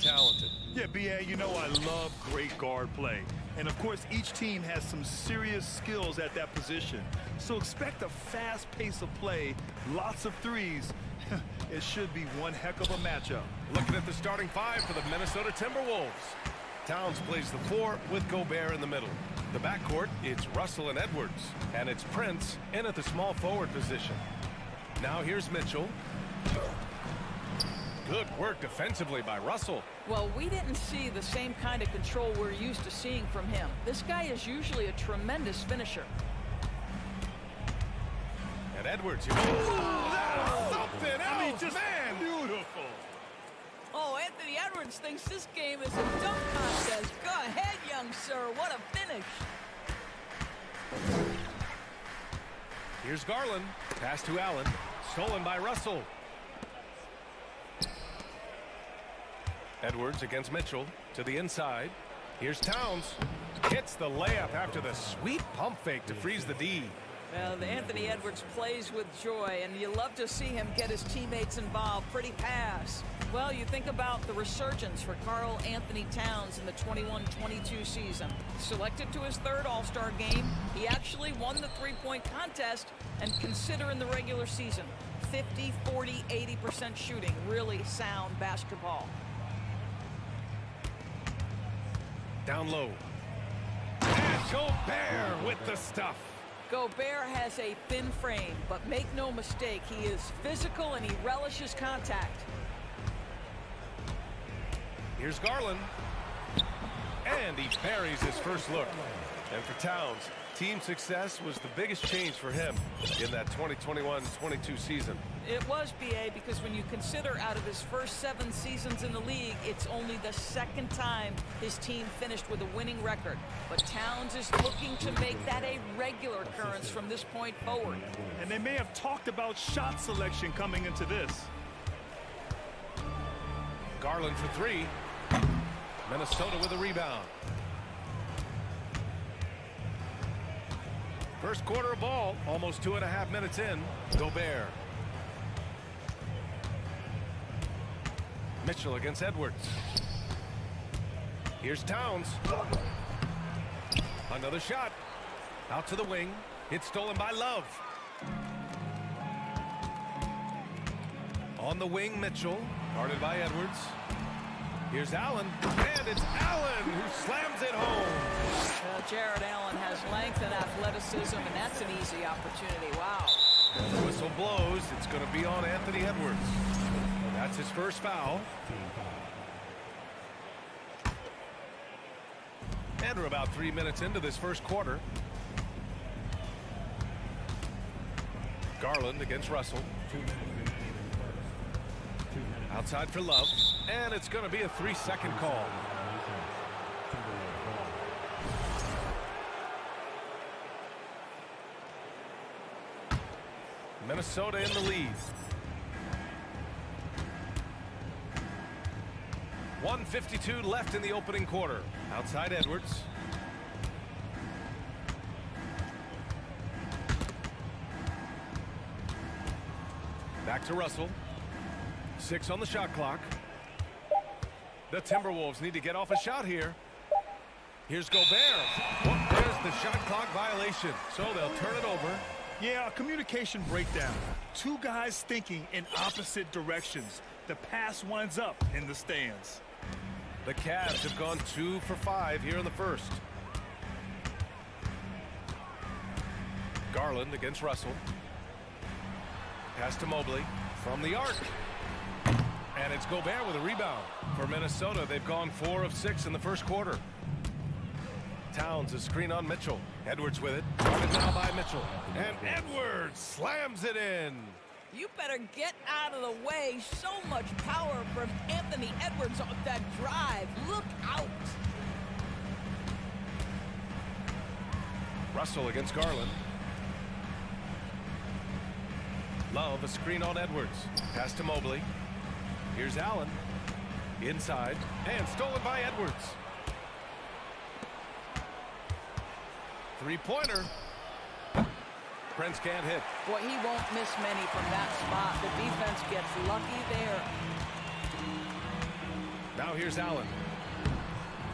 talented. Yeah, B.A., you know I love great guard play. And, of course, each team has some serious skills at that position. So expect a fast pace of play, lots of threes. It should be one heck of a matchup. Looking at the starting five for the Minnesota Timberwolves. Towns plays the 4 with Gobert in the middle. The backcourt, it's Russell and Edwards. And it's Prince in at the small forward position. Now here's Mitchell. Good work defensively by Russell. Well, we didn't see the same kind of control we're used to seeing from him. This guy is usually a tremendous finisher. And Edwards, that's something else, just man! Beautiful. Oh, Anthony Edwards thinks this game is a dunk contest. Go ahead, young sir. What a finish. Here's Garland. Pass to Allen. Stolen by Russell. Edwards against Mitchell to the inside. Here's Towns. Hits the layup after the sweet pump fake to freeze the D. Well, Anthony Edwards plays with joy, and you love to see him get his teammates involved. Pretty pass. Well, you think about the resurgence for Karl Anthony Towns in the 21-22 season. Selected to his 3rd All-Star game, he actually won the three-point contest, and consider in the regular season, 50, 40, 80% shooting. Really sound basketball. Down low. And Gobert with the stuff. Gobert has a thin frame, but make no mistake, he is physical and he relishes contact. Here's Garland. And he buries his first look. And for Towns, team success was the biggest change for him in that 2021-22 season. It was, B.A., because when you consider out of his first 7 seasons in the league, it's only the 2nd time his team finished with a winning record. But Towns is looking to make that a regular occurrence from this point forward. And they may have talked about shot selection coming into this. Garland for 3. Minnesota with a rebound. First quarter of ball, almost 2.5 minutes in. Gobert. Mitchell against Edwards. Here's Towns. Another shot. Out to the wing. It's stolen by Love. On the wing, Mitchell. Guarded by Edwards. Here's Allen. And it's Allen who slams it home. Jared Allen has length and athleticism, and that's an easy opportunity. Wow. And the whistle blows. It's going to be on Anthony Edwards. And that's his first foul. And we're about 3 minutes into this first quarter. Garland against Russell. Outside for Love. And it's going to be a 3-second call. Minnesota in the lead. 1:52 left in the opening quarter. Outside Edwards. Back to Russell. 6 on the shot clock. The Timberwolves need to get off a shot here. Here's Gobert. Well, there's the shot clock violation. So they'll turn it over. Yeah, a communication breakdown. 2 guys thinking in opposite directions. The pass winds up in the stands. The Cavs have gone 2 for 5 here in the first. Garland against Russell. Pass to Mobley from the arc. And it's Gobert with a rebound. For Minnesota, they've gone 4 of 6 in the first quarter. Towns a screen on Mitchell. Edwards with it. Guarded now by Mitchell. And Edwards slams it in. You better get out of the way. So much power from Anthony Edwards off that drive. Look out. Russell against Garland. Love a screen on Edwards. Pass to Mobley. Here's Allen. Inside. And stolen by Edwards. Three-pointer. Prince can't hit. Boy, he won't miss many from that spot. The defense gets lucky there. Now here's Allen.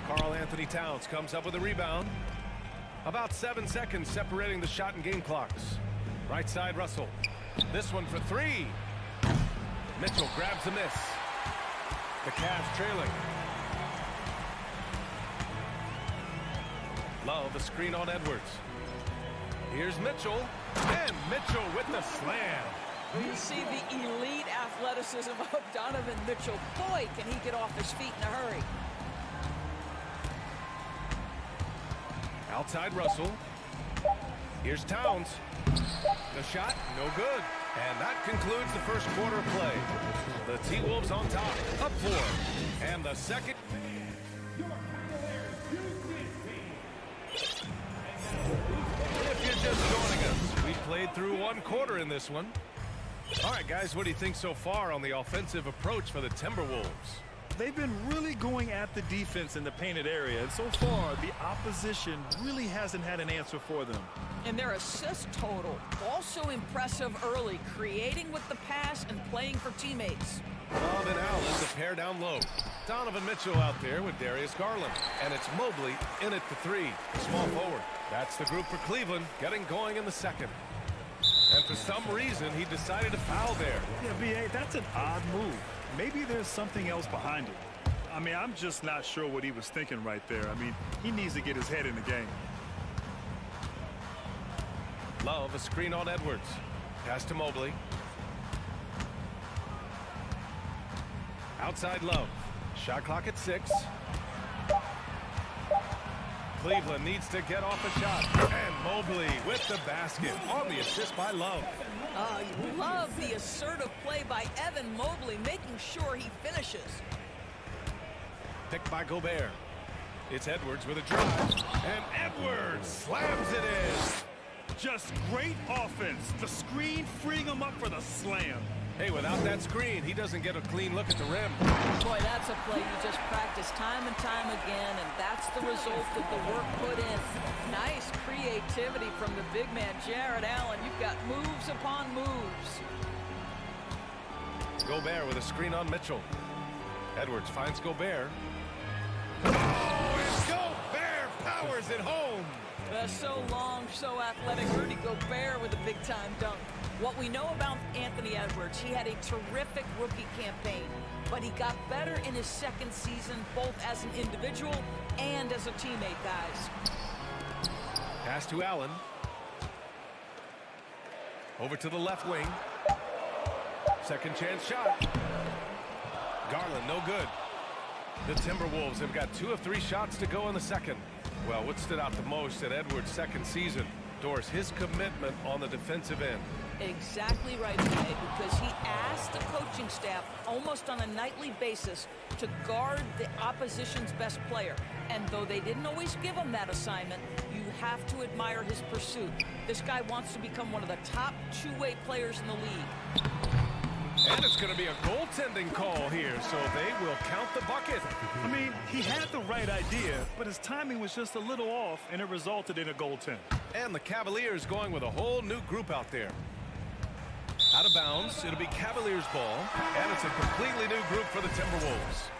Karl Anthony Towns comes up with a rebound. About 7 seconds separating the shot and game clocks. Right side, Russell. This one for three. Mitchell grabs a miss. The Cavs trailing. Love, a screen on Edwards. Here's Mitchell. And Mitchell with the slam. You see the elite athleticism of Donovan Mitchell. Boy, can he get off his feet in a hurry. Outside Russell. Here's Towns. The shot, no good. And that concludes the first quarter of play. The T-Wolves on top, up 4. And the second. If you're just joining us, we played through 1 quarter in this one. All right, guys, what do you think so far on the offensive approach for the Timberwolves? They've been really going at the defense in the painted area, and so far the opposition really hasn't had an answer for them. And their assist total also impressive early, creating with the pass and playing for teammates. Love and Allen to pair down low. Donovan Mitchell out there with Darius Garland. And it's Mobley in at the 3, small forward. That's the group for Cleveland, getting going in the second. And for some reason, he decided to foul there. Yeah, B.A., that's an odd move. Maybe there's something else behind it. I mean, I'm just not sure what he was thinking right there. I mean, he needs to get his head in the game. Love, a screen on Edwards. Pass to Mobley. Outside Love. Shot clock at 6. Cleveland needs to get off a shot. And Mobley with the basket on the assist by Love. You love the assertive play by Evan Mobley, making sure he finishes. Picked by Gobert. It's Edwards with a drive. And Edwards slams it in. Just great offense. The screen freeing him up for the slam. Hey, without that screen, he doesn't get a clean look at the rim. Boy, that's a play you just practice time and time again, and that's the result of the work put in. Nice creativity from the big man, Jared Allen. You've got moves upon moves. Gobert with a screen on Mitchell. Edwards finds Gobert. Oh, and Gobert powers it home. So long, so athletic. Rudy Gobert with a big-time dunk. What we know about Anthony Edwards, he had a terrific rookie campaign, but he got better in his second season, both as an individual and as a teammate, guys. Pass to Allen. Over to the left wing. Second chance shot. Garland, no good. The Timberwolves have got 2 of 3 shots to go in the second. Well, what stood out the most in Edwards' second season, Doris, his commitment on the defensive end. Exactly right, Jay, because he asked the coaching staff almost on a nightly basis to guard the opposition's best player. And though they didn't always give him that assignment, you have to admire his pursuit. This guy wants to become one of the top 2-way players in the league. And it's going to be a goaltending call here, so they will count the bucket. I mean, he had the right idea, but his timing was just a little off, and it resulted in a goaltend. And the Cavaliers going with a whole new group out there. Out of bounds, it'll be Cavaliers ball, and it's a completely new group for the Timberwolves.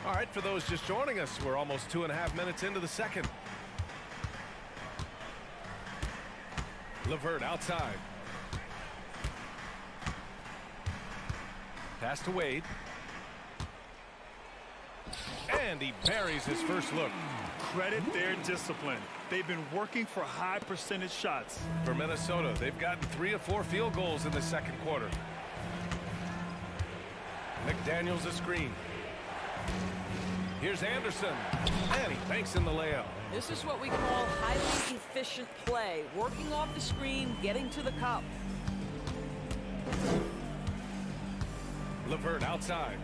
All right, for those just joining us, we're almost 2.5 minutes into the second. LeVert outside. Pass to Wade. And he buries his first look. Credit their discipline. They've been working for high percentage shots. For Minnesota, they've gotten 3 of 4 field goals in the second quarter. McDaniels a screen. Here's Anderson. And he banks in the layup. This is what we call highly efficient play. Working off the screen, getting to the cup. LeVert outside.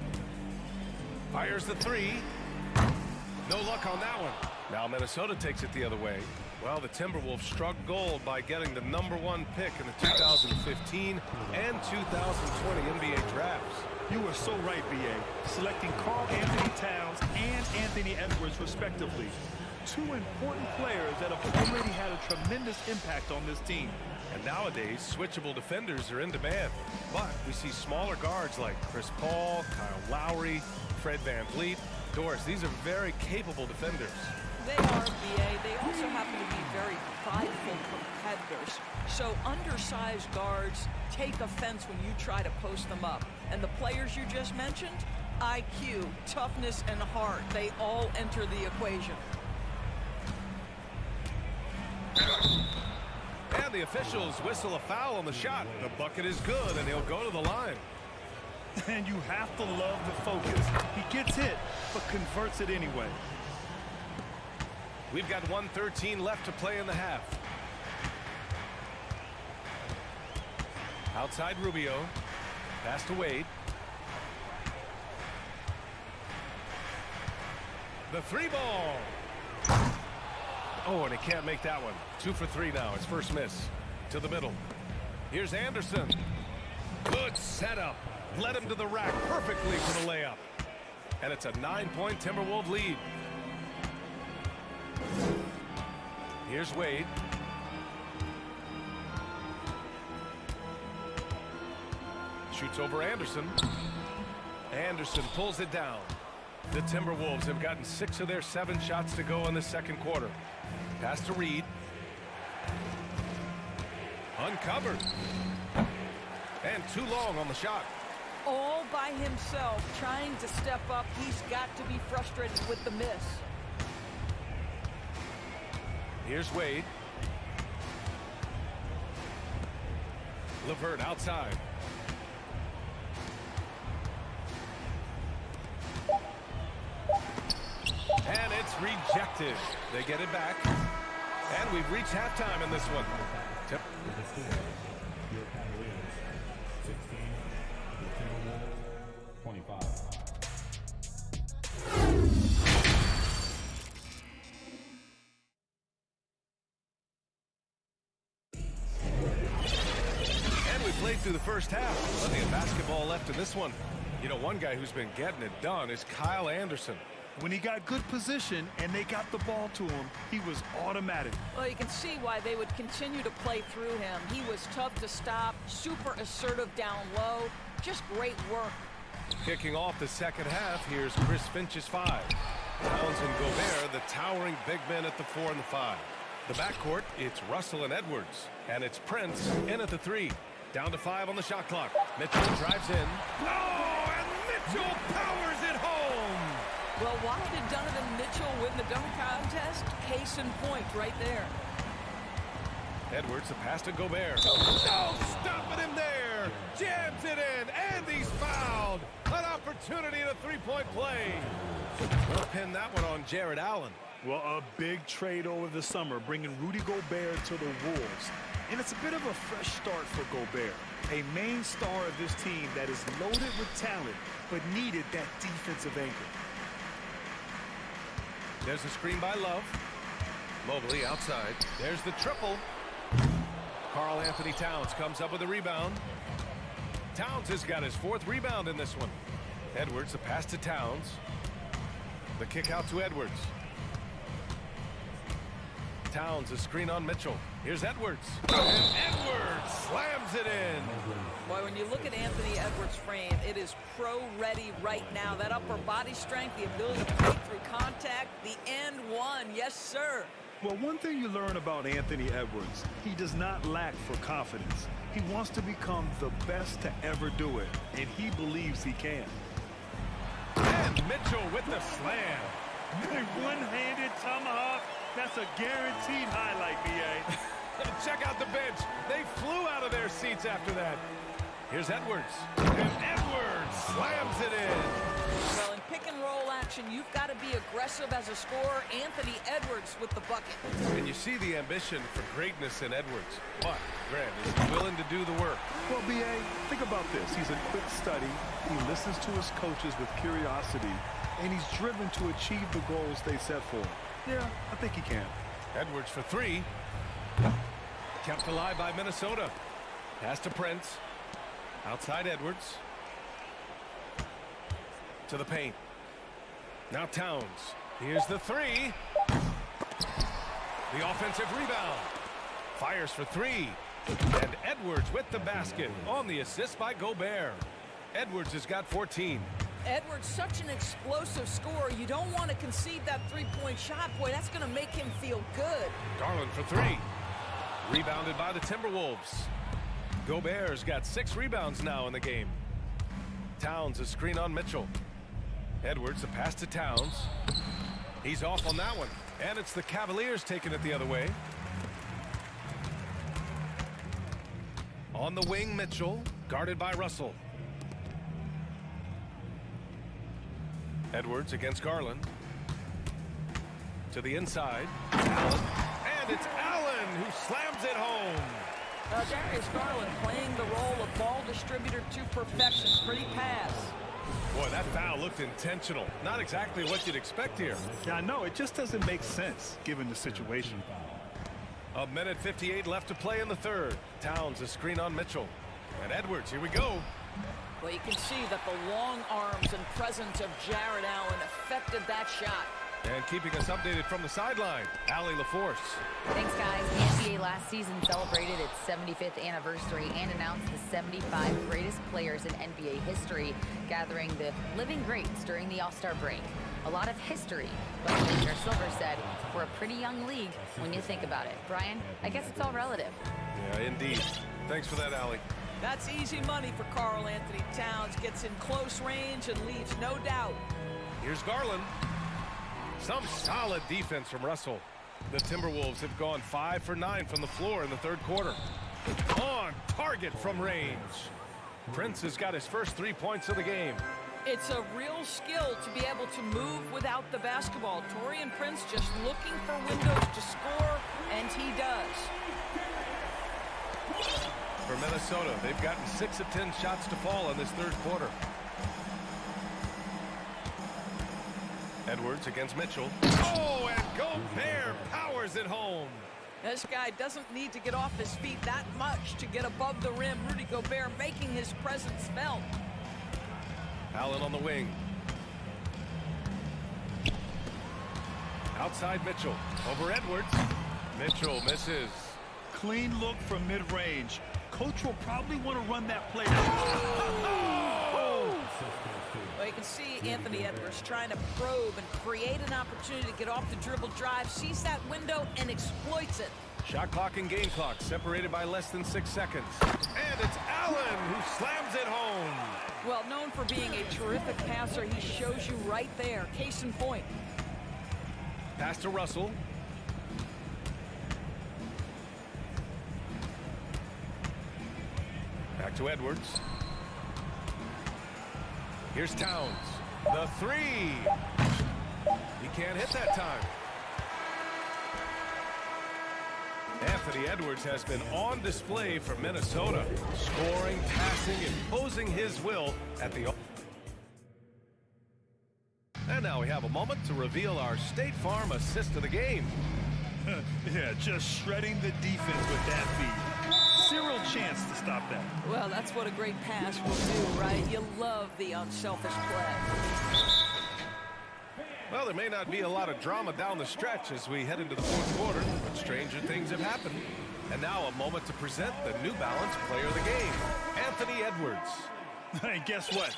Fires the 3. No luck on that one. Now Minnesota takes it the other way. Well, the Timberwolves struck gold by getting the #1 pick in the 2015 and 2020 NBA drafts. You were so right, B.A. Selecting Karl Anthony Towns and Anthony Edwards, respectively. two important players that have already had a tremendous impact on this team. And nowadays, switchable defenders are in demand. But we see smaller guards like Chris Paul, Kyle Lowry, Fred VanVleet. Doris, these are very capable defenders. They are, BA. They also happen to be very prideful competitors. So undersized guards take offense when you try to post them up. And the players you just mentioned, IQ, toughness, and heart, they all enter the equation. And the officials whistle a foul on the shot. The bucket is good, and he'll go to the line. And you have to love the focus. He gets hit, but converts it anyway. We've got 1:13 left to play in the half. Outside Rubio. Pass to Wade. The three ball. Oh, and he can't make that one. 2 for 3 now. His first miss. To the middle. Here's Anderson. Good setup. Led him to the rack perfectly for the layup. And it's a 9-point Timberwolves lead. Here's Wade. Shoots over Anderson. Anderson pulls it down. The Timberwolves have gotten 6 of their 7 shots to go in the second quarter. Pass to Reed. Uncovered. And too long on the shot. All by himself, trying to step up. He's got to be frustrated with the miss. Here's Wade. LeVert outside. And it's rejected. They get it back. And we've reached halftime in this one. Tip. Your Cavaliers, 16. Your Timberwolves, 25. And we played through the first half. Plenty of basketball left in this one. You know, one guy who's been getting it done is Kyle Anderson. When he got good position and they got the ball to him, he was automatic. Well, you can see why they would continue to play through him. He was tough to stop, super assertive down low, just great work. Kicking off the second half, here's Chris Finch's 5. Towns and Gobert, the towering big men at the 4 and the 5. The backcourt, it's Russell and Edwards. And it's Prince in at the 3. Down to 5 on the shot clock. Mitchell drives in. Oh, and Mitchell powers it home! Well, why did Donovan Mitchell win the dunk contest? Case in point right there. Edwards, the pass to Gobert. Oh, stopping him there! Jams it in, and he's fouled! An opportunity at a three-point play. We'll pin that one on Jared Allen. Well, a big trade over the summer, bringing Rudy Gobert to the Wolves. And it's a bit of a fresh start for Gobert, a main star of this team that is loaded with talent, but needed that defensive anchor. There's a screen by Love. Mobley outside. There's the triple. Karl Anthony Towns comes up with a rebound. Towns has got his 4th rebound in this one. Edwards, the pass to Towns. The kick out to Edwards. Towns, a screen on Mitchell. Here's Edwards. And Edwards slams it in. Boy, when you look at Anthony Edwards' frame, it is pro-ready right now. That upper body strength, the ability to break through contact, the and one. Yes, sir. Well, one thing you learn about Anthony Edwards, he does not lack for confidence. He wants to become the best to ever do it, and he believes he can. And Mitchell with the slam. A one-handed tomahawk. That's a guaranteed highlight, B.A. Check out the bench. They flew out of their seats after that. Here's Edwards. And Edwards slams it in. Well, in pick and roll action, you've got to be aggressive as a scorer. Anthony Edwards with the bucket. And you see the ambition for greatness in Edwards. But Grant is willing to do the work. Well, B.A., think about this. He's a quick study. He listens to his coaches with curiosity, and he's driven to achieve the goals they set for him. Yeah, I think he can. Edwards for 3. Kept alive by Minnesota. Pass to Prince. Outside Edwards. To the paint. Now Towns. Here's the 3. The offensive rebound. Fires for three. And Edwards with the basket on the assist by Gobert. Edwards has got 14. Edwards, such an explosive scorer. You don't want to concede that three-point shot. Boy, that's going to make him feel good. Garland for three. Rebounded by the Timberwolves. Gobert's got 6 rebounds now in the game. Towns a screen on Mitchell. Edwards, a pass to Towns. He's off on that one. And it's the Cavaliers taking it the other way. On the wing, Mitchell, guarded by Russell. Edwards against Garland. To the inside. Allen. And it's Allen who slams it home. Darius Garland playing the role of ball distributor to perfection. Pretty pass. Boy, that foul looked intentional. Not exactly what you'd expect here. Yeah, I know. It just doesn't make sense given the situation. A minute 58 left to play in the third. Towns a screen on Mitchell. And Edwards, here we go. Well, you can see that the long arms and presence of Jared Allen affected that shot. And keeping us updated from the sideline, Allie LaForce. Thanks, guys. The NBA last season celebrated its 75th anniversary and announced the 75 greatest players in NBA history, gathering the living greats during the All-Star break. A lot of history, but Commissioner Silver said, we're a pretty young league when you think about it. Brian, I guess it's all relative. Yeah, indeed. Thanks for that, Allie. That's easy money for Karl Anthony Towns. Gets in close range and leaves no doubt. Here's Garland. Some solid defense from Russell. The Timberwolves have gone 5 for 9 from the floor in the third quarter. On target from range. Prince has got his first 3 points of the game. It's a real skill to be able to move without the basketball. Taurean Prince just looking for windows to score, and he does. For Minnesota, they've gotten 6 of 10 shots to fall in this third quarter. Edwards against Mitchell. Oh, and Gobert powers it home. This guy doesn't need to get off his feet that much to get above the rim. Rudy Gobert making his presence felt. Allen on the wing. Outside Mitchell. Over Edwards. Mitchell misses. Clean look from mid-range. Coach will probably want to run that play. Well, you can see Anthony Edwards trying to probe and create an opportunity to get off the dribble drive, sees that window and exploits it. Shot clock and game clock separated by less than 6 seconds. And it's Allen who slams it home. Well, known for being a terrific passer, he shows you right there. Case in point. Pass to Russell. Back to Edwards. Here's Towns. The three. He can't hit that time. Anthony Edwards has been on display for Minnesota, scoring, passing, imposing his will at the... And now we have a moment to reveal our State Farm assist of the game. Yeah, just shredding the defense with that feed. Zero chance to stop that. Well, that's what a great pass will do, right? You love the unselfish play. Well, there may not be a lot of drama down the stretch as we head into the fourth quarter, but stranger things have happened. And now a moment to present the New Balance Player of the Game, Anthony Edwards. And guess what?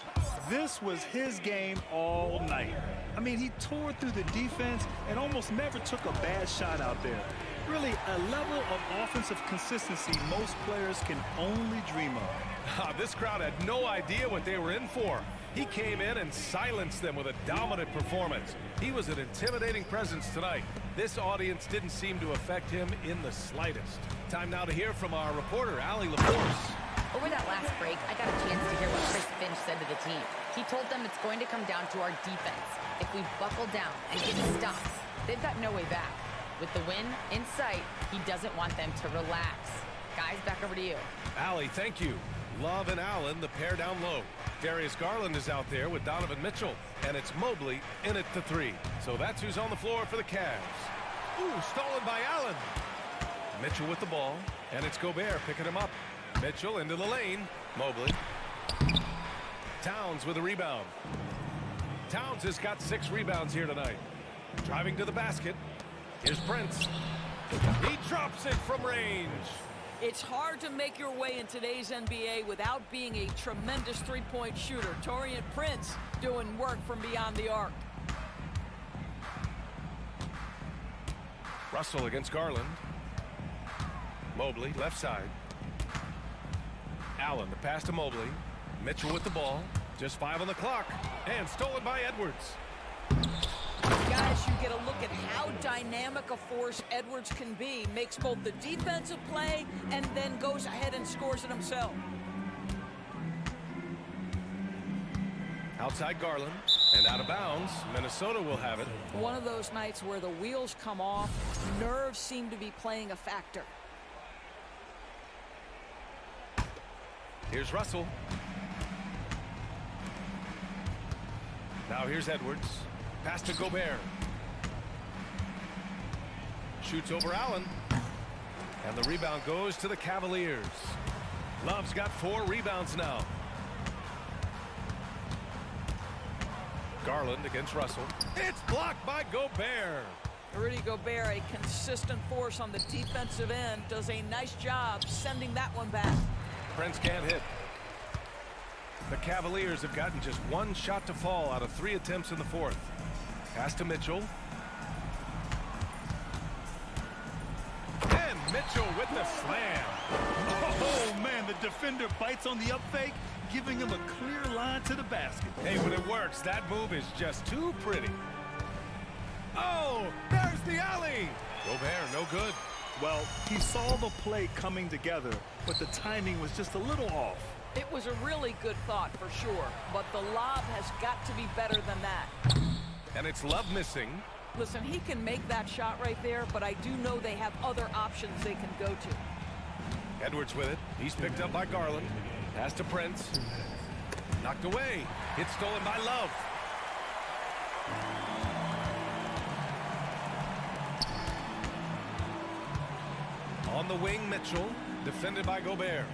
This was his game all night. I mean, he tore through the defense and almost never took a bad shot out there. Really, a level of offensive consistency most players can only dream of. This crowd had no idea what they were in for. He came in and silenced them with a dominant performance. He was an intimidating presence tonight. This audience didn't seem to affect him in the slightest. Time now to hear from our reporter, Allie LaForce. Over that last break, I got a chance to hear what Chris Finch said to the team. He told them it's going to come down to our defense. If we buckle down and get stops, they've got no way back. With the win in sight, he doesn't want them to relax. Guys, back over to you. Allie, thank you. Love and Allen, the pair down low. Darius Garland is out there with Donovan Mitchell, and it's Mobley in at the three. So that's who's on the floor for the Cavs. Ooh, stolen by Allen. Mitchell with the ball, and it's Gobert picking him up. Mitchell into the lane. Mobley. Towns with a rebound. Towns has got 6 rebounds here tonight. Driving to the basket. Here's Prince. He drops it from range. It's hard to make your way in today's NBA without being a tremendous three-point shooter. Taurean Prince doing work from beyond the arc. Russell against Garland. Mobley, left side. Allen, the pass to Mobley. Mitchell with the ball. Just 5 on the clock. And stolen by Edwards. Guys, you get a look at how dynamic a force Edwards can be. Makes both the defensive play and then goes ahead and scores it himself. Outside Garland. And out of bounds. Minnesota will have it. One of those nights where the wheels come off. Nerves seem to be playing a factor. Here's Russell. Now here's Edwards. Pass to Gobert. Shoots over Allen. And the rebound goes to the Cavaliers. Love's got 4 rebounds now. Garland against Russell. It's blocked by Gobert. Rudy Gobert, a consistent force on the defensive end, does a nice job sending that one back. Prince can't hit. The Cavaliers have gotten just 1 shot to fall out of 3 attempts in the 4th. Pass to Mitchell. And Mitchell with the slam. Oh, man, the defender bites on the up fake, giving him a clear line to the basket. Hey, when it works, that move is just too pretty. Oh, there's the alley. Gobert, no good. Well, he saw the play coming together, but the timing was just a little off. It was a really good thought for sure, but the lob has got to be better than that. And it's Love missing. Listen, he can make that shot right there, but I do know they have other options they can go to. Edwards with it. He's picked up by Garland. Pass to Prince. Knocked away. It's stolen by Love. On the wing, Mitchell. Defended by Gobert.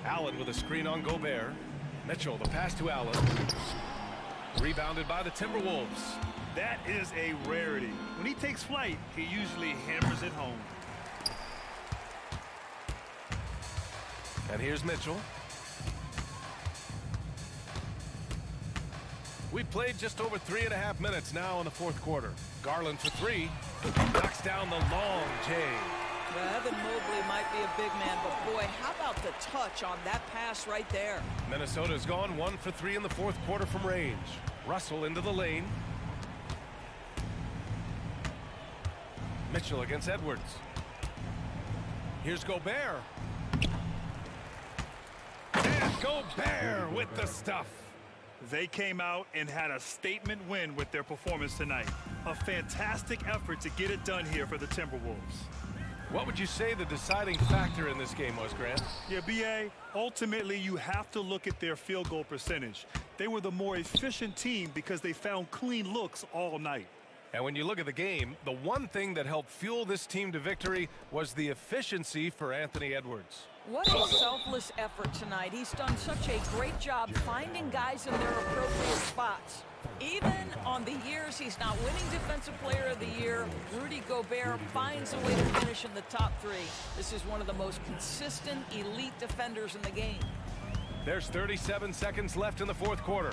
Allen with a screen on Gobert. Mitchell, the pass to Allen. Rebounded by the Timberwolves. That is a rarity. When he takes flight, he usually hammers it home. And here's Mitchell. We've played just over 3.5 minutes now in the 4th quarter. Garland for 3. Knocks down the long J. Well, Evan Mobley might be a big man, but boy, how about the touch on that pass right there? Minnesota's gone 1 for 3 in the 4th quarter from range. Russell into the lane. Mitchell against Edwards. Here's Gobert. And Gobert with the stuff. They came out and had a statement win with their performance tonight. A fantastic effort to get it done here for the Timberwolves. What would you say the deciding factor in this game was, Grant? Yeah, B.A., ultimately you have to look at their field goal percentage. They were the more efficient team because they found clean looks all night. And when you look at the game, the one thing that helped fuel this team to victory was the efficiency for Anthony Edwards. What a selfless effort tonight. He's done such a great job finding guys in their appropriate spots. Even on the years he's not winning Defensive Player of the Year, Rudy Gobert finds a way to finish in the top 3. This is one of the most consistent, elite defenders in the game. There's 37 seconds left in the 4th quarter.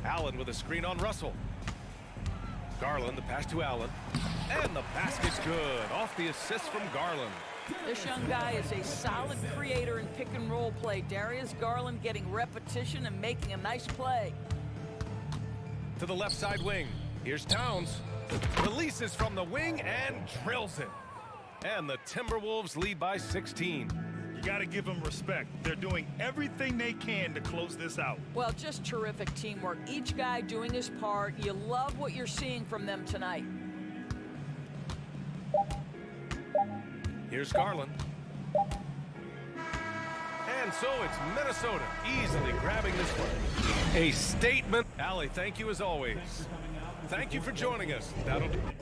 Allen with a screen on Russell. Garland, the pass to Allen. And the basket's good. Off the assist from Garland. This young guy is a solid creator in pick-and-roll play. Darius Garland getting repetition and making a nice play. To the left side wing. Here's Towns. Releases from the wing and drills it. And the Timberwolves lead by 16. You got to give them respect. They're doing everything they can to close this out. Well, just terrific teamwork. Each guy doing his part. You love what you're seeing from them tonight. Here's Garland. And so it's Minnesota easily grabbing this one. A statement. Allie, thank you as always. Thank you for joining us. That'll do it.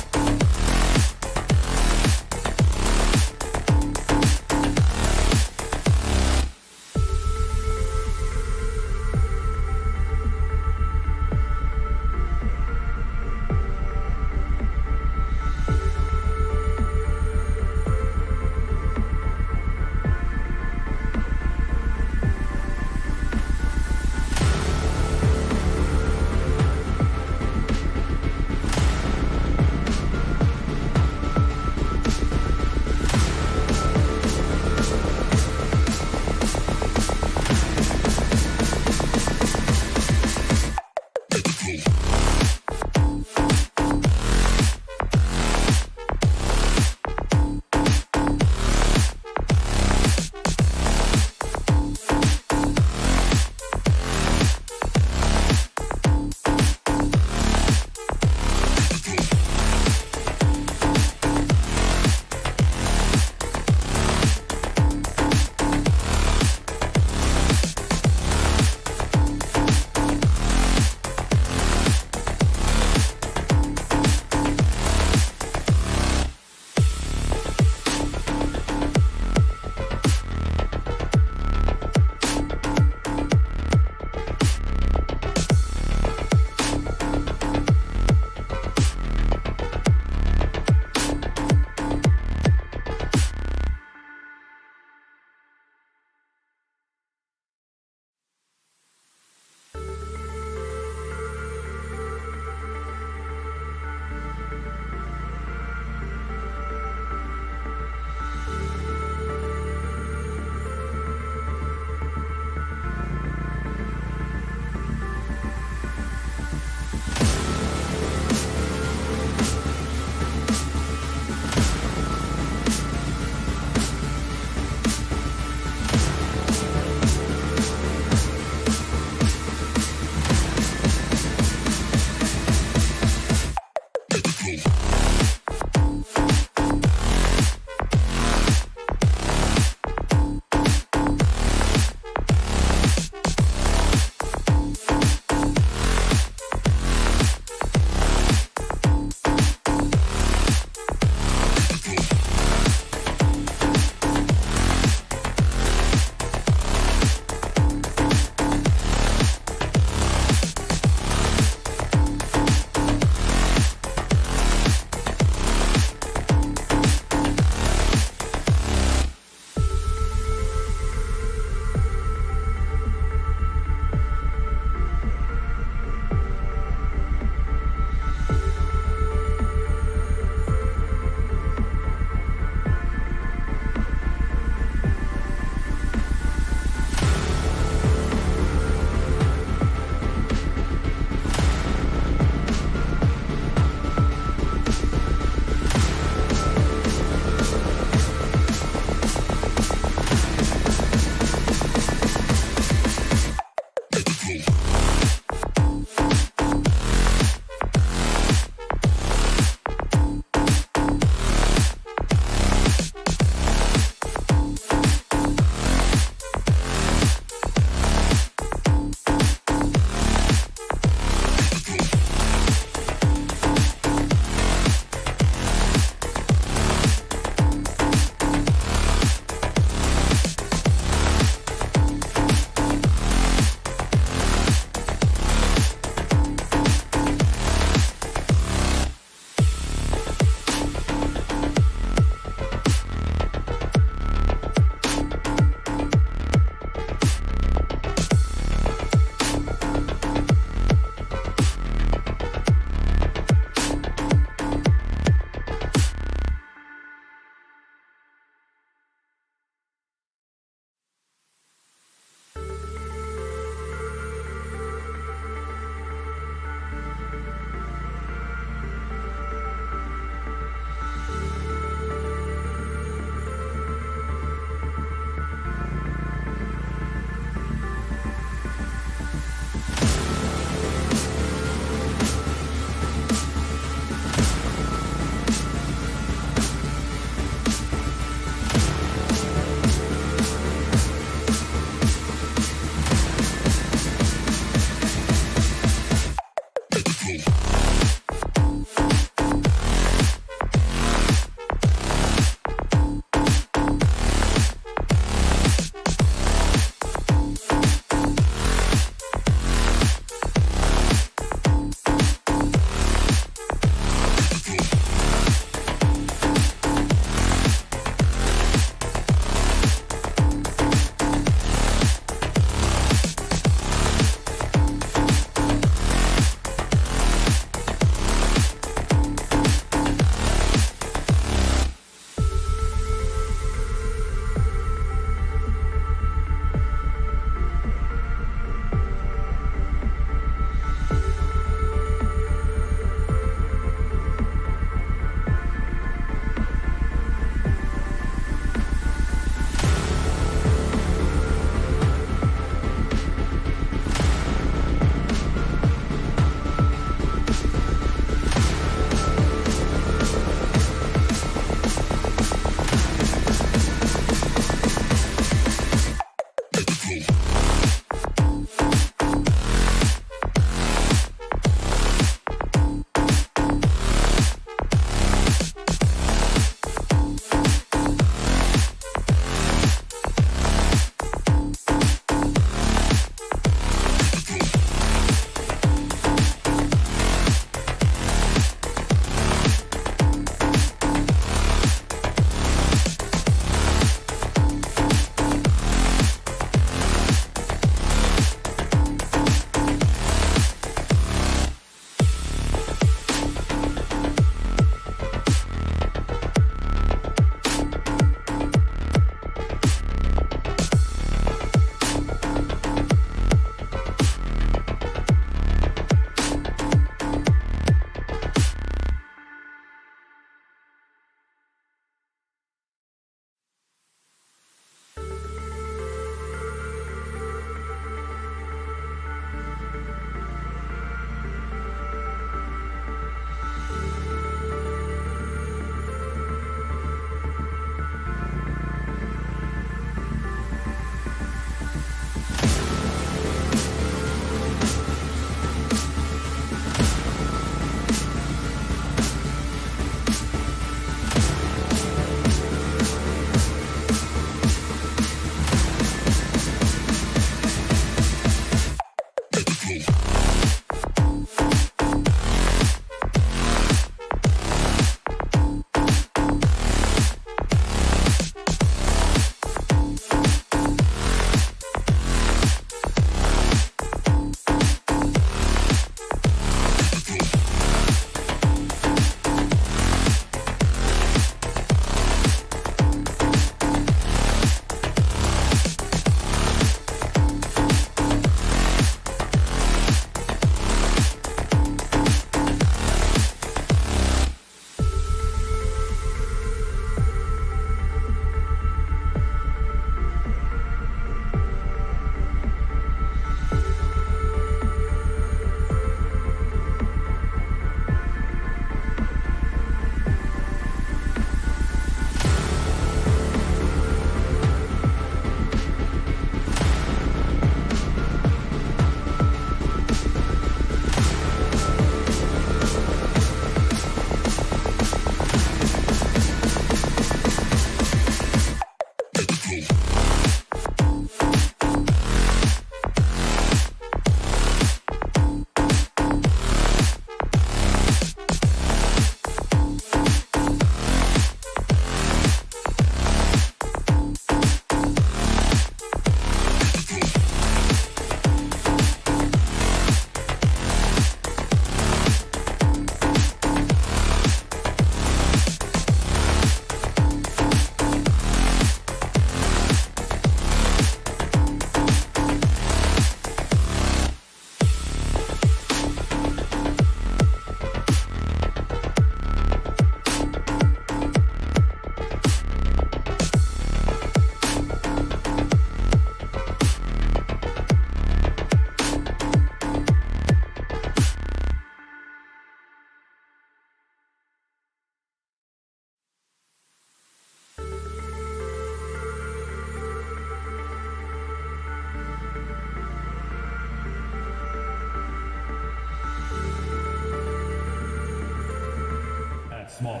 Small.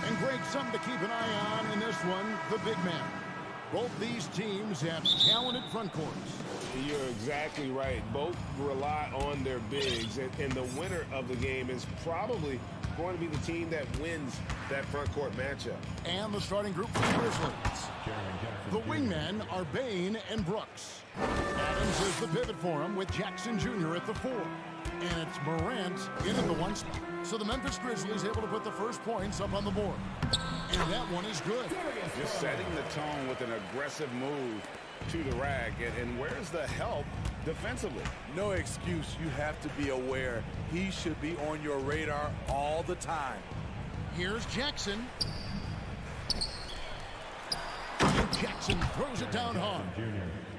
And Greg, something to keep an eye on in this one, the big man. Both these teams have talented front courts. You're exactly right. Both rely on their bigs, and the winner of the game is probably going to be the team that wins that front court matchup. And the starting group for the Grizzlies. The wingmen are Bain and Brooks. Adams is the pivot for him with Jackson Jr. at the 4. And it's Morant in at the 1 spot. So the Memphis Grizzlies able to put the first points up on the board. And that one is good. Just setting the tone with an aggressive move to the rack. And where's the help defensively? No excuse. You have to be aware. He should be on your radar all the time. Here's Jackson. And Jackson throws it down hard.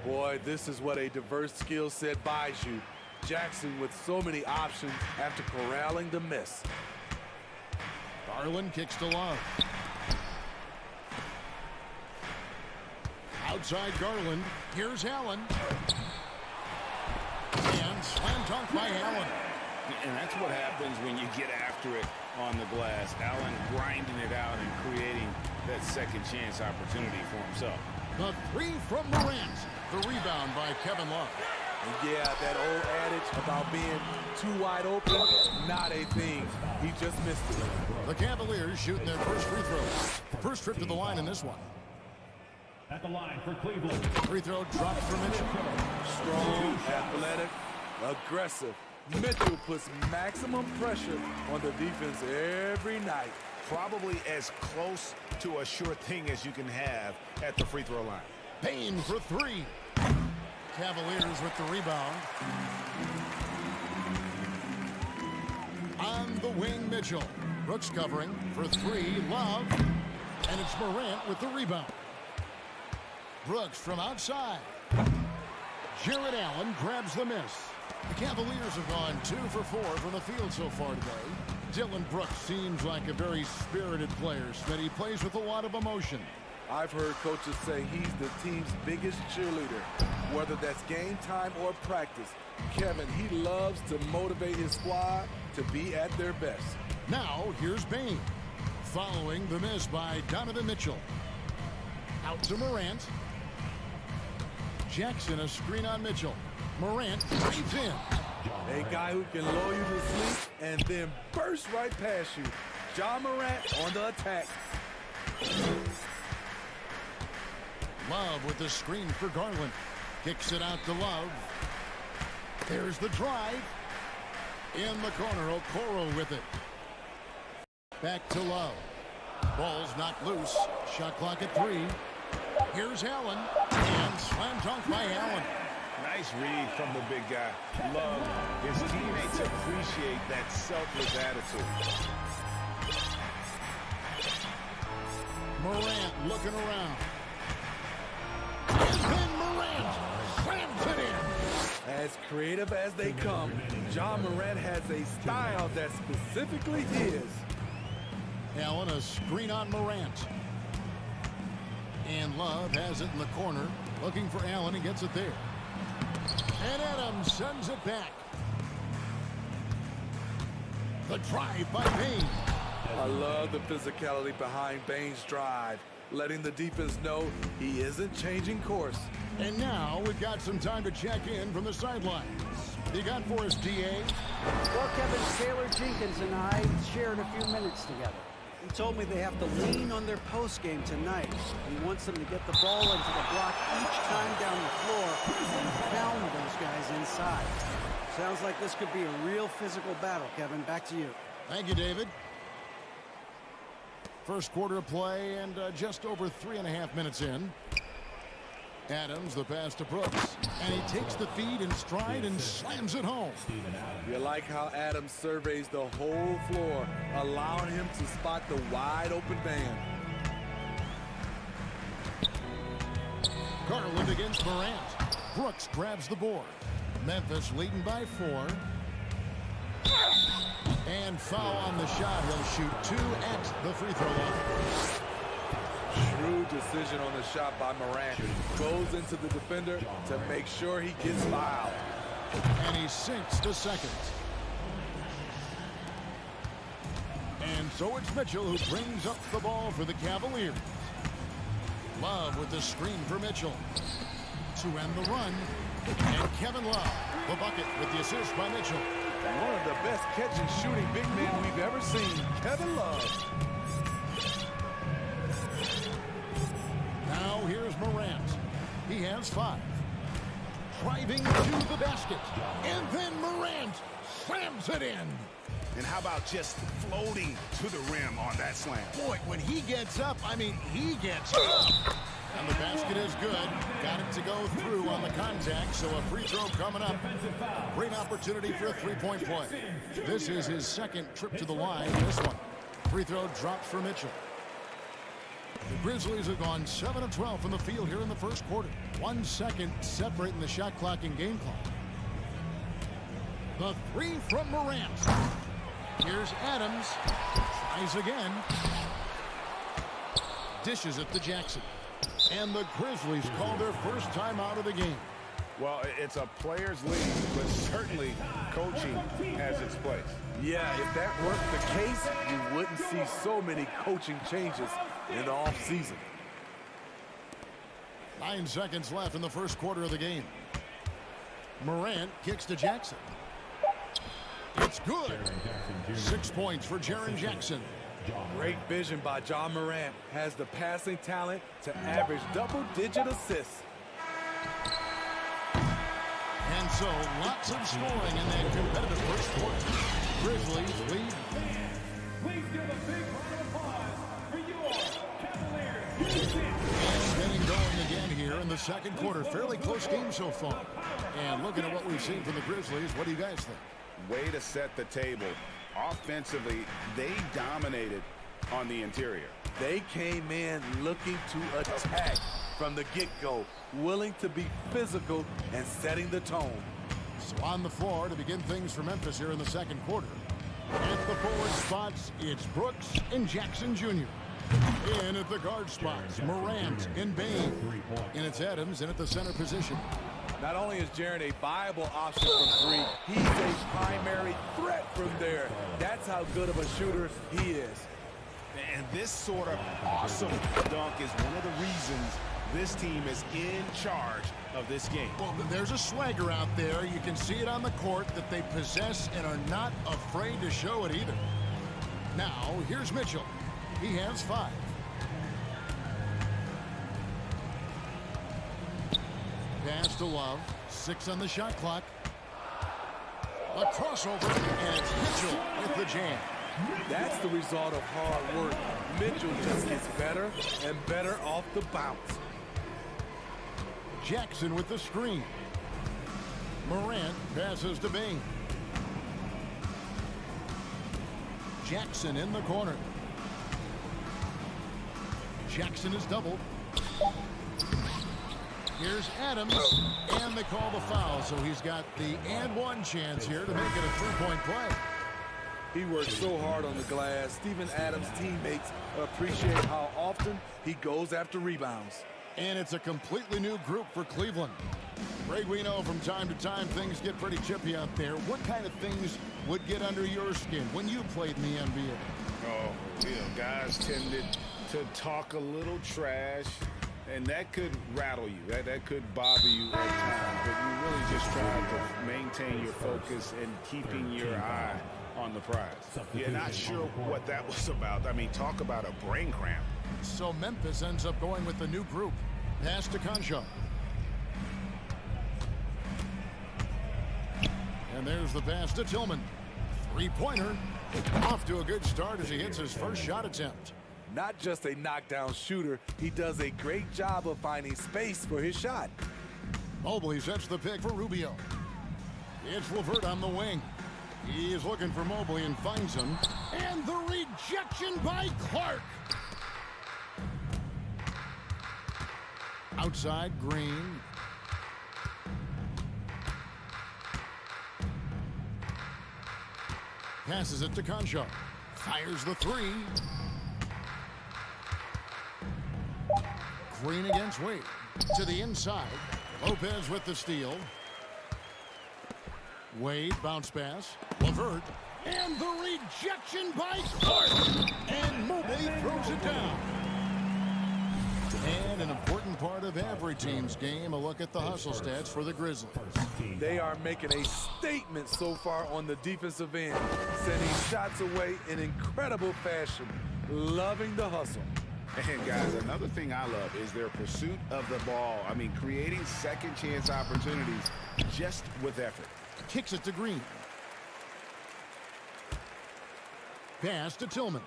Boy, this is what a diverse skill set buys you. Jackson with so many options after corralling the miss. Garland kicks to Love. Outside Garland. Here's Allen. And slam dunk by Allen. And that's what happens when you get after it on the glass. Allen grinding it out and creating that second chance opportunity for himself. The 3 from Morant. The rebound by Kevin Love. And yeah, that old adage about being too wide open, not a thing. He just missed it. The Cavaliers shooting their first free throw. First trip to the line in this one. At the line for Cleveland. Free throw dropped for Mitchell. Strong, athletic, aggressive. Mitchell puts maximum pressure on the defense every night. Probably as close to a sure thing as you can have at the free throw line. Payne for 3. Cavaliers with the rebound. On the wing, Mitchell. Brooks covering for 3. Love. And it's Morant with the rebound. Brooks from outside. Jared Allen grabs the miss. The Cavaliers have gone 2 for 4 from the field so far today. Dylan Brooks seems like a very spirited player, that he plays with a lot of emotion. I've heard coaches say he's the team's biggest cheerleader, whether that's game time or practice. Kevin, he loves to motivate his squad to be at their best. Now, here's Bain, following the miss by Donovan Mitchell. Out to Morant. Jackson, a screen on Mitchell. Morant drives in. A guy who can lull you to sleep and then burst right past you. Ja Morant on the attack. Love with the screen for Garland. Kicks it out to Love. There's the drive. In the corner, Okoro with it. Back to Love. Ball's knocked loose. Shot clock at 3. Here's Allen. And slam dunk by Allen. Nice read from the big guy. Love. His teammates appreciate that selfless attitude. Morant looking around. And then Morant slams it in. As creative as they come, Ja Morant has a style that's specifically his. Allen, a screen on Morant. And Love has it in the corner. Looking for Allen. He gets it there. And Adams sends it back. The drive by Bain. I love the physicality behind Bain's drive, letting the defense know he isn't changing course. And now we've got some time to check in from the sidelines. You got for us, DA? Well, Kevin, Taylor Jenkins and I shared a few minutes together. He told me they have to lean on their post game tonight. He wants them to get the ball into the block each time down the floor and pound those guys inside. Sounds like this could be a real physical battle, Kevin. Back to you. Thank you, David. First quarter of play and just over 3.5 minutes in. Adams, the pass to Brooks. And he takes the feed in stride and slams it home. You like how Adams surveys the whole floor, allowing him to spot the wide open man. Garland against Morant. Brooks grabs the board. Memphis leading by 4. And foul on the shot. He'll shoot 2 at the free throw line. Shrewd decision on the shot by Morant. Goes into the defender to make sure he gets fouled. And he sinks the second. So it's Mitchell who brings up the ball for the Cavaliers. Love with the screen for Mitchell. To end the run. And Kevin Love, the bucket with the assist by Mitchell. One of the best catch and shooting big men we've ever seen, Kevin Love. Now here's Morant. He has 5. Driving to the basket. And then Morant slams it in. And how about just floating to the rim on that slam? Boy, when he gets up, I mean, he gets up. And the basket is good. Got it to go through on the contact, so a free throw coming up. Great opportunity for a three-point play. This is his second trip to the line. This one. Free throw drops for Mitchell. The Grizzlies have gone 7 of 12 from the field here in the first quarter. 1 second separating the shot clock and game clock. The three from Morant. Here's Adams. Tries again. Dishes it to Jackson. And the Grizzlies call their first time out of the game. Well, it's a players' league, but certainly coaching has its place. Yeah, if that weren't the case, you wouldn't see so many coaching changes in the offseason. 9 seconds left in the first quarter of the game. Morant kicks to Jackson. It's good. 6 points for Jaren Jackson. Great vision by John Morant. Has the passing talent to average double-digit assists. And so lots of scoring in that competitive first quarter. Grizzlies lead. Please give a big round of applause for your Cavaliers. And getting going again here in the second quarter. Fairly close game so far. And looking at what we've seen from the Grizzlies, what do you guys think? Way to set the table. Offensively, they dominated on the interior. They came in looking to attack from the get-go, willing to be physical and setting the tone. So on the floor to begin things for Memphis here in the second quarter. At the forward spots, it's Brooks and Jackson Jr. In at the guard spots, Morant and Bain. And it's Adams in at the center position. Not only is Jaren a viable option from 3, he's a primary threat from there. That's how good of a shooter he is. And this sort of awesome dunk is one of the reasons this team is in charge of this game. Well, there's a swagger out there. You can see it on the court that they possess and are not afraid to show it either. Now, here's Mitchell. He has 5. Pass to Love. 6 on the shot clock. A crossover, and it's Mitchell with the jam. That's the result of hard work. Mitchell just gets better and better off the bounce. Jackson with the screen. Morant passes to Bain. Jackson in the corner. Jackson is doubled. Here's Adams, and they call the foul, so he's got the and one chance here to make it a three-point play. He worked so hard on the glass. Steven Adams' teammates appreciate how often he goes after rebounds. And it's a completely new group for Cleveland. Greg, we know from time to time things get pretty chippy out there. What kind of things would get under your skin when you played in the NBA? Oh, guys tended to talk a little trash, and that could rattle you. That could bother you at times, but you really just try to maintain your focus and keeping your eye on the prize. You're not sure what that was about. I mean, talk about a brain cramp. So Memphis ends up going with the new group. Pass to Concho. And there's the pass to Tillman. Three-pointer. Off to a good start as he hits his first shot attempt. Not just a knockdown shooter, he does a great job of finding space for his shot. Mobley sets the pick for Rubio. It's LeVert on the wing. He is looking for Mobley and finds him. And the rejection by Clark. Outside, Green. Passes it to Concho. Fires the three. Green against Wade. To the inside. Lopez with the steal. Wade, bounce pass. LeVert. And the rejection by Clark. And Mobley throws it down. And an important part of every team's game, a look at the hustle stats for the Grizzlies. They are making a statement so far on the defensive end, sending shots away in incredible fashion. Loving the hustle. And guys, another thing I love is their pursuit of the ball. I mean, creating second chance opportunities just with effort. Kicks it to Green. Pass to Tillman.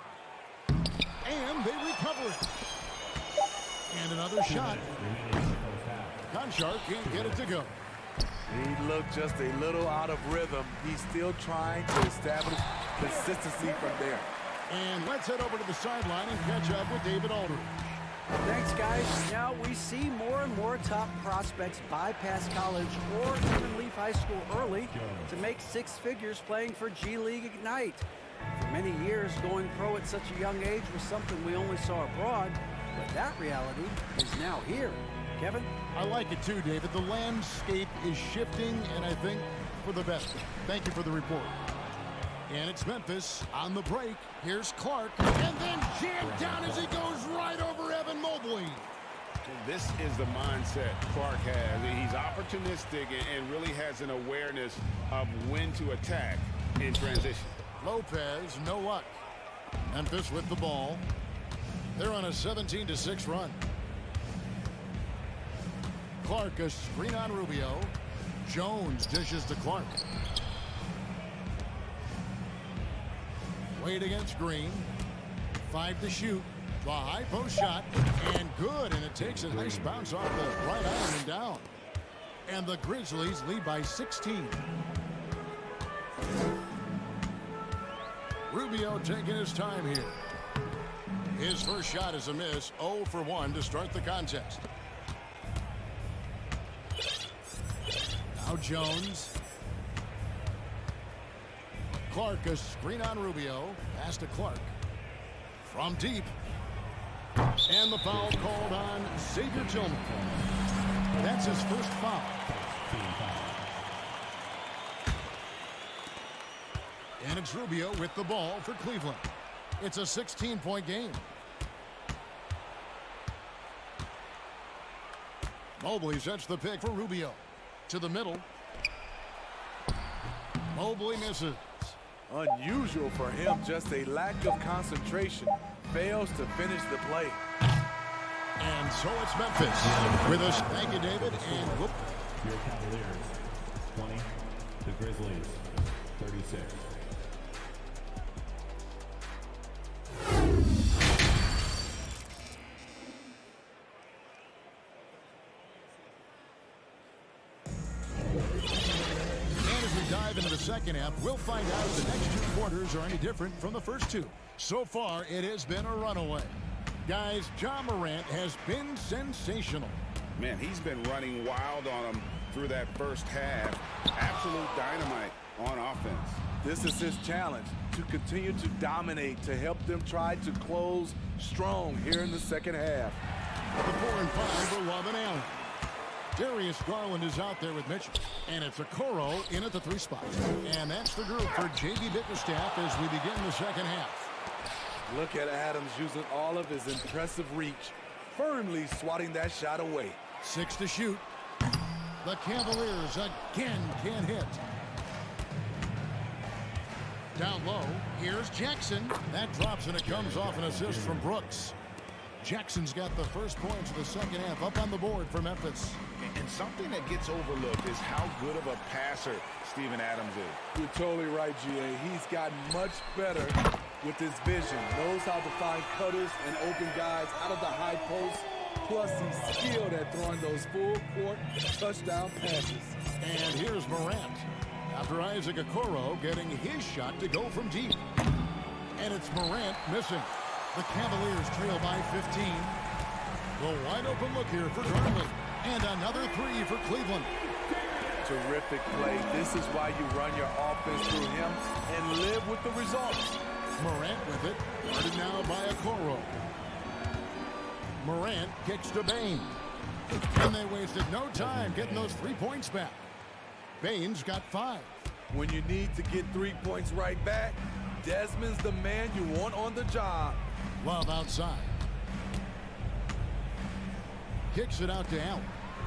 And they recover it. And another shot. Konchar can't get it to go. He looked just a little out of rhythm. He's still trying to establish consistency from there. And let's head over to the sideline and catch up with David Aldridge. Thanks, guys. Now we see more and more top prospects bypass college or even leave high school early to make six figures playing for G League Ignite. For many years, going pro at such a young age was something we only saw abroad, but that reality is now here. Kevin? I like it too, David. The landscape is shifting, and I think for the best. Thank you for the report. And it's Memphis on the break. Here's Clark, and then jammed down as he goes right over Evan Mobley. This is the mindset Clark has. He's opportunistic and really has an awareness of when to attack in transition. Lopez, no luck. Memphis with the ball. They're on a 17-6 run. Clark, a screen on Rubio. Jones dishes to Clark. Wade against Green. 5 to shoot. The high post shot. And good. And it takes a nice bounce off the right iron and down. And the Grizzlies lead by 16. Rubio taking his time here. His first shot is a miss. 0 for 1 to start the contest. Now Jones. Clark, a screen on Rubio. Pass to Clark. From deep. And the foul called on Xavier Tillman. That's his first foul. And it's Rubio with the ball for Cleveland. It's a 16-point game. Mobley sets the pick for Rubio. To the middle. Mobley misses. Unusual for him, just a lack of concentration. Fails to finish the play. And so it's Memphis with us. Thank you, David. And whoop. Your Cavaliers, 20. The Grizzlies, 36. Into the second half, we'll find out if the next two quarters are any different from the first two. So far, it has been a runaway. Guys, Ja Morant has been sensational. Man, he's been running wild on him through that first half. Absolute dynamite on offense. This is his challenge, to continue to dominate, to help them try to close strong here in the second half. The 4 and 5 for Love and Allen. Darius Garland is out there with Mitchell. And it's Okoro in at the 3 spot. And that's the group for J.B. Bickerstaff as we begin the second half. Look at Adams using all of his impressive reach, firmly swatting that shot away. 6 to shoot. The Cavaliers again can't hit. Down low, here's Jackson. That drops and it comes off an assist from Brooks. Jackson's got the first points of the second half up on the board for Memphis. And something that gets overlooked is how good of a passer Steven Adams is. You're totally right, G.A. He's gotten much better with his vision. Knows how to find cutters and open guys out of the high post. Plus, he's skilled at throwing those full-court touchdown passes. And here's Morant. After Isaac Okoro getting his shot to go from deep. And it's Morant missing. The Cavaliers trail by 15. The wide open look here for Garland. And another 3 for Cleveland. Terrific play. This is why you run your offense through him and live with the results. Morant with it. Guarded now by Okoro. Morant kicks to Bain. And they wasted no time getting those 3 points back. Bain's got 5. When you need to get 3 points right back, Desmond's the man you want on the job. Love outside. Kicks it out to Allen.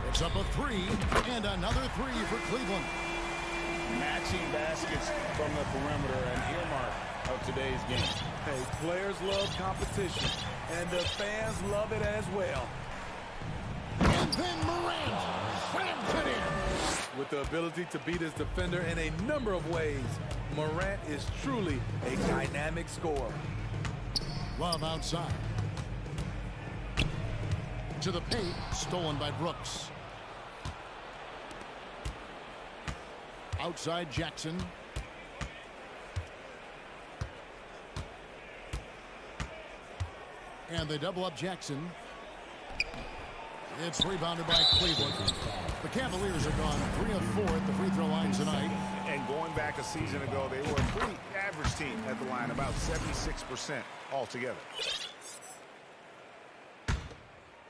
It's up a three, and another three for Cleveland. Matching baskets from the perimeter, an earmark of today's game. Hey, players love competition, and the fans love it as well. And then Morant slams it in. With the ability to beat his defender in a number of ways, Morant is truly a dynamic scorer. Love outside. To the paint, stolen by Brooks. Outside Jackson. And they double up Jackson. It's rebounded by Cleveland. The Cavaliers are gone 3 of 4 at the free throw line tonight. And going back a season ago, they were a pretty average team at the line, about 76% altogether.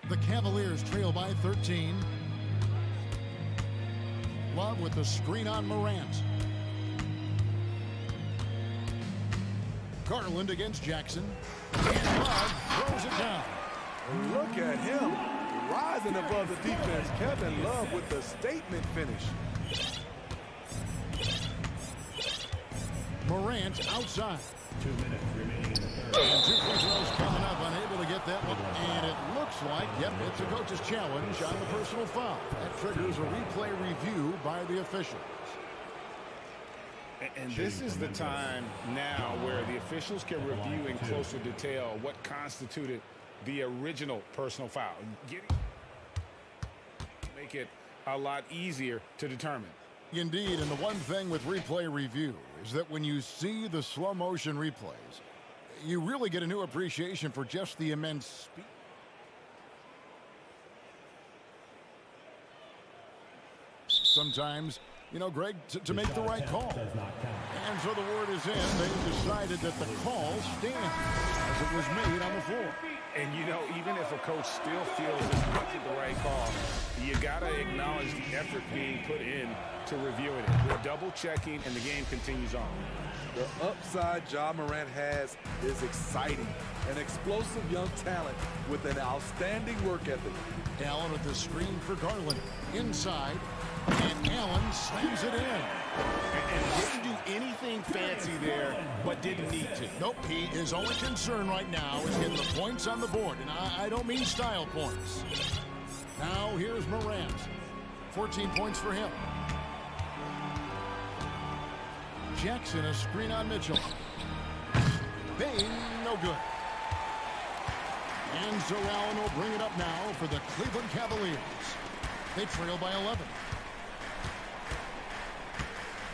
The Cavaliers trail by 13. Love with the screen on Morant. Garland against Jackson. And Love throws it down. Look at him rising above the defense. Kevin Love with the statement finish. Morant outside. 2 minutes remaining in the third. And 2 free throws coming up, unable to get that one. And it looks like, yep, it's a coach's challenge on the personal foul. That triggers a replay review by the officials. And this is the time now where the officials can review in closer detail what constituted the original personal foul. Make it a lot easier to determine. Indeed, and the one thing with replay review is that when you see the slow motion replays, you really get a new appreciation for just the immense speed. Sometimes, you know, Greg, to make the right call. And so the word is in. They've decided that the call stands as it was made on the floor. And, you know, even if a coach still feels this wasn't the right call, you got to acknowledge the effort being put in to reviewing it. They're double-checking, and the game continues on. The upside Ja Morant has is exciting. An explosive young talent with an outstanding work ethic. Allen with the screen for Garland. Inside. And Allen slams it in. And didn't do anything fancy there, but didn't need to. Nope, his only concern right now is getting the points on the board. And I don't mean style points. Now here's Morant. 14 points for him. Jackson, a screen on Mitchell. Bang, no good. And so Allen will bring it up now for the Cleveland Cavaliers. They trail by 11.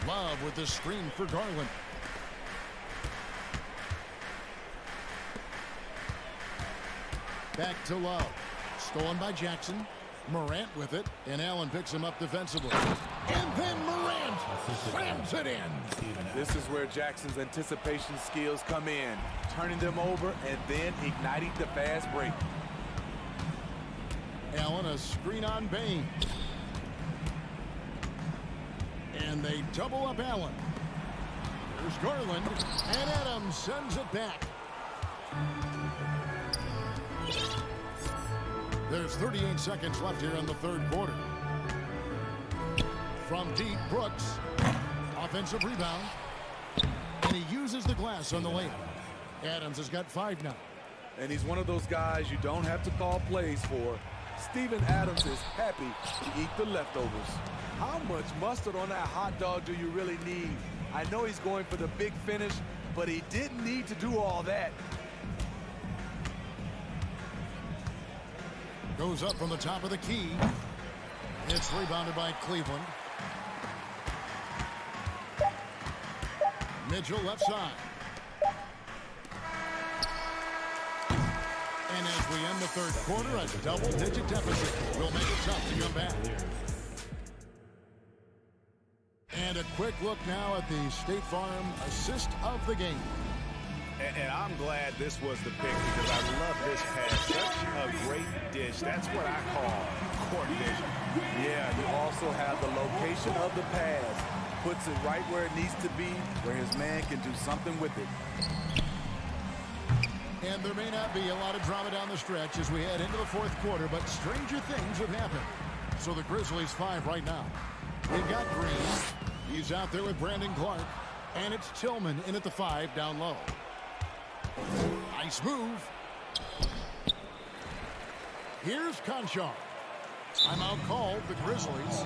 Love with the screen for Garland. Back to Love. Stolen by Jackson. Morant with it, and Allen picks him up defensively. And then Morant slams it in. This is where Jackson's anticipation skills come in, turning them over and then igniting the fast break. Allen, a screen on Bain. And they double up Allen. There's Garland, and Adams sends it back. There's 38 seconds left here in the third quarter. From deep, Brooks. Offensive rebound. And he uses the glass on the layup. Adams has got 5 now. And he's one of those guys you don't have to call plays for. Steven Adams is happy to eat the leftovers. How much mustard on that hot dog do you really need? I know he's going for the big finish, but he didn't need to do all that. Goes up from the top of the key. It's rebounded by Cleveland. Mitchell left side. And as we end the third quarter, a double-digit deficit will make it tough to come back. And a quick look now at the State Farm assist of the game. And I'm glad this was the pick because I love this pass. Such a great dish. That's what I call court vision. Yeah, you also have the location of the pass. puts it right where it needs to be, where his man can do something with it. And there may not be a lot of drama down the stretch as we head into the fourth quarter, but stranger things have happened. So the Grizzlies 5 right now. They've got Green. He's out there with Brandon Clark. And it's Tillman in at the 5 down low. Nice move. Here's Conchar. Timeout called the Grizzlies.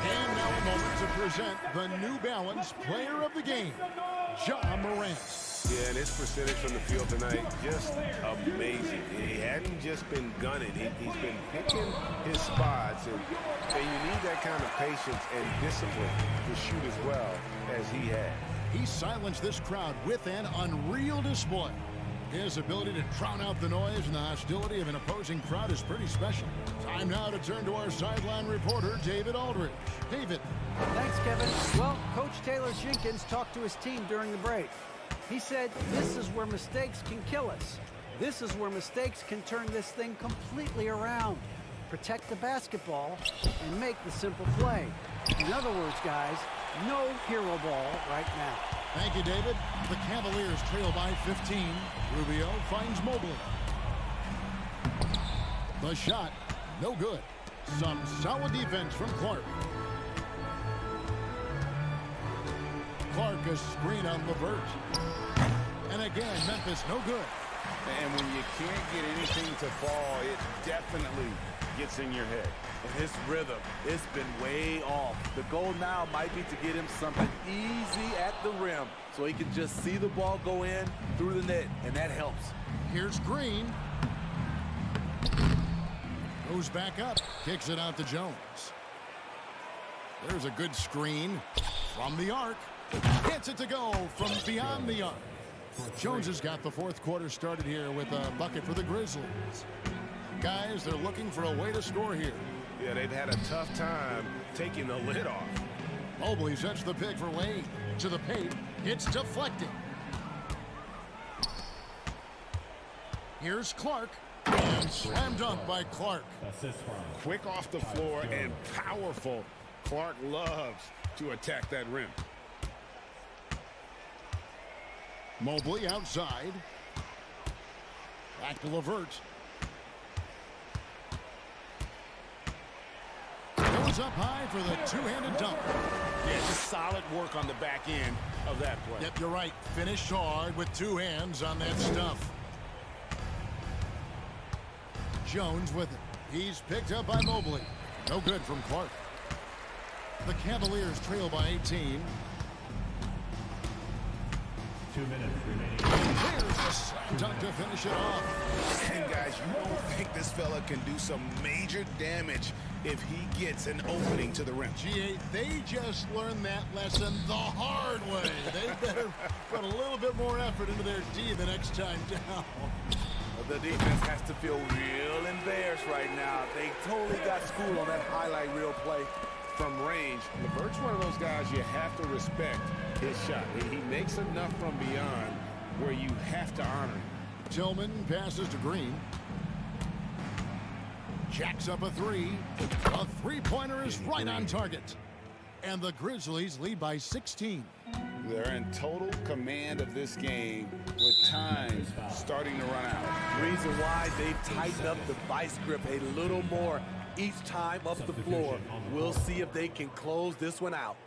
And now a moment to present the New Balance Player of the Game, Ja Morant. Yeah, and his percentage from the field tonight, just amazing. He hadn't just been gunning. He's been picking his spots, and you need that kind of patience and discipline to shoot as well as he had. He silenced this crowd with an unreal display. His ability to drown out the noise and the hostility of an opposing crowd is pretty special. Time now to turn to our sideline reporter, David Aldridge. David. Thanks, Kevin. Well, Coach Taylor Jenkins talked to his team during the break. He said, this is where mistakes can kill us. This is where mistakes can turn this thing completely around. Protect the basketball and make the simple play. In other words, guys, no hero ball right now. Thank you, David. The Cavaliers trail by 15. Rubio finds Mobley. The shot, no good. Some solid defense from Clark. Clark a screen on Levert. And again, Memphis no good. And when you can't get anything to fall, it definitely gets in your head. And his rhythm, it's been way off. The goal now might be to get him something easy at the rim so he can just see the ball go in through the net, and that helps. Here's Green. Goes back up, kicks it out to Jones. There's a good screen from the arc. Gets it to go from beyond the arc. Jones has got the fourth quarter started here with a bucket for the Grizzlies. Guys, they're looking for a way to score here. Yeah, they've had a tough time taking the lid off. Mobley sets the pick for Wade. To the paint. It's deflected. Here's Clark. And slam dunk by Clark. Quick off the floor and powerful. Clark loves to attack that rim. Mobley outside. Back to Levert. Goes up high for the two-handed dunk. Yeah, just solid work on the back end of that play. Yep, you're right. Finished hard with two hands on that stuff. Jones with it. He's picked up by Mobley. No good from Clark. The Cavaliers trail by 18. 2 minutes remaining. There's a slam dunk to finish it off. And guys, you don't think this fella can do some major damage if he gets an opening to the rim. G8, they just learned that lesson the hard way. They better put a little bit more effort into their D the next time down. The defense has to feel real embarrassed right now. They totally got schooled on that highlight reel play. From range, Levert's one of those guys you have to respect his shot. He makes enough from beyond where you have to honor him. Tillman passes to Green. Jacks up a three. A three-pointer is right on target. And the Grizzlies lead by 16. They're in total command of this game with time starting to run out. Reason why they've tightened up the vice grip a little more each time up the floor. We'll see if they can close this one out.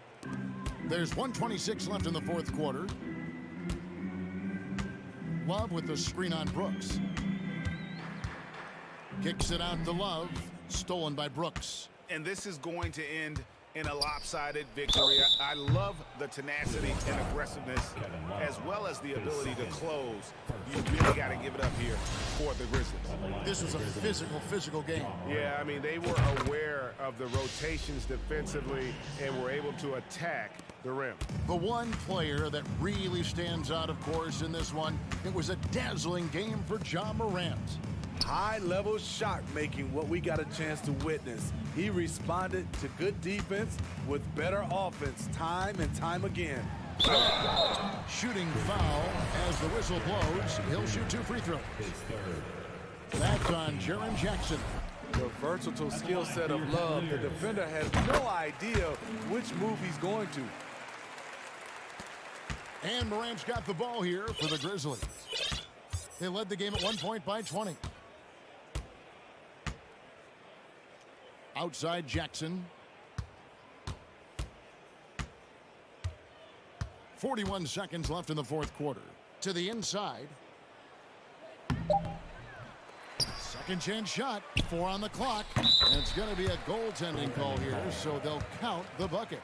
There's 1:26 left in the fourth quarter. Love with the screen on Brooks. Kicks it out to Love. Stolen by Brooks. And this is going to end in a lopsided victory. I love the tenacity and aggressiveness as well as the ability to close. You really got to give it up here for the Grizzlies. This was a physical game. Yeah, I mean, they were aware of the rotations defensively and were able to attack the rim. The one player that really stands out, of course, in this one, it was a dazzling game for Ja Morant. High-level shot making, what we got a chance to witness. He responded to good defense with better offense time and time again. Shooting foul as the whistle blows. He'll shoot 2 free throws. That's on Jaren Jackson. The versatile skill set of Love, the defender has no idea which move he's going to. And Morant's got the ball here for the Grizzlies. They led the game at 1 point by 20. Outside Jackson. 41 seconds left in the fourth quarter. To the inside. Second chance shot. 4 on the clock. And it's going to be a goaltending call here, so they'll count the bucket.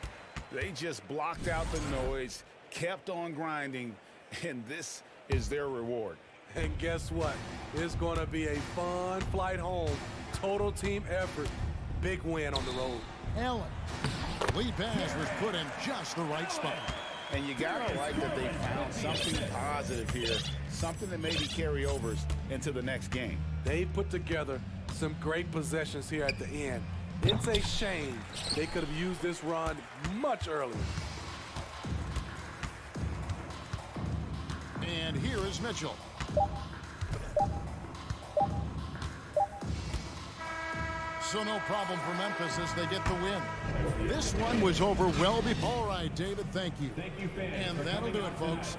They just blocked out the noise, kept on grinding, and this is their reward. And guess what? It's going to be a fun flight home. Total team effort. Big win on the road. Allen. Lead pass was put in just the right spot. And you got to like that they found something positive here, something that maybe carry overs into the next game. They put together some great possessions here at the end. It's a shame they could have used this run much earlier. And here is Mitchell. So no problem for Memphis as they get the win. This one was over well before. All right, David, thank you. Thank you, fans. And that'll do it, folks.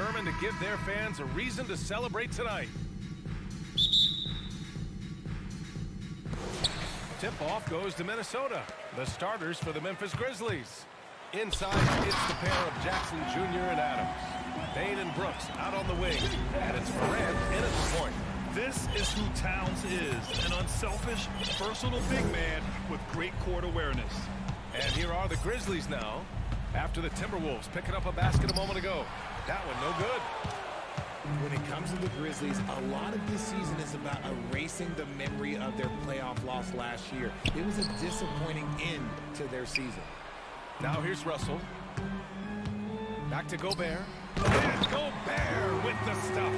determined to give their fans a reason to celebrate tonight. Tip-off goes to Minnesota. The starters for the Memphis Grizzlies. Inside, it's the pair of Jackson Jr. and Adams. Bane and Brooks out on the wing. And it's Morant in at the point. This is who Towns is, an unselfish, versatile big man with great court awareness. And here are the Grizzlies now, after the Timberwolves picking up a basket a moment ago. That one no good. When it comes to the Grizzlies, a lot of this season is about erasing the memory of their playoff loss last year. It was a disappointing end to their season. Now here's Russell. Back to Gobert. And Gobert with the stuff.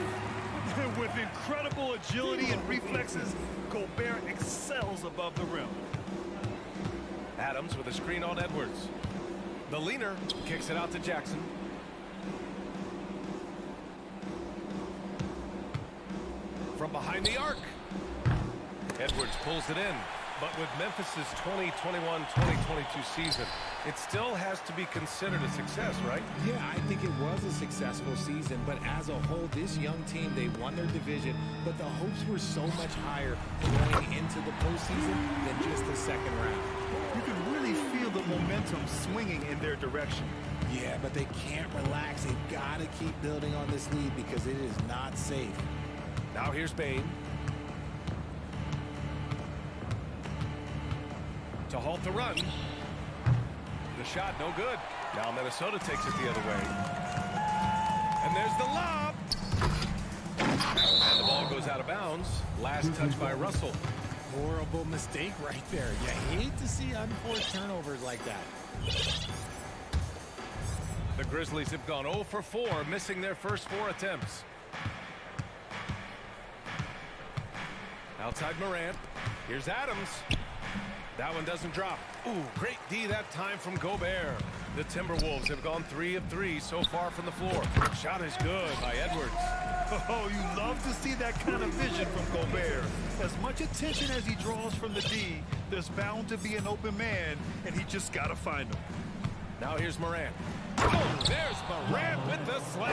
With incredible agility and reflexes, Gobert excels above the rim. Adams with a screen on Edwards. The leaner kicks it out to Jackson. From behind the arc. Edwards pulls it in. But with Memphis's 2021-2022 season, it still has to be considered a success, right? Yeah, I think it was a successful season, but as a whole, this young team, they won their division, but the hopes were so much higher going into the postseason than just the second round. You can really feel the momentum swinging in their direction. Yeah, but they can't relax. They've got to keep building on this lead because it is not safe. Now here's Bane. To halt the run. The shot no good. Now Minnesota takes it the other way. And there's the lob. And the ball goes out of bounds. Last touch by Russell. Horrible mistake right there. You hate to see unforced turnovers like that. The Grizzlies have gone 0 for 4, missing their first 4 attempts. Outside Morant. Here's Adams. That one doesn't drop. Ooh, great D that time from Gobert. The Timberwolves have gone 3 of 3 so far from the floor. Shot is good by Edwards. Oh, you love to see that kind of vision from Gobert. As much attention as he draws from the D, there's bound to be an open man, and he just got to find him. Now here's Morant. Oh, there's Morant with the slam.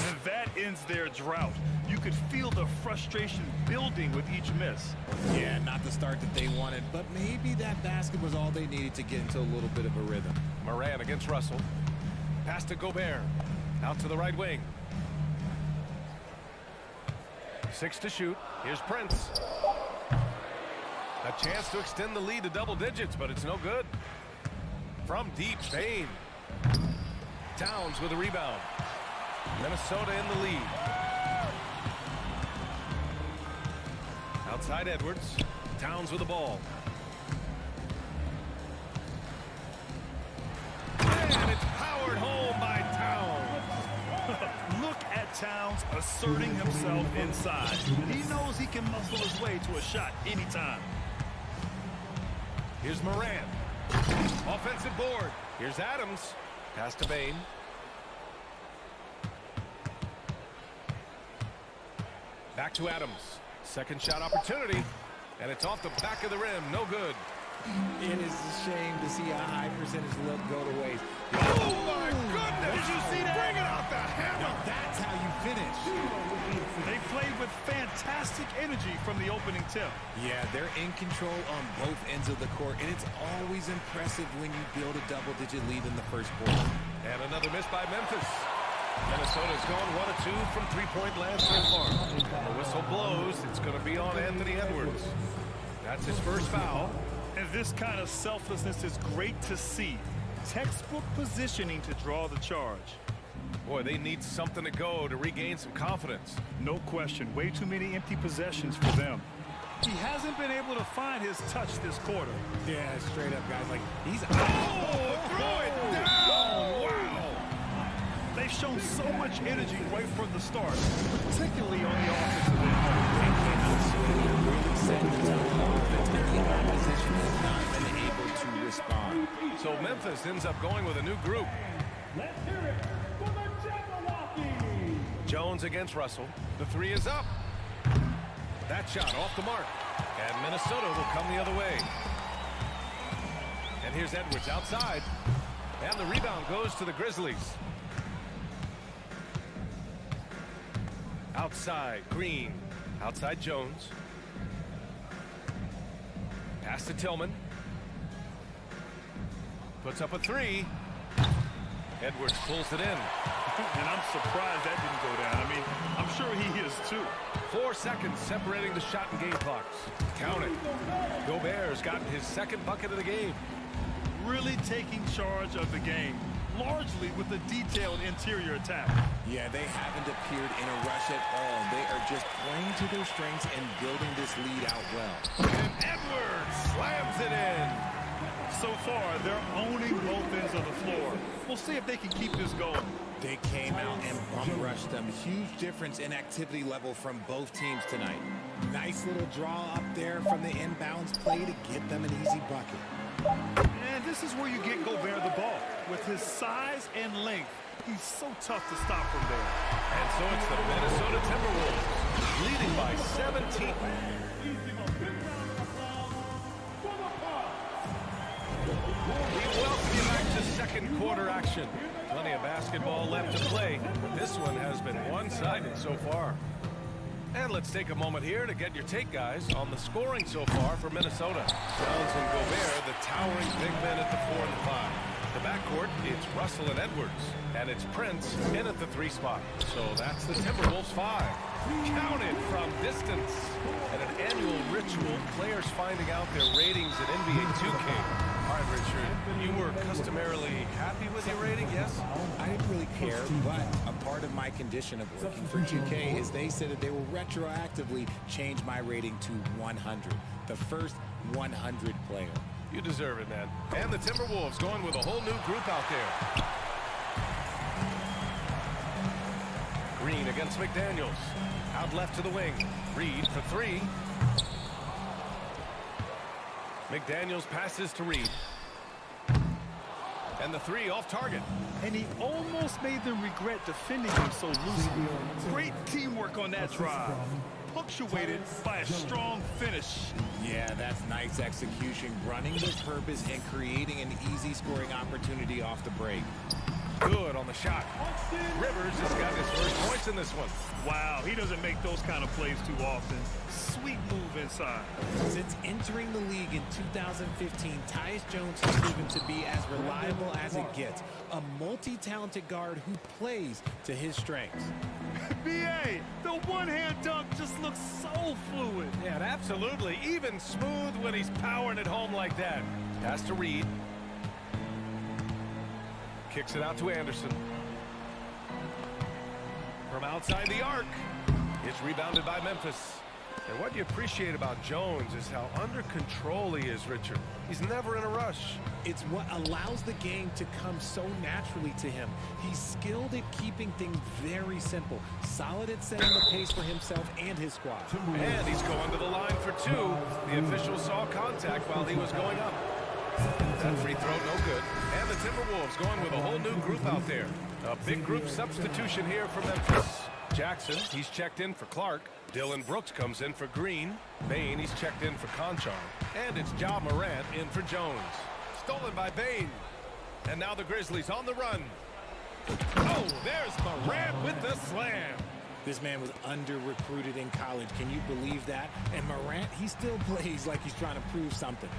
And that ends their drought. You could feel the frustration building with each miss. Yeah, not the start that they wanted, but maybe that basket was all they needed to get into a little bit of a rhythm. Morant against Russell. Pass to Gobert. Out to the right wing. 6 to shoot. Here's Prince. A chance to extend the lead to double digits, but it's no good. From deep, Bane. Towns with a rebound. Minnesota in the lead. Outside Edwards. Towns with the ball. And it's powered home by Towns. Look at Towns asserting himself inside. He knows he can muscle his way to a shot anytime. Here's Morant. Offensive board. Here's Adams. Pass to Bane. Back to Adams. Second shot opportunity. And it's off the back of the rim. No good. It is a shame to see a high percentage look go to waste. Oh, my goodness. Did you see that? Bringing out the hammer. Now that's how you finish. They played with fantastic energy from the opening tip. Yeah, they're in control on both ends of the court, and it's always impressive when you build a double-digit lead in the first quarter. And another miss by Memphis. Minnesota's gone 1 of 2 from three-point land so far. When the whistle blows, it's going to be on Anthony Edwards. That's his first foul. And this kind of selflessness is great to see. Textbook positioning to draw the charge. Boy, they need something to go to regain some confidence. No question. Way too many empty possessions for them. He hasn't been able to find his touch this quarter. Yeah, straight up, guys. Like, he's... Oh, throw it down! Wow! They've shown so much energy right from the start, particularly on the offensive end. They came out swinging, really setting the tone on offense, and the opposition has not been able to respond. So Memphis ends up going with a new group. Let's hear it for the Jabberwocky. Jones against Russell. The 3 is up. That shot off the mark. And Minnesota will come the other way. And here's Edwards outside. And the rebound goes to the Grizzlies. Outside, Green. Outside, Jones. Pass to Tillman. Puts up a three. Edwards pulls it in. And I'm surprised that didn't go down. I mean, I'm sure he is too. 4 seconds separating the shot and game clocks. Count it. Gobert's gotten his second bucket of the game. Really taking charge of the game, largely with a detailed interior attack. Yeah, they haven't appeared in a rush at all. They are just playing to their strengths and building this lead out well. And Edwards slams it in. So far, they're owning both ends of the floor. We'll see if they can keep this going. They came out and bum rushed them. Huge difference in activity level from both teams tonight. Nice little draw up there from the inbounds play to get them an easy bucket. And this is where you get Gobert the ball. With his size and length, he's so tough to stop from there. And so it's the Minnesota Timberwolves leading by 17. We welcome you back to second quarter action. Plenty of basketball left to play, but this one has been one-sided so far. And let's take a moment here to get your take, guys, on the scoring so far for Minnesota. Jones and Gobert, the towering big men at the 4 and the 5. The backcourt, it's Russell and Edwards. And it's Prince in at the 3 spot. So that's the Timberwolves 5. Counted from distance. And an annual ritual, players finding out their ratings at NBA2K. All right, Richard, you were customarily happy with your rating, yes? I didn't really care, but a part of my condition of working for 2K is they said that they will retroactively change my rating to 100. The first 100 player. You deserve it, man. And the Timberwolves going with a whole new group out there. Green against McDaniels. Out left to the wing. Reed for 3. McDaniels passes to Reed. And the 3 off target. And he almost made them regret defending him so loosely. Great teamwork on that drive. Punctuated by a strong finish. Yeah, that's nice execution. Running with purpose and creating an easy scoring opportunity off the break. Good on the shot. Rivers has got his first points in this one. Wow, he doesn't make those kind of plays too often. Sweet move inside. Since entering the league in 2015, Tyus Jones has proven to be as reliable as it gets. A multi-talented guard who plays to his strengths. B.A., the one-hand dunk just looks so fluid. Yeah, absolutely. Even smooth when he's powering it home like that. Pass to Reed. Kicks it out to Anderson. From outside the arc. It's rebounded by Memphis. And what you appreciate about Jones is how under control he is, Richard. He's never in a rush. It's what allows the game to come so naturally to him. He's skilled at keeping things very simple. Solid at setting the pace for himself and his squad. And he's going to the line for 2. The official saw contact while he was going up. That free throw no good. And the Timberwolves going with a whole new group out there. A big group substitution here for Memphis. Jackson, he's checked in for Clark. Dylan Brooks comes in for Green. Bain, he's checked in for Conchar. And it's Ja Morant in for Jones. Stolen by Bain. And now the Grizzlies on the run. Oh, there's Morant with the slam. This man was under-recruited in college. Can you believe that? And Morant, he still plays like he's trying to prove something.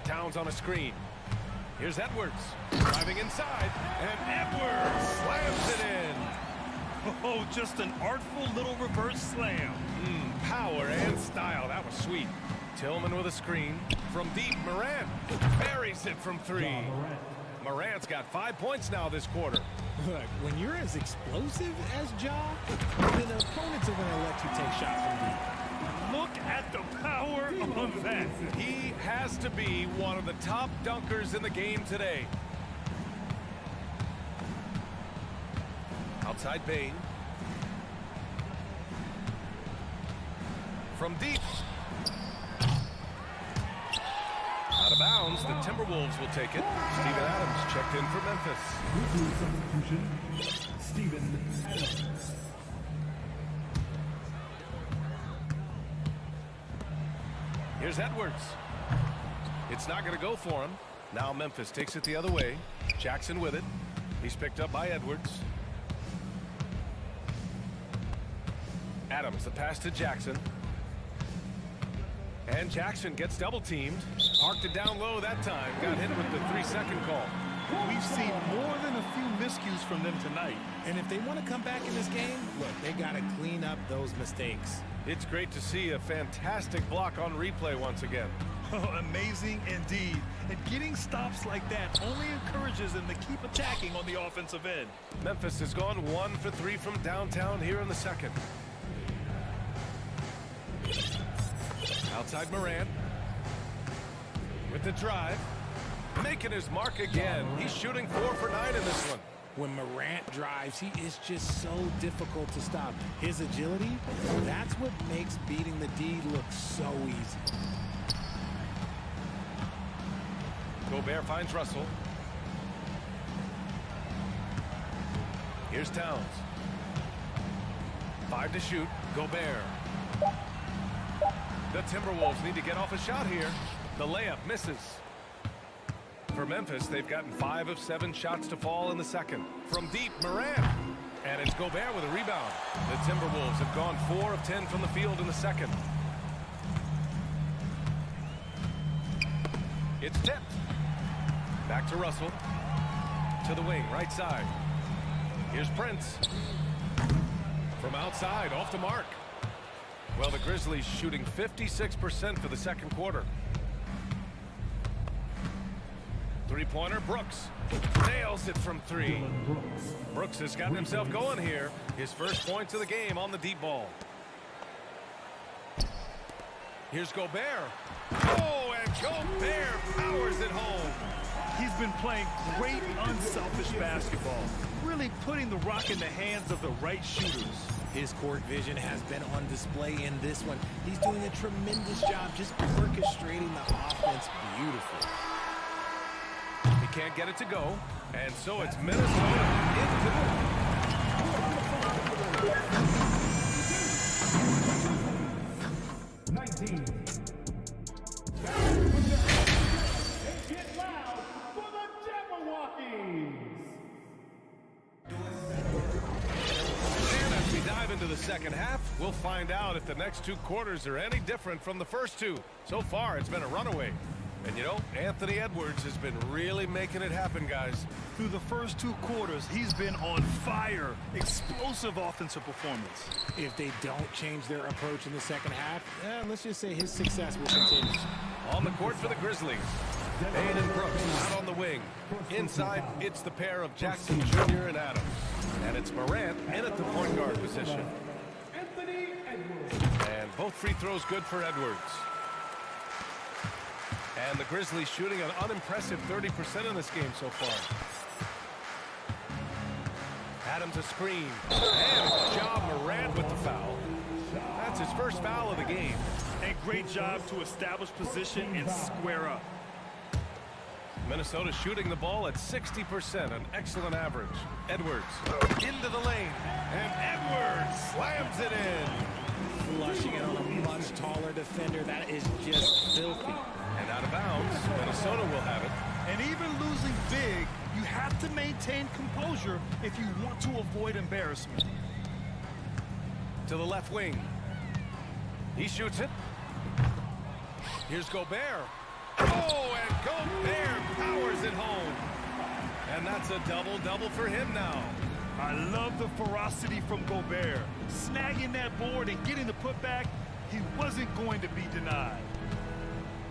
Towns on a screen. Here's Edwards driving inside, and Edwards slams it in. Oh, just an artful little reverse slam. Power and style. That was sweet. Tillman with a screen. From deep, Morant buries it from 3. Morant's got 5 points now this quarter. Look, when you're as explosive as Ja, then the opponents are going to let you take shots from deep. Look at the power on that. He has to be one of the top dunkers in the game today. Outside Bain. From deep. Out of bounds, the Timberwolves will take it. Steven Adams checked in for Memphis. Substitution, Steven Adams. Here's Edwards. It's not going to go for him. Now Memphis takes it the other way. Jackson with it. He's picked up by Edwards. Adams, the pass to Jackson. And Jackson gets double teamed. Parked it down low that time. Got hit with the 3-second call. We've seen more than a few miscues from them tonight. And if they want to come back in this game, look, they got to clean up those mistakes. It's great to see a fantastic block on replay once again. Oh, amazing indeed. And getting stops like that only encourages them to keep attacking on the offensive end. Memphis has gone 1 for 3 from downtown here in the second. Outside Morant. With the drive. Making his mark again. He's shooting 4 for 9 in this one. When Morant drives, he is just so difficult to stop. His agility, that's what makes beating the D look so easy. Gobert finds Russell. Here's Towns. 5 to shoot. Gobert. The Timberwolves need to get off a shot here. The layup misses. For Memphis, they've gotten 5 of 7 shots to fall in the second. From deep, Morant. And it's Gobert with a rebound. The Timberwolves have gone 4 of 10 from the field in the second. It's tipped. Back to Russell. To the wing, right side. Here's Prince. From outside, off the mark. Well, the Grizzlies shooting 56% for the second quarter. Three-pointer, Brooks. Nails it from 3. Brooks has gotten himself going here. His first points of the game on the deep ball. Here's Gobert. Oh, and Gobert powers it home. He's been playing great, unselfish basketball, really putting the rock in the hands of the right shooters. His court vision has been on display in this one. He's doing a tremendous job just orchestrating the offense beautifully. He can't get it to go, and so it's Minnesota into 19. Get loud for the Jabberwockies. And as we dive into the second half, we'll find out if the next 2 quarters are any different from the first 2. So far, it's been a runaway. And you know, Anthony Edwards has been really making it happen, guys. Through the first 2 quarters, he's been on fire. Explosive offensive performance. If they don't change their approach in the second half, let's just say his success will continue. On the court for the Grizzlies. Aiden Brooks out on the wing. Inside, it's the pair of Jackson Jr. and Adams. And it's Morant in at the point guard position. Anthony Edwards. And both free throws good for Edwards. And the Grizzlies shooting an unimpressive 30% in this game so far. Adams a screen. And job Morant with the foul. That's his first foul of the game. A great job to establish position and square up. Minnesota shooting the ball at 60%, an excellent average. Edwards into the lane. And Edwards slams it in. Flushing it on a much taller defender. That is just filthy. And out of bounds, Minnesota will have it. And even losing big, you have to maintain composure if you want to avoid embarrassment. To the left wing. He shoots it. Here's Gobert. Oh, and Gobert powers it home. And that's a double-double for him now. I love the ferocity from Gobert. Snagging that board and getting the putback, he wasn't going to be denied.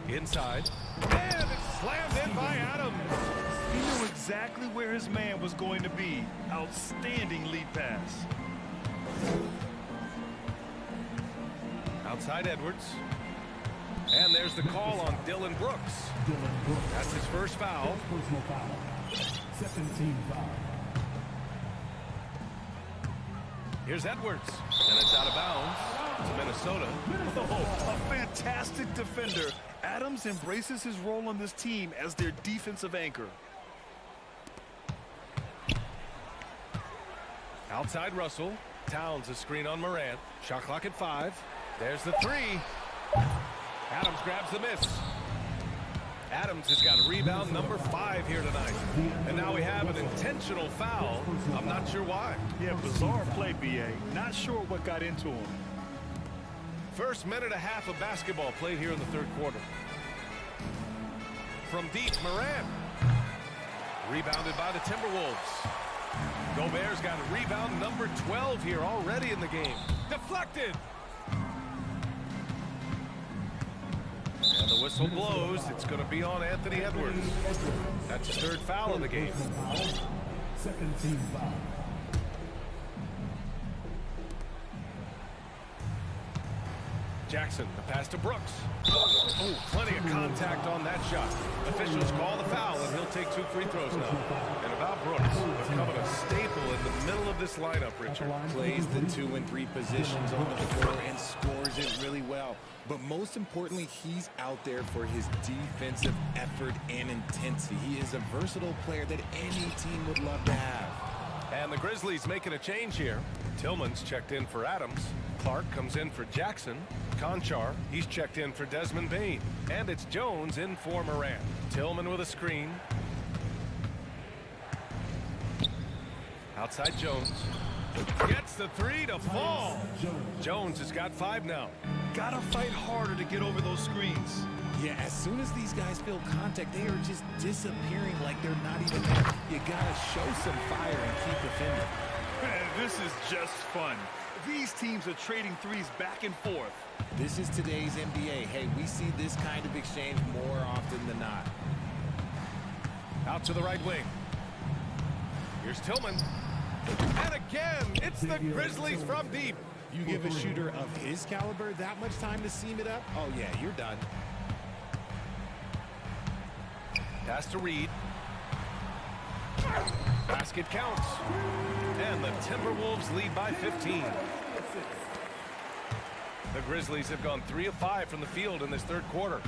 Inside. And it's slammed in by Adams. He knew exactly where his man was going to be. Outstanding lead pass. Outside Edwards. And there's the call on Dylan Brooks. That's his first foul. Personal foul. Second team foul. Here's Edwards. And it's out of bounds to Minnesota. Oh, a fantastic defender. Adams embraces his role on this team as their defensive anchor. Outside Russell. Towns a screen on Morant. Shot clock at 5. There's the 3. Adams grabs the miss. Adams has got rebound number 5 here tonight. And now we have an intentional foul. I'm not sure why. Yeah, bizarre play, B.A. Not sure what got into him. First minute and a half of basketball played here in the third quarter. From deep, Morant. Rebounded by the Timberwolves. Gobert's got a rebound number 12 here already in the game. Deflected. And the whistle blows. It's going to be on Anthony Edwards. That's his third foul in the game. Second team foul. Jackson, the pass to Brooks. Oh, plenty of contact on that shot. Officials call the foul, and he'll take 2 free throws now. And about Brooks, becoming a staple in the middle of this lineup, Richard. Plays the 2 and 3 positions on the floor and scores it really well. But most importantly, he's out there for his defensive effort and intensity. He is a versatile player that any team would love to have. And the Grizzlies making a change here. Tillman's checked in for Adams. Clark comes in for Jackson. Conchar, he's checked in for Desmond Bane. And it's Jones in for Morant. Tillman with a screen. Outside Jones. Gets the 3 to fall. Jones has got 5 now. Gotta fight harder to get over those screens. Yeah, as soon as these guys feel contact, they are just disappearing like they're not even there. You gotta show some fire and keep defending. Man, this is just fun. These teams are trading threes back and forth. This is today's NBA. Hey, we see this kind of exchange more often than not. Out to the right wing. Here's Tillman. And again, it's the Grizzlies from deep. You give a shooter of his caliber that much time to seam it up? Oh, yeah, you're done. Pass to Reed. Basket counts. And the Timberwolves lead by 15. The Grizzlies have gone 3 of 5 from the field in this third quarter.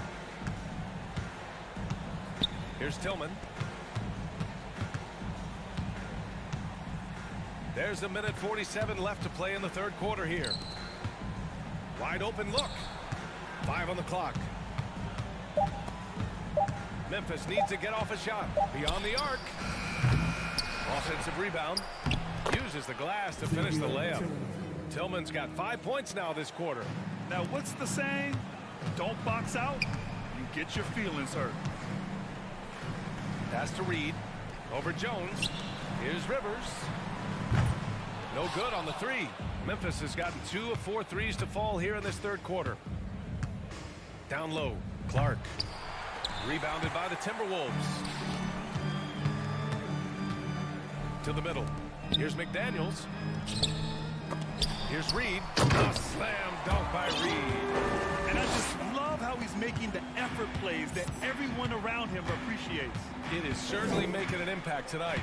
Here's Tillman. There's a minute 47 left to play in the third quarter here. Wide open look. 5 on the clock. Memphis needs to get off a shot. Beyond the arc. Offensive rebound. Uses the glass to finish the layup. Tillman's got 5 points now this quarter. Now, what's the saying? Don't box out, you get your feelings hurt. Pass to Reed. Over Jones. Here's Rivers. No good on the 3. Memphis has gotten 2 of 4 threes to fall here in this third quarter. Down low. Clark. Rebounded by the Timberwolves. To the middle. Here's McDaniels. Here's Reed. A slam dunk by Reed. And I just love how he's making the effort plays that everyone around him appreciates. It is certainly making an impact tonight.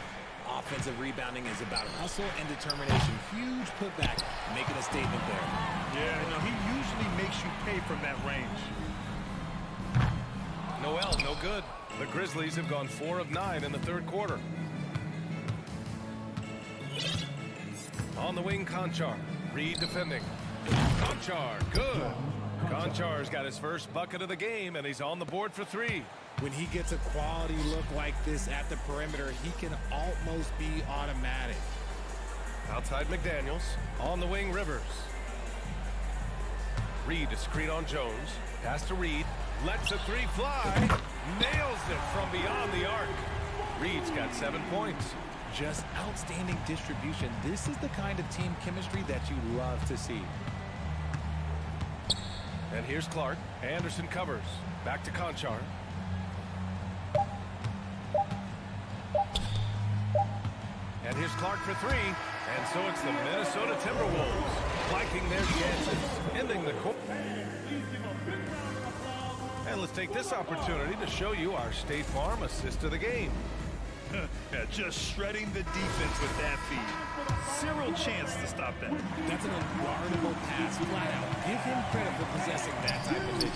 Offensive rebounding is about hustle and determination. Huge putback, making a statement there. Yeah, no, he usually makes you pay from that range. Noel, no good. The Grizzlies have gone 4 of 9 in the third quarter. On the wing, Conchar. Reed defending. Conchar, good. Conchar's got his first bucket of the game, and he's on the board for 3. When he gets a quality look like this at the perimeter, he can almost be automatic. Outside McDaniels. On the wing, Rivers. Reed to screen on Jones. Pass to Reed. Lets the 3 fly. Nails it from beyond the arc. Reed's got 7 points. Just outstanding distribution. This is the kind of team chemistry that you love to see. And here's Clark. Anderson covers. Back to Conchar. And here's Clark for 3. And so it's the Minnesota Timberwolves flanking their chances, ending the quarter. And let's take this opportunity to show you our State Farm assist of the game. Yeah, just shredding the defense with that feed. Zero chance to stop that. That's an unguardable pass, flat out. Give him credit for possessing that type of vision.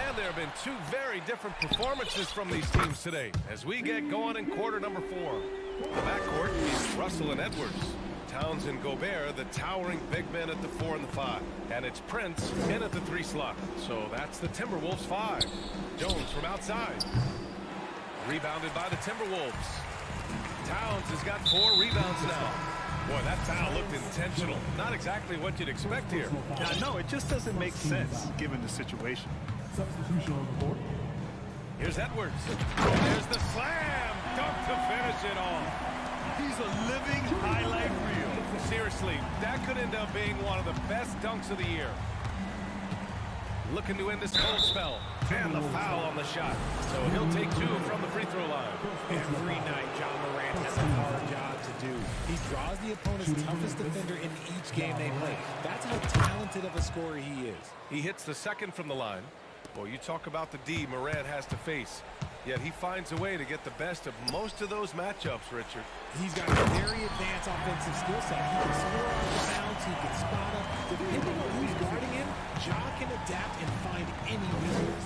And there have been 2 very different performances from these teams today as we get going in quarter number 4. The backcourt is Russell and Edwards. Towns and Gobert, the towering big men at the 4 and the 5. And it's Prince in at the 3 slot. So that's the Timberwolves 5. Jones from outside. Rebounded by the Timberwolves. Towns has got 4 rebounds now. Boy, that foul looked intentional. Not exactly what you'd expect here. Now, no, it just doesn't make sense given the situation. Substitution on the board. Here's Edwards. There's the slam. Dunk to finish it off. He's a living highlight reel. Seriously, that could end up being one of the best dunks of the year. Looking to end this cold spell. And the foul on the shot. So he'll take 2 from the free throw line. Every night, John Morant has a hard job to do. He draws the opponent's toughest defender in each game they play. That's how talented of a scorer he is. He hits the second from the line. Boy, you talk about the D Morant has to face. Yet he finds a way to get the best of most of those matchups, Richard. He's got a very advanced offensive skill set. He can score on the bounce, he can spot up. Depending on who's guarding him, Ja can adapt and find any weakness.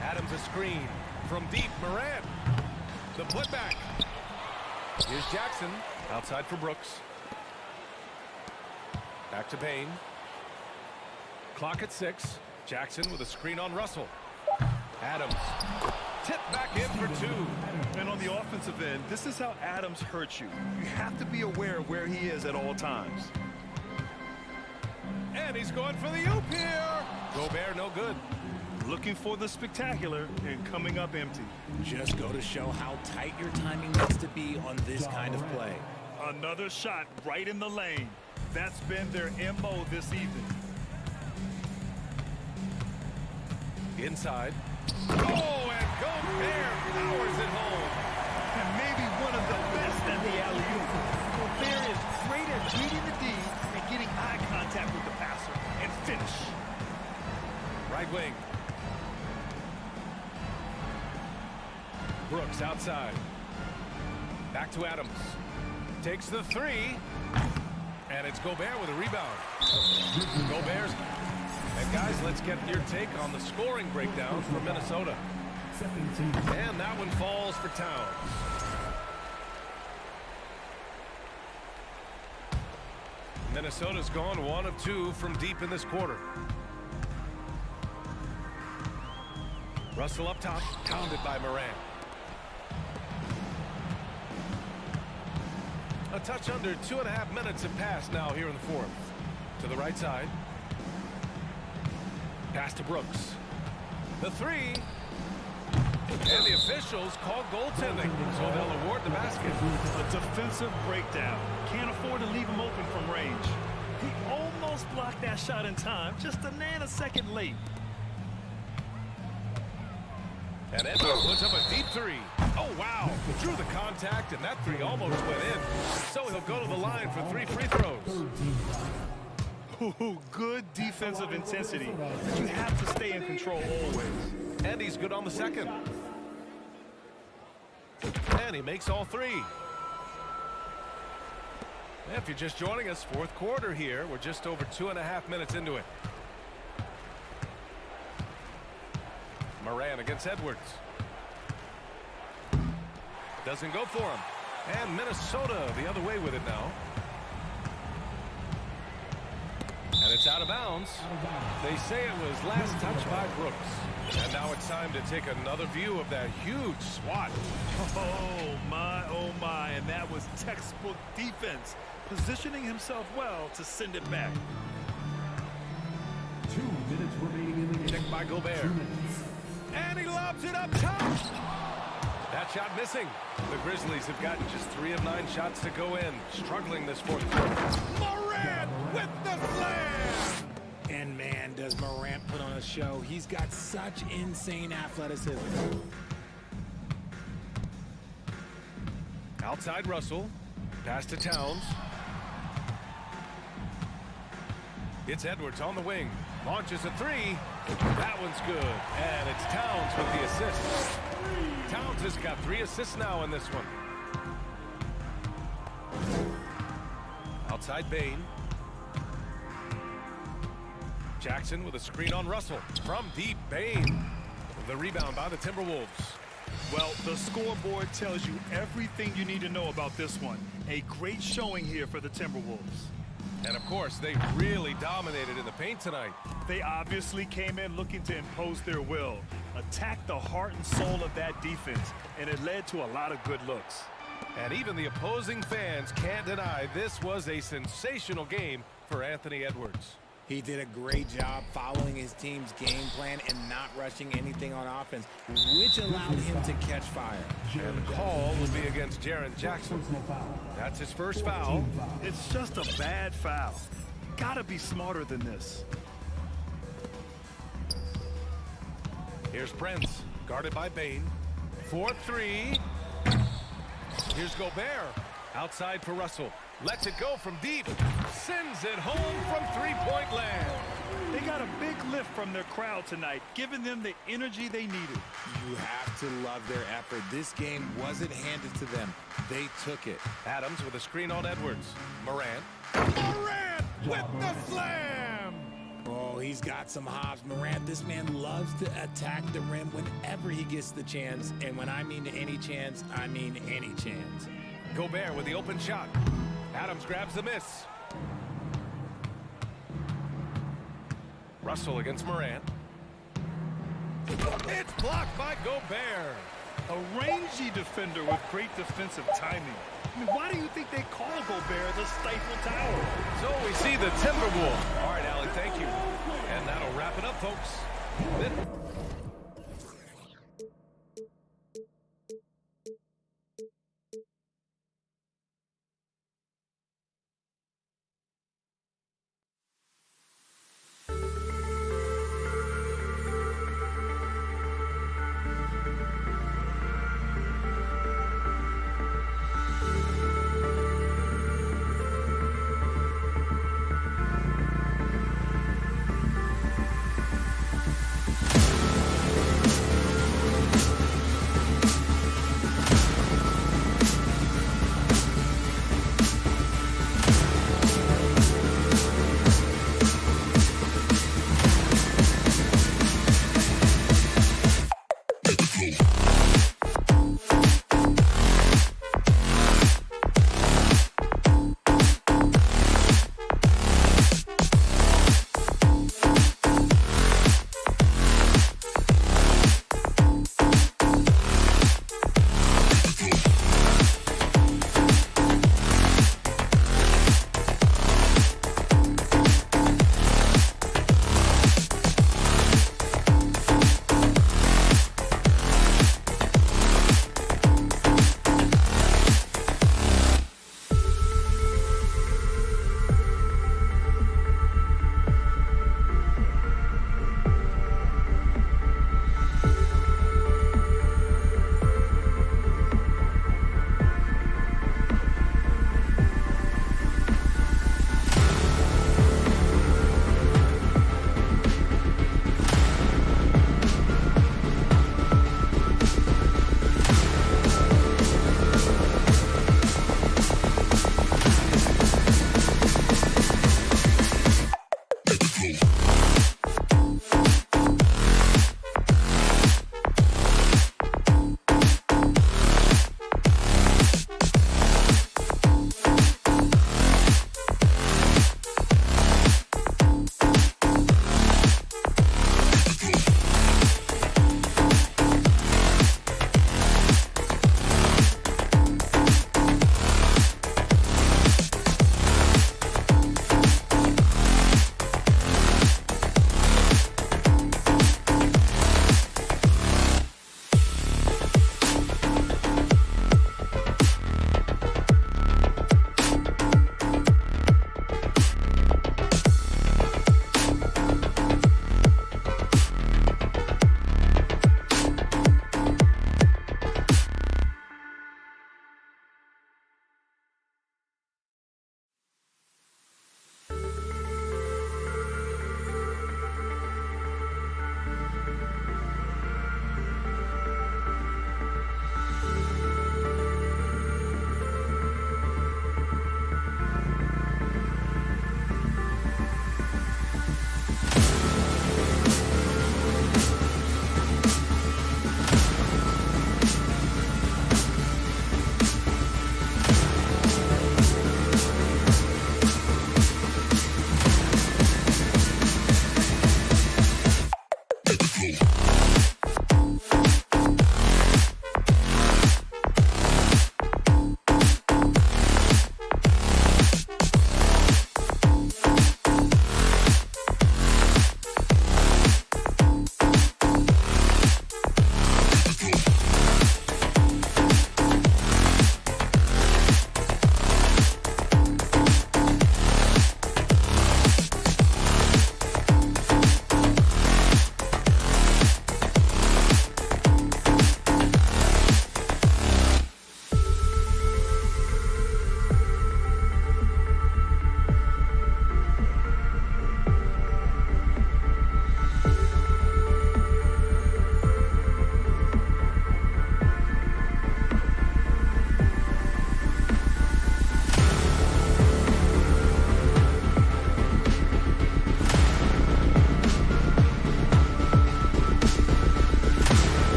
Adams a screen from deep. Morant. The putback. Here's Jackson. Outside for Brooks. Back to Payne. Clock at 6. Jackson with a screen on Russell. Adams. Tip back in for 2. And on the offensive end, this is how Adams hurts you. You have to be aware of where he is at all times. And he's going for the oop here. Gobert no good. Looking for the spectacular and coming up empty. Just go to show how tight your timing needs to be on this kind of play. Another shot right in the lane. That's been their MO this evening. Inside. Oh, and Gobert powers it home. And maybe one of the best at the alley-oop. Gobert is great at reading the D and getting eye contact with the passer and finish. Right wing. Brooks outside. Back to Adams. Takes the 3. And it's Gobert with a rebound. Gobert's. And guys, let's get your take on the scoring breakdown for Minnesota. And that one falls for Towns. Minnesota's gone 1 of 2 from deep in this quarter. Russell up top, pounded by Morant. A touch under 2.5 minutes have passed now here in the 4th. To the right side. Pass to Brooks. The 3. And the officials call goaltending, so they'll award the basket. A defensive breakdown. Can't afford to leave him open from range. He almost blocked that shot in time, just a nanosecond late. And Edwards puts up a deep 3. Oh, wow. Drew the contact, and that 3 almost went in. So he'll go to the line for 3 free throws. Ooh, good defensive intensity. But you have to stay in control always. And he's good on the second. And he makes all 3. If you're just joining us, 4th quarter here. We're just over 2.5 minutes into it. Morant against Edwards. Doesn't go for him. And Minnesota the other way with it now. And it's out of bounds. They say it was last touched by Brooks. And now it's time to take another view of that huge swat. Oh my, and that was textbook defense, positioning himself well to send it back. 2 minutes remaining in the game. Checked by Gobert. And he lobs it up top. That shot missing. The Grizzlies have gotten just 3 of 9 shots to go in, struggling this 4th quarter. Morant with the slam! And man, does Morant put on a show. He's got such insane athleticism. Outside Russell. Pass to Towns. It's Edwards on the wing. Launches a 3. That one's good. And it's Towns with the assist. Towns has got 3 assists now in this one. Outside Bane. Jackson with a screen on Russell. From deep, Bane. The rebound by the Timberwolves. Well, the scoreboard tells you everything you need to know about this one. A great showing here for the Timberwolves. And of course, they really dominated in the paint tonight. They obviously came in looking to impose their will, attack the heart and soul of that defense, and it led to a lot of good looks. And even the opposing fans can't deny this was a sensational game for Anthony Edwards. He did a great job following his team's game plan and not rushing anything on offense, which allowed him to catch fire. And the call will be against Jaren Jackson. That's his first foul. It's just a bad foul. Gotta be smarter than this. Here's Prince, guarded by Bane. 4-3. Here's Gobert. Outside for Russell. Lets it go from deep. Sends it home from three-point land. They got a big lift from their crowd tonight, giving them the energy they needed. You have to love their effort. This game wasn't handed to them. They took it. Adams with a screen on Edwards. Morant. Morant with the slam! Oh, he's got some hops. Morant, this man loves to attack the rim whenever he gets the chance. And when I mean any chance, I mean any chance. Gobert with the open shot. Adams grabs the miss. Russell against Morant. It's blocked by Gobert. A rangy defender with great defensive timing. I mean, why do you think they call Gobert the Stifle Tower? So we see the Timberwolves. All right, Allie, thank you. And that'll wrap it up, folks.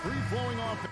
Free-flowing offense.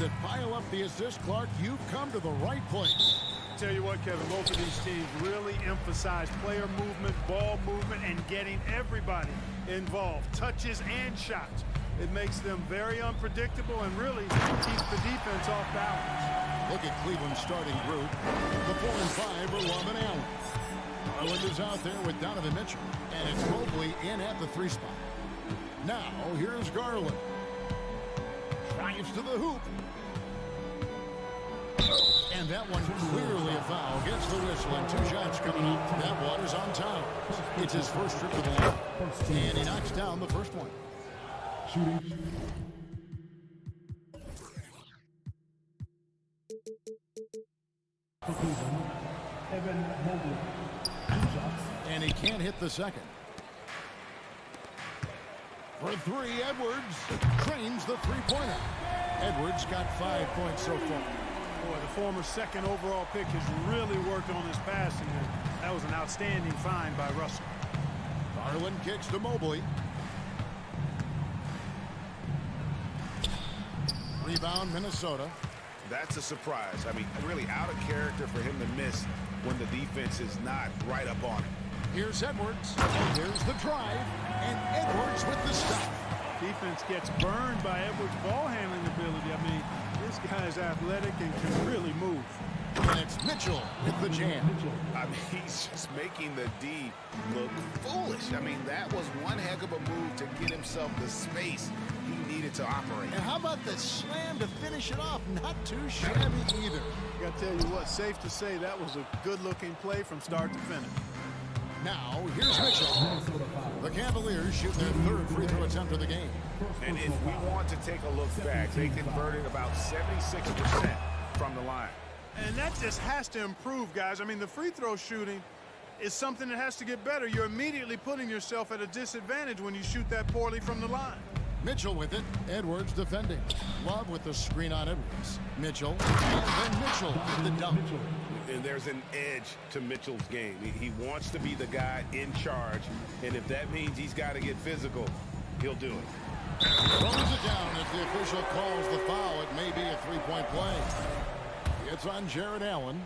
That pile up the assist, Clark, you've come to the right place. Tell you what, Kevin, both of these teams really emphasize player movement, ball movement, and getting everybody involved, touches and shots. It makes them very unpredictable and really keeps the defense off balance. Look at Cleveland's starting group. The 4 and 5 are Love and Allen. Garland is out there with Donovan Mitchell, and it's Mobley in at the 3 spot. Now, here's Garland. Drives to the hoop. And that one clearly a foul. Gets the whistle and 2 shots coming up. That one is on time. It's his first trip to the line. And he knocks down the first one. Shooting. Evan Mobley. 2 shots. And he can't hit the second. For 3, Edwards trains the 3-pointer. Edwards got 5 points so far. Boy, the former second overall pick has really worked on his passing. And that was an outstanding find by Russell. Garland kicks to Mobley. Rebound, Minnesota. That's a surprise. I mean, really out of character for him to miss when the defense is not right up on it. Here's Edwards. Here's the drive. And Edwards with the stop. Defense gets burned by Edwards' ball handling ability. I mean, this guy's athletic and can really move. And it's Mitchell with the jam. I mean, he's just making the D look foolish. I mean, that was one heck of a move to get himself the space he needed to operate. And how about the slam to finish it off? Not too shabby either. I got to tell you what, safe to say that was a good-looking play from start to finish. Now, here's Mitchell. The Cavaliers shoot their third free throw attempt of the game. And if we want to take a look back, they converted about 76% from the line. And that just has to improve, guys. I mean, the free throw shooting is something that has to get better. You're immediately putting yourself at a disadvantage when you shoot that poorly from the line. Mitchell with it. Edwards defending. Love with the screen on Edwards. Mitchell. And then Mitchell with the dunk. And there's an edge to Mitchell's game. He wants to be the guy in charge. And if that means he's got to get physical, he'll do it. Throws it down as the official calls the foul. It may be a three-point play. It's on Jared Allen.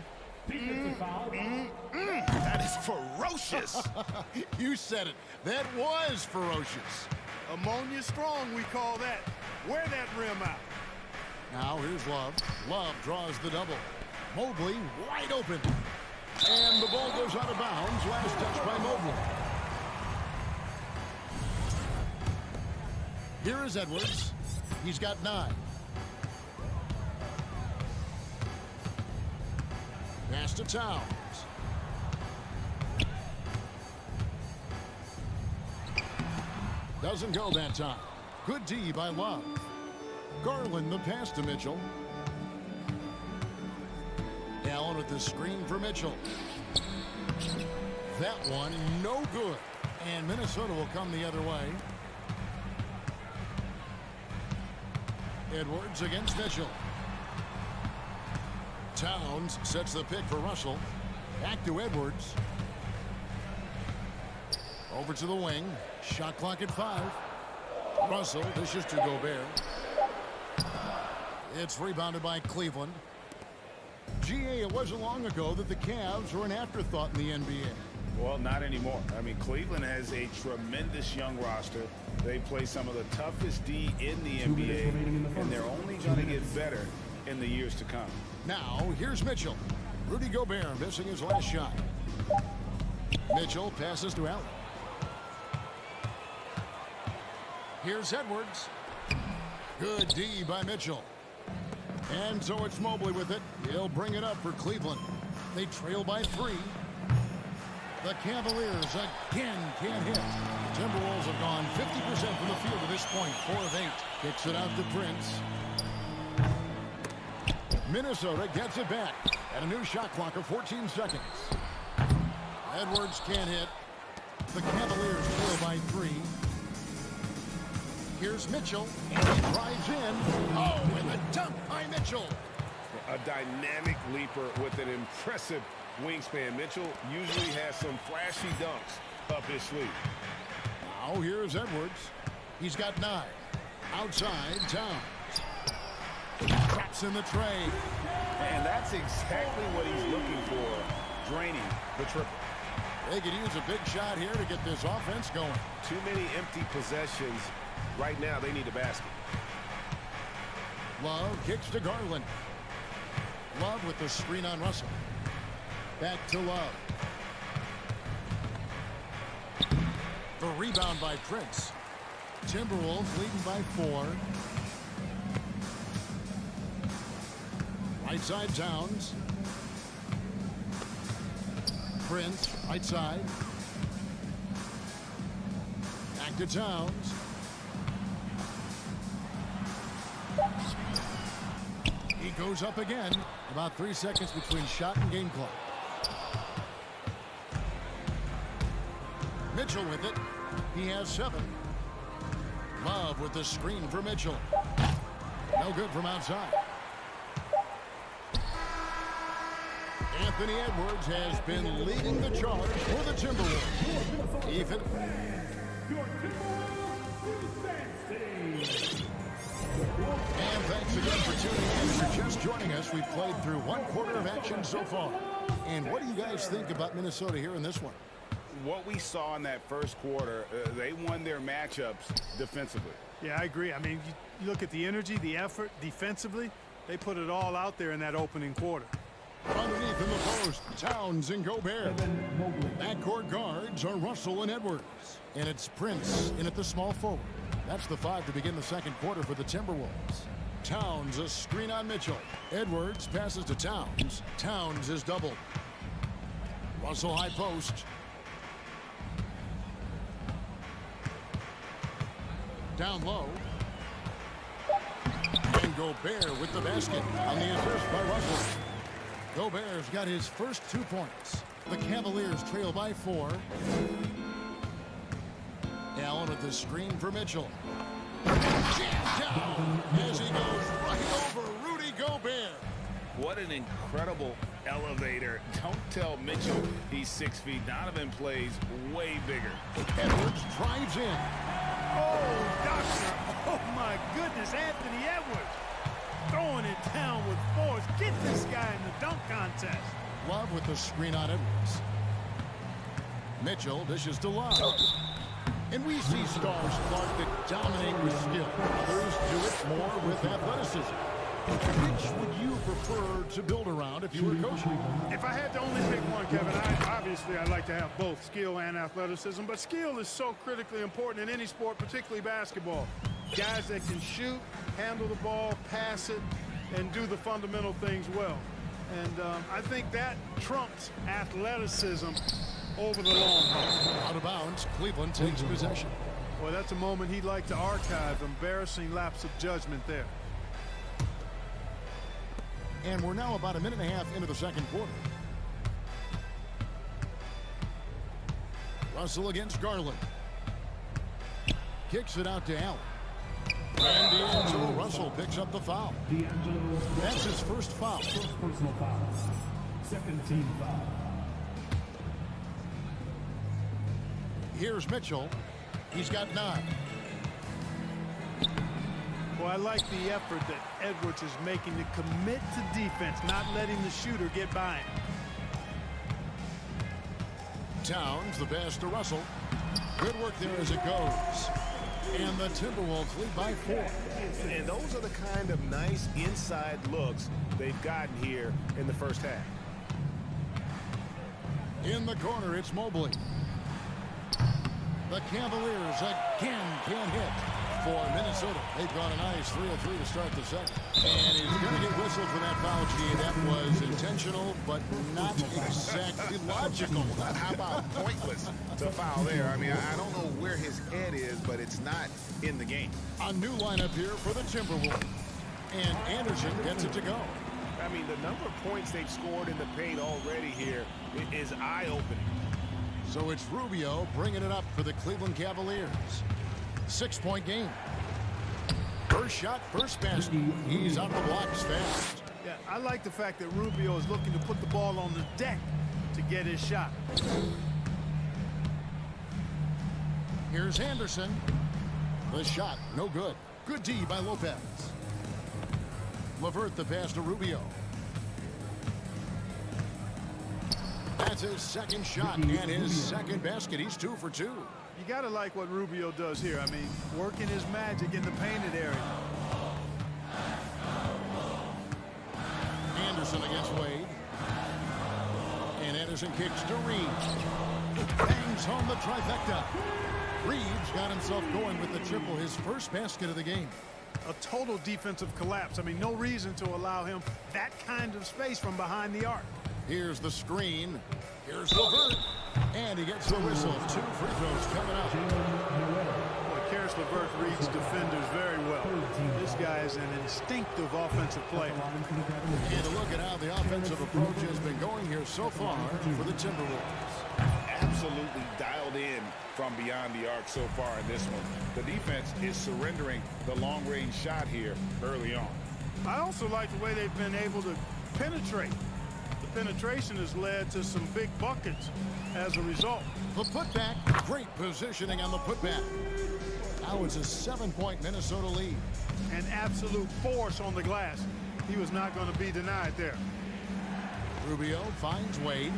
That is ferocious. You said it. That was ferocious. Ammonia strong, we call that. Wear that rim out. Now here's Love. Love draws the double. Mobley wide open. And the ball goes out of bounds. Last touch by Mobley. Here is Edwards. He's got 9. Pass to Towns. Doesn't go that time. Good D by Love. Garland the pass to Mitchell. Allen with the screen for Mitchell. That one no good. And Minnesota will come the other way. Edwards against Mitchell. Towns sets the pick for Russell. Back to Edwards. Over to the wing. Shot clock at 5. Russell dishes to Gobert. It's rebounded by Cleveland. GA, it wasn't long ago that the Cavs were an afterthought in the NBA. Well, not anymore. I mean, Cleveland has a tremendous young roster. They play some of the toughest D in the NBA, and they're only going to get better in the years to come. Now, here's Mitchell. Rudy Gobert missing his last shot. Mitchell passes to Allen. Here's Edwards. Good D by Mitchell. And so it's Mobley with it. He'll bring it up for Cleveland. They trail by 3. The Cavaliers again can't hit. The Timberwolves have gone 50% from the field at this point. 4 of 8. Kicks it out to Prince. Minnesota gets it back. At a new shot clock of 14 seconds. Edwards can't hit. The Cavaliers trail by 3. Here's Mitchell, and he drives in. Oh, and the dunk by Mitchell. A dynamic leaper with an impressive wingspan. Mitchell usually has some flashy dunks up his sleeve. Now here's Edwards. He's got 9. Outside, Towns. Traps in the tray. And that's exactly what he's looking for, draining the triple. They could use a big shot here to get this offense going. Too many empty possessions. Right now, they need a basket. Love kicks to Garland. Love with the screen on Russell. Back to Love. The rebound by Prince. Timberwolves leading by 4. Right side, Towns. Prince, right side. Back to Towns. He goes up again. About 3 seconds between shot and game clock. Mitchell with it. He has 7. Love with the screen for Mitchell. No good from outside. Anthony Edwards has been leading the charge for the Timberwolves. Ethan. And thanks again for tuning in. If you're just joining us, we've played through one quarter of action so far. And what do you guys think about Minnesota here in this one? What we saw in that first quarter, they won their matchups defensively. Yeah, I agree. I mean, you look at the energy, the effort defensively, they put it all out there in that opening quarter. Underneath in the post, Towns and Gobert. Backcourt guards are Russell and Edwards. And it's Prince in at the small forward. That's the 5 to begin the second quarter for the Timberwolves. Towns a screen on Mitchell. Edwards passes to Towns. Towns is doubled. Russell high post. Down low. And Gobert with the basket on the assist by Russell. Gobert's got his first 2 points. The Cavaliers trail by 4. Allen with the screen for Mitchell. Jammed down as he goes right over Rudy Gobert. What an incredible elevator. Don't tell Mitchell he's 6 feet. Donovan plays way bigger. Edwards drives in. Oh, doctor. Oh, my goodness. Anthony Edwards throwing it down with force. Get this guy in the dunk contest. Love with the screen on Edwards. Mitchell dishes to Love. And we see stars, Clark, that dominate with skill. Others do it more with athleticism. Which would you prefer to build around if you were coaching? If I had to only pick one, Kevin, obviously I'd like to have both skill and athleticism, but skill is so critically important in any sport, particularly basketball. Guys that can shoot, handle the ball, pass it, and do the fundamental things well. And I think that trumps athleticism over the long haul. Out of bounds, Cleveland takes possession. Boy, that's a moment he'd like to archive. Embarrassing lapse of judgment there. And we're now about a minute and a half into the second quarter. Russell against Garland. Kicks it out to Allen. And D'Angelo Russell picks up the foul. That's his first foul. First personal foul. Second team foul. Here's Mitchell. He's got 9. Well, I like the effort that Edwards is making to commit to defense, not letting the shooter get by him. Towns, the pass to Russell. Good work there as it goes. And the Timberwolves lead by 4. And those are the kind of nice inside looks they've gotten here in the first half. In the corner, it's Mobley. The Cavaliers again can't hit for Minnesota. They've gone a nice 3 of 3 to start the second. And he's going to get whistled for that foul, G. That was intentional, but not exactly logical. How about pointless to foul there? I mean, I don't know where his head is, but it's not in the game. A new lineup here for the Timberwolves. And Anderson gets it to go. I mean, the number of points they've scored in the paint already here is eye-opening. So it's Rubio bringing it up for the Cleveland Cavaliers. 6-point game. First shot, first basket. He's out the blocks fast. Yeah, I like the fact that Rubio is looking to put the ball on the deck to get his shot. Here's Anderson. The shot, no good. Good D by Lopez. LeVert the pass to Rubio. That's his second shot and his second basket. He's 2 for 2. You got to like what Rubio does here. I mean, working his magic in the painted area. Anderson against Wade. And Anderson kicks to Reeves. Bangs home the trifecta. Reeves got himself going with the triple, his first basket of the game. A total defensive collapse. I mean, no reason to allow him that kind of space from behind the arc. Here's the screen. Here's LeVert. And he gets the whistle. 2 free throws coming up. Boy, Karis LeVert reads defenders very well. This guy is an instinctive offensive player. And a look at how the offensive approach has been going here so far for the Timberwolves. Absolutely dialed in from beyond the arc so far in this one. The defense is surrendering the long-range shot here early on. I also like the way they've been able to penetrate the penetration has led to some big buckets as a result. The putback, great positioning on the putback. Now it's a 7-point Minnesota lead. An absolute force on the glass. He was not going to be denied there. Rubio finds Wade.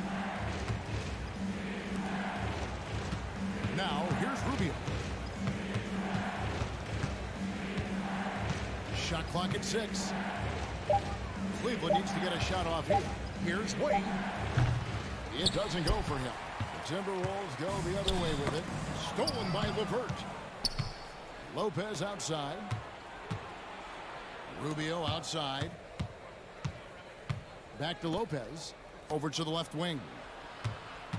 Now here's Rubio. Shot clock at 6. Cleveland needs to get a shot off here. Here's Wade. It doesn't go for him. The Timberwolves go the other way with it. Stolen by LeVert. Lopez outside. Rubio outside. Back to Lopez. Over to the left wing.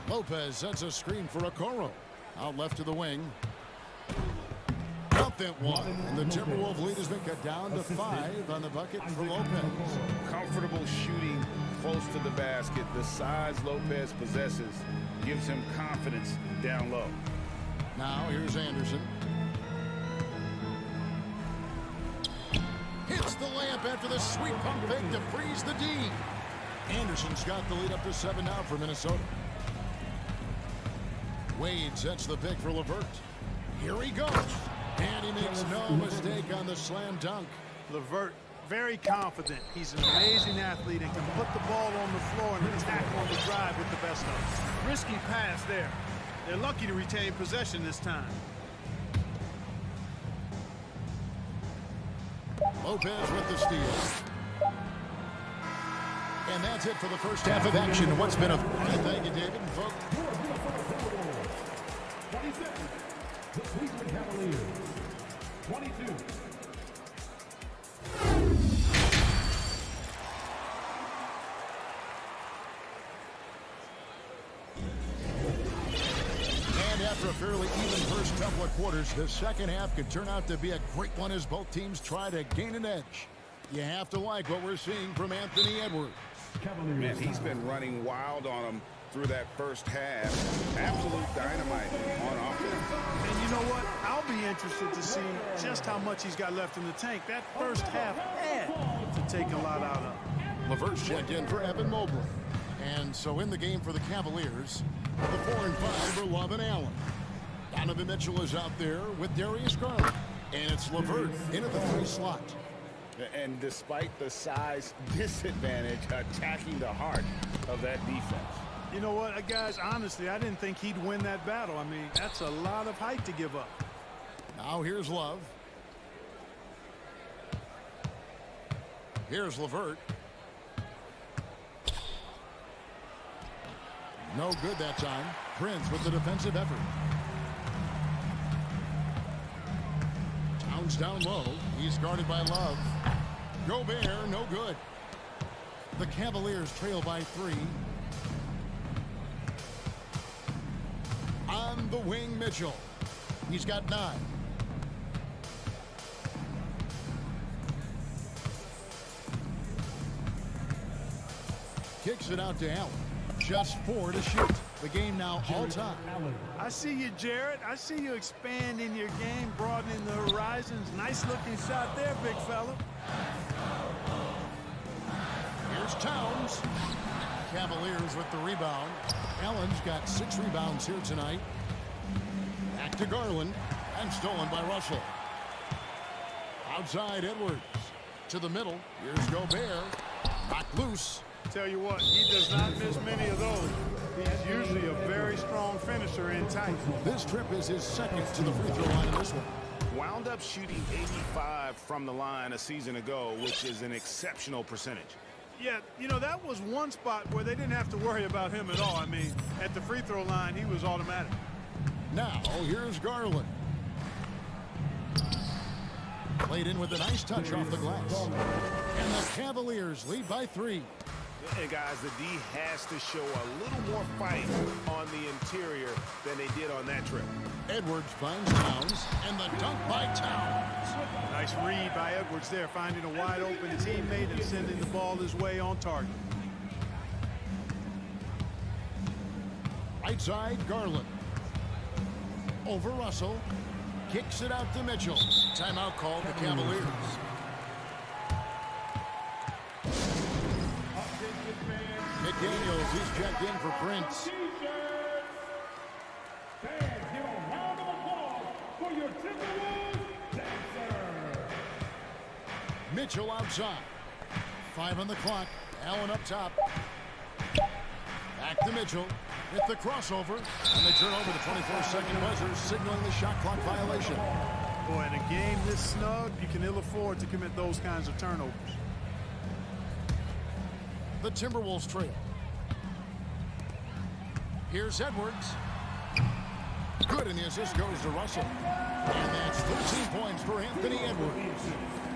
Lopez sets a screen for Okoro. Out left to the wing. Up that one. And the Timberwolves lead has been cut down to 5 on the bucket for Lopez. Comfortable shooting close to the basket. The size Lopez possesses gives him confidence down low. Now here's Anderson. Hits the layup after the sweet pump fake to freeze the D. Anderson's got the lead up to 7 now for Minnesota. Wade sets the pick for LeVert. Here he goes. And he makes no mistake on the slam dunk. LeVert, very confident. He's an amazing athlete and can put the ball on the floor and attack on the drive with the best of them. Risky pass there. They're lucky to retain possession this time. Lopez with the steal. And that's it for the first half of action. What's been a... Thank you, David. Folks. 27. The Cleveland Cavaliers. 22. And after a fairly even first couple of quarters, the second half could turn out to be a great one as both teams try to gain an edge. You have to like what we're seeing from Anthony Edwards. Man, he's been running wild on him through that first half. Absolute dynamite on offense. And you know what? I'll be interested to see just how much he's got left in the tank. That first half had to take a lot out of. LeVert's checked in for Evan Mobley. And so in the game for the Cavaliers, the 4 and 5 are Love and Allen. Donovan Mitchell is out there with Darius Garland. And it's LeVert in at the 3 slot. And despite the size disadvantage, attacking the heart of that defense. You know what, guys, honestly, I didn't think he'd win that battle. I mean, that's a lot of height to give up. Now here's Love. Here's LeVert. No good that time. Prince with the defensive effort. Towns down low. He's guarded by Love. Gobert, no good. The Cavaliers trail by 3. On the wing, Mitchell. He's got 9. Kicks it out to Allen. Just 4 to shoot. The game now all time. I see you, Jared. I see you expanding your game, broadening the horizons. Nice looking shot there, big fella. Here's Towns. Cavaliers with the rebound. Allen's got 6 rebounds here tonight. Back to Garland. And stolen by Russell. Outside Edwards. To the middle. Here's Gobert. Knocked loose. Tell you what, he does not miss many of those. He's usually a very strong finisher in tight. This trip is his second to the free throw line in this one. Wound up shooting 85 from the line a season ago, which is an exceptional percentage. Yeah, you know, that was one spot where they didn't have to worry about him at all. I mean, at the free throw line, he was automatic. Now, here's Garland. Played in with a nice touch off the glass. And the Cavaliers lead by 3. And guys, the D has to show a little more fight on the interior than they did on that trip. Edwards finds Towns, and the dunk by Towns. Nice read by Edwards there, finding a wide open teammate and sending the ball his way on target. Right side, Garland. Over Russell. Kicks it out to Mitchell. Timeout called the Cavaliers. McDaniels, he's checked in for Prince. Fans, give a round of applause for your Timberwolves dancer. Mitchell outside. 5 on the clock. Allen up top. Back to Mitchell. Hit the crossover. And they turn over the 24-second buzzer, signaling the shot clock violation. Boy, in a game this snug, you can ill afford to commit those kinds of turnovers. The Timberwolves trail. Here's Edwards. Good, and the assist goes to Russell. And that's 13 points for Anthony Edwards.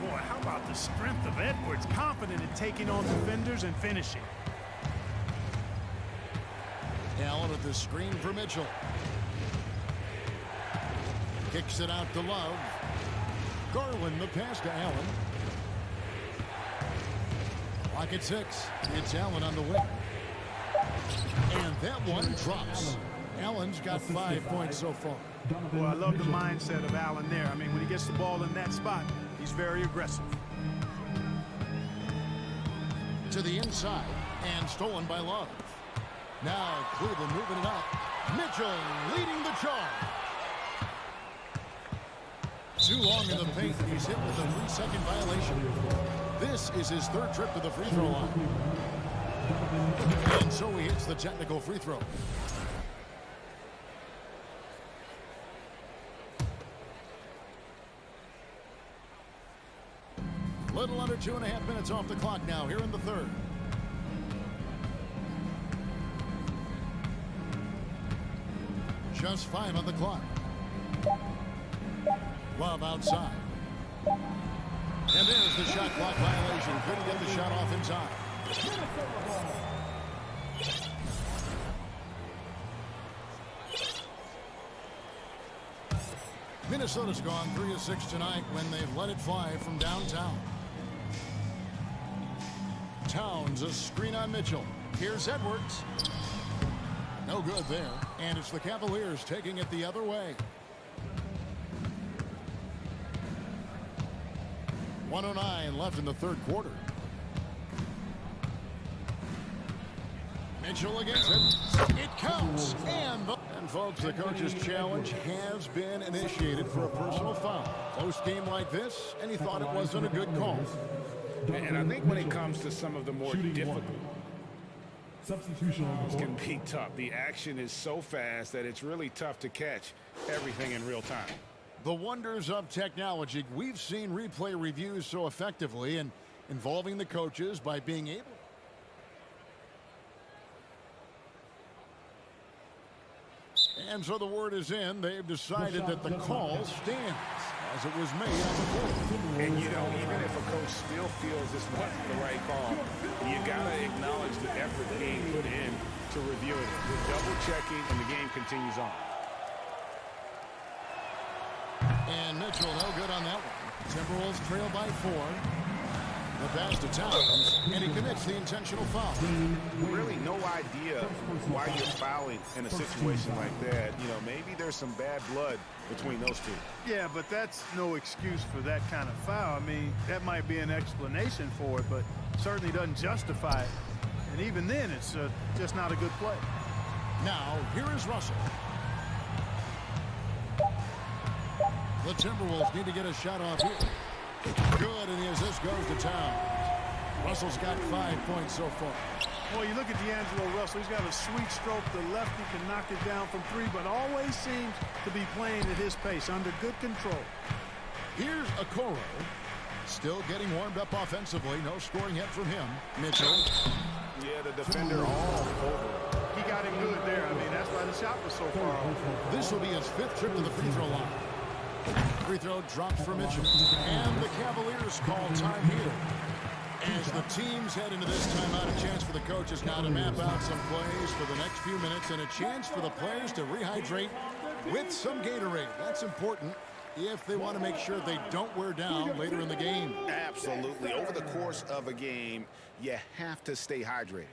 Boy, how about the strength of Edwards? Confident in taking on defenders and finishing. Allen at the screen for Mitchell. Kicks it out to Love. Garland the pass to Allen. Clock at 6. It's Allen on the wing. And that one drops. Allen's got 5 points so far. Well, I love the mindset of Allen there. I mean, when he gets the ball in that spot, he's very aggressive. To the inside, and stolen by Love. Now Cleveland moving it up. Mitchell leading the charge. Too long in the paint. He's hit with a 3-second violation. This is his 3rd trip to the free throw line. And so he hits the technical free throw. Little under 2.5 minutes off the clock now here in the 3rd. Just 5 on the clock. Love outside. And there's the shot clock violation. Couldn't get the shot off in time. Minnesota's gone 3 of 6 tonight when they've let it fly from downtown. Towns, a screen on Mitchell. Here's Edwards. No good there. And it's the Cavaliers taking it the other way. 1:09 left in the 3rd quarter. Mitchell against it. It counts. And folks, the coach's challenge has been initiated for a personal foul. Close game like this, and he thought it wasn't a good call. And I think when it comes to some of the more difficult substitutions can be tough. The action is so fast that it's really tough to catch everything in real time. The wonders of technology. We've seen replay reviews so effectively and involving the coaches by being able. And so the word is in. They've decided that the call stands as it was made on the court. And you know, even if a coach still feels this wasn't the right call, you got to acknowledge the effort being put in to review it. You're double checking, and the game continues on. And Mitchell, no good on that one. Timberwolves trail by 4. The pass to Towns, and he commits the intentional foul. Really no idea why you're fouling in a situation like that. You know, maybe there's some bad blood between those two. Yeah, but that's no excuse for that kind of foul. I mean, that might be an explanation for it, but certainly doesn't justify it. And even then, it's just not a good play. Now, here is Russell. The Timberwolves need to get a shot off here. Good, and the assist goes to Towns. Russell's got 5 points so far. Boy, you look at D'Angelo Russell. He's got a sweet stroke. The lefty can knock it down from 3, but always seems to be playing at his pace, under good control. Here's Okoro. Still getting warmed up offensively. No scoring yet from him. Mitchell. Yeah, the defender all over. He got him good there. I mean, that's why the shot was so far off. This will be his 5th trip to the free throw line. Free throw dropped for Mitchell. And the Cavaliers call time here. As the teams head into this timeout, a chance for the coaches now to map out some plays for the next few minutes and a chance for the players to rehydrate with some Gatorade. That's important if they want to make sure they don't wear down later in the game. Absolutely. Over the course of a game, you have to stay hydrated.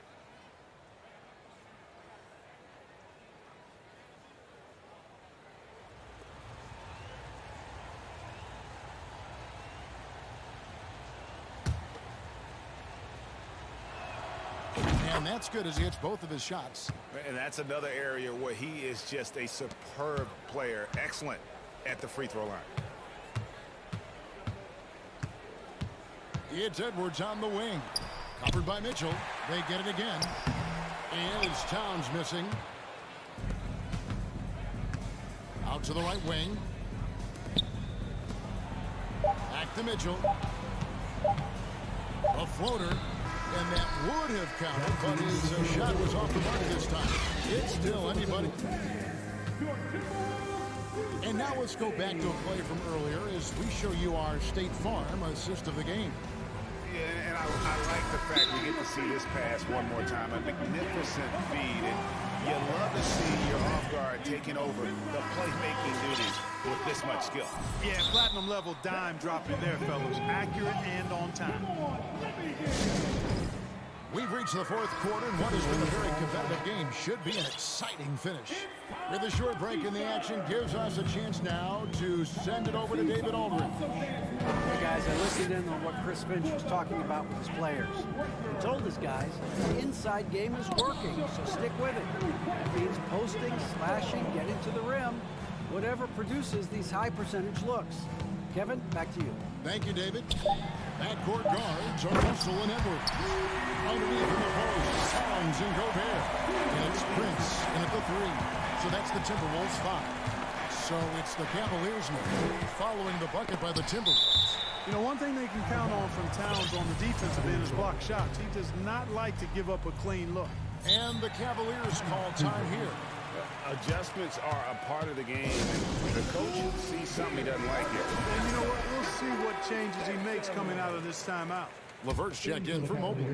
And And that's good as he hits both of his shots. And that's another area where he is just a superb player. Excellent at the free throw line. It's Edwards on the wing. Covered by Mitchell. They get it again. And it's Towns missing. Out to the right wing. Back to Mitchell. A floater. And that would have counted, but his shot was off the mark this time. It's still anybody. And now let's go back to a play from earlier as we show you our State Farm assist of the game. Yeah, and I like the fact we get to see this pass one more time. A magnificent feed, and you love to see your off guard taking over the playmaking duties with this much skill. Yeah, platinum level dime dropping there, fellas. Accurate and on time. We've reached the fourth quarter, and what has been a very competitive game should be an exciting finish. With a short break in the action gives us a chance now to send it over to David Aldridge. Hey guys, I listened in on what Chris Finch was talking about with his players. He told his guys the inside game is working, so stick with it. That means posting, slashing, getting to the rim, whatever produces these high percentage looks. Kevin, back to you. Thank you, David. Backcourt guards are Russell and Edwards. Underneath in the post, Towns and Gobert. And it's Prince in at the three. So that's the Timberwolves 5. So it's the Cavaliers now, following the bucket by the Timberwolves. You know, one thing they can count on from Towns on the defensive end is block shots. He does not like to give up a clean look. And the Cavaliers call time here. Adjustments are a part of the game, and the coach sees something he doesn't like here. And you know what? We'll see what changes he makes coming out of this timeout. LeVert's checked in for Mobley.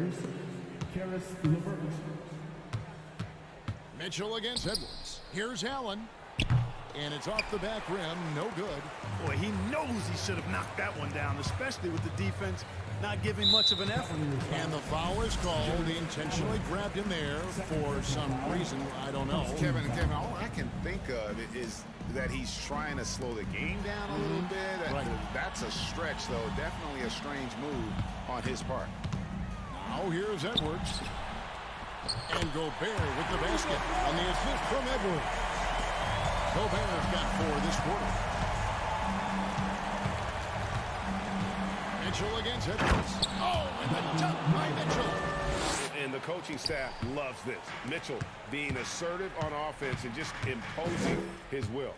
Mitchell against Edwards. Here's Allen. And it's off the back rim. No good. Boy, he knows he should have knocked that one down, especially with the defense not giving much of an effort. And the foul is called. He intentionally grabbed him there for some reason. I don't know. Kevin, all I can think of is that he's trying to slow the game down a little bit. Right. That's a stretch, though. Definitely a strange move on his part. Now here's Edwards. And Gobert with the basket. And the assist from Edwards. Gobert's got 4 this quarter. Mitchell against Edwards. Oh, and the dunk by Mitchell. And the coaching staff loves this. Mitchell being assertive on offense and just imposing his will.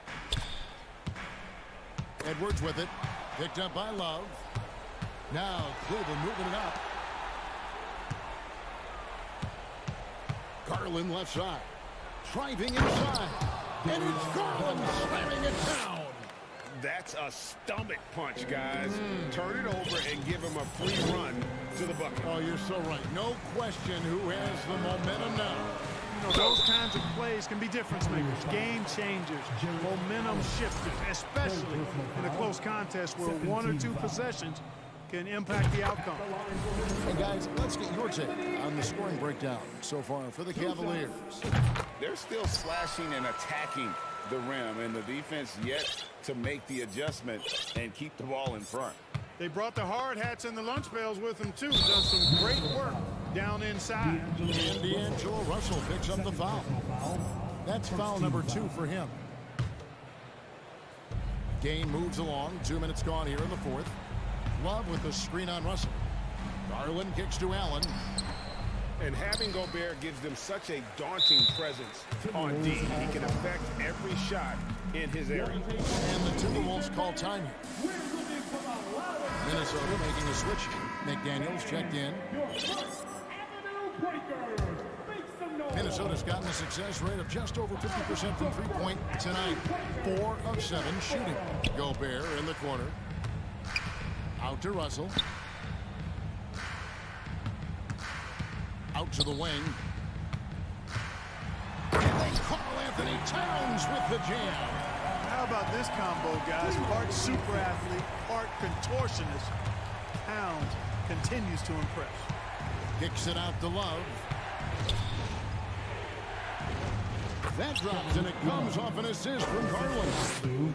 Edwards with it. Picked up by Love. Now Cleveland moving it up. Garland left side. Driving inside. And it's Garland slamming it down. That's a stomach punch, guys. Turn it over and give him a free run to the bucket. Oh, you're so right. No question who has the momentum now. You know, those kinds of plays can be difference makers, game changers, momentum shifters, especially in a close contest where 1 or 2 possessions can impact the outcome. Hey, guys, let's get your take on the scoring breakdown so far for the Cavaliers. They're still slashing and attacking the rim, and the defense yet to make the adjustment and keep the ball in front. They brought the hard hats and the lunch pails with them, too. Done some great work down inside. And D'Angelo Russell picks up the foul. That's foul number 2 for him. Game moves along. 2 minutes gone here in the fourth. Love with the screen on Russell. Garland kicks to Allen. And having Gobert gives them such a daunting presence on D. He can affect every shot in his area. And the Timberwolves call time here. Minnesota making a switch. McDaniels checked in. Minnesota's gotten a success rate of just over 50% from three-point tonight. 4 of 7 shooting. Gobert in the corner. Out to Russell. Out to the wing. And then Karl Anthony Towns with the jam. How about this combo, guys? Part super athlete, part contortionist. Towns continues to impress. Kicks it out to Love. That drops, and it comes off an assist from Garland.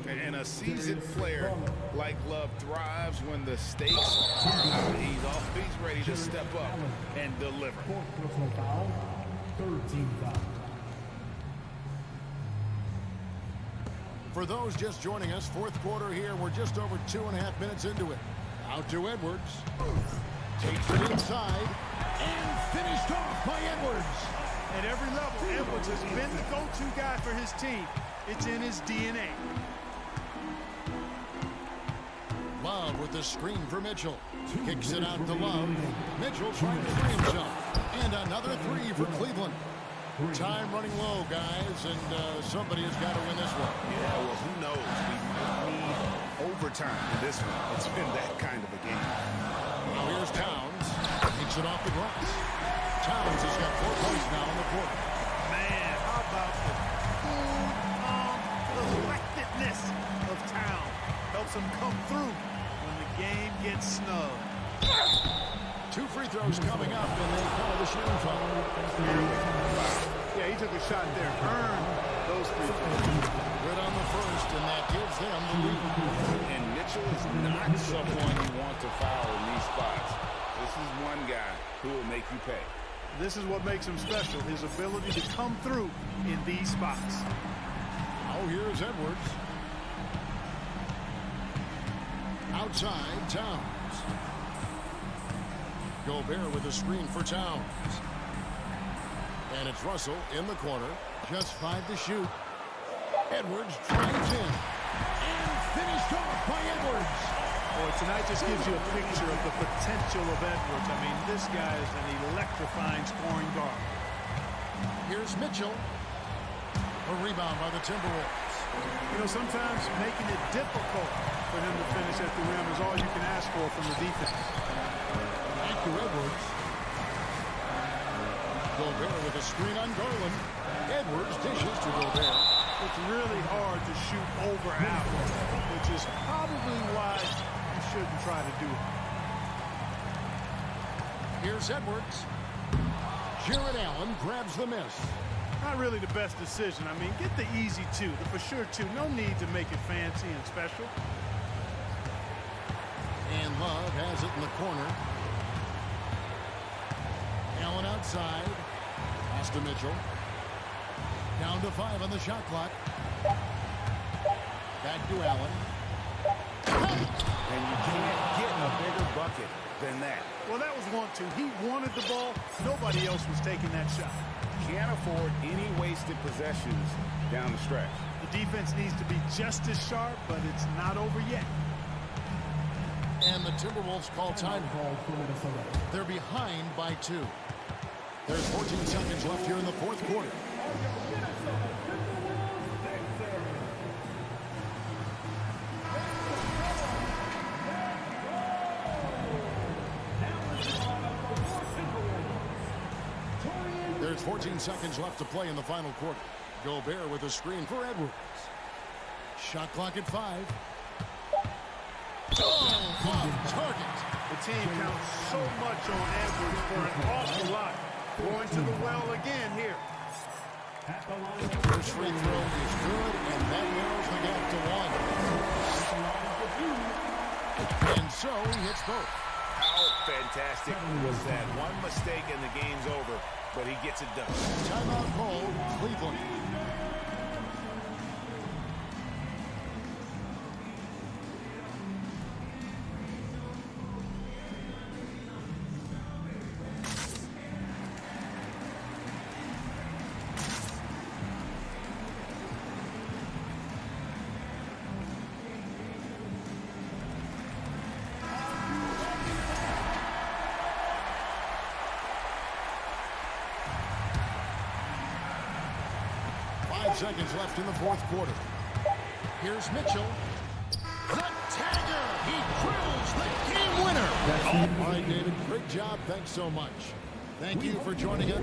And a seasoned player like Love thrives when the stakes are high. He's always ready to step up and deliver. Fourth personal foul, third team foul. For those just joining us, fourth quarter here. We're just over 2.5 minutes into it. Out to Edwards. Takes it inside. And finished off by Edwards. At every level, Edwards has been the go-to guy for his team. It's in his DNA. Love with the screen for Mitchell. Kicks it out to Love. Mitchell trying to free himself. And another three for Cleveland. Time running low, guys, and somebody has got to win this one. Yeah, well, who knows? We might need overtime in this one. It's been that kind of a game. Now here's Towns. Takes it off the glass. Towns has got 4 points now in the quarter. Man, how about the cool, calm, collectedness of Town. Helps him come through when the game gets snug. 2 free throws coming up, and they call the shooting foul. Yeah, he took a shot there. Earned those free throws. Good on the first, and that gives them the lead. And Mitchell is not someone you want to foul in these spots. This is one guy who will make you pay. This is what makes him special, his ability to come through in these spots. Oh, here's Edwards. Outside, Towns. Gobert with a screen for Towns. And it's Russell in the corner. Just 5 to shoot. Edwards drives in. And finished off by Edwards. Boy, tonight just gives you a picture of the potential of Edwards. I mean, this guy is an electrifying scoring guard. Here's Mitchell. A rebound by the Timberwolves. You know, sometimes making it difficult for him to finish at the rim is all you can ask for from the defense. Back to Edwards. Gobert with a screen on Garland. Edwards dishes to Gobert. It's really hard to shoot over Allen, which is probably why you shouldn't try to do it. Here's Edwards. Jared Allen grabs the miss. Not really the best decision. I mean, get the easy 2, the for sure 2. No need to make it fancy and special. And Love has it in the corner. Allen outside. Pass to Mitchell. Down to 5 on the shot clock. Back to Allen. And you can't get a bigger bucket than that. Well, that was 1-2. He wanted the ball. Nobody else was taking that shot. Can't afford any wasted possessions down the stretch. The defense needs to be just as sharp, but it's not over yet. And the Timberwolves call time. They're behind by 2. There's 14 seconds left here in the fourth quarter. There's 14 seconds left to play in the final quarter. Gobert with a screen for Edwards. Shot clock at 5. Oh, off target. The team counts so much on Edwards for an awful lot. Going to the well again here. First free throw is good, and that narrows the gap to 1. And so he hits both. How fantastic was that? One mistake and the game's over, but he gets it done. Timeout call, Cleveland. Seconds left in the fourth quarter. Here's Mitchell. The tagger. He drills the game winner. All right, David. Great job. Thanks so much. Thank you for joining us.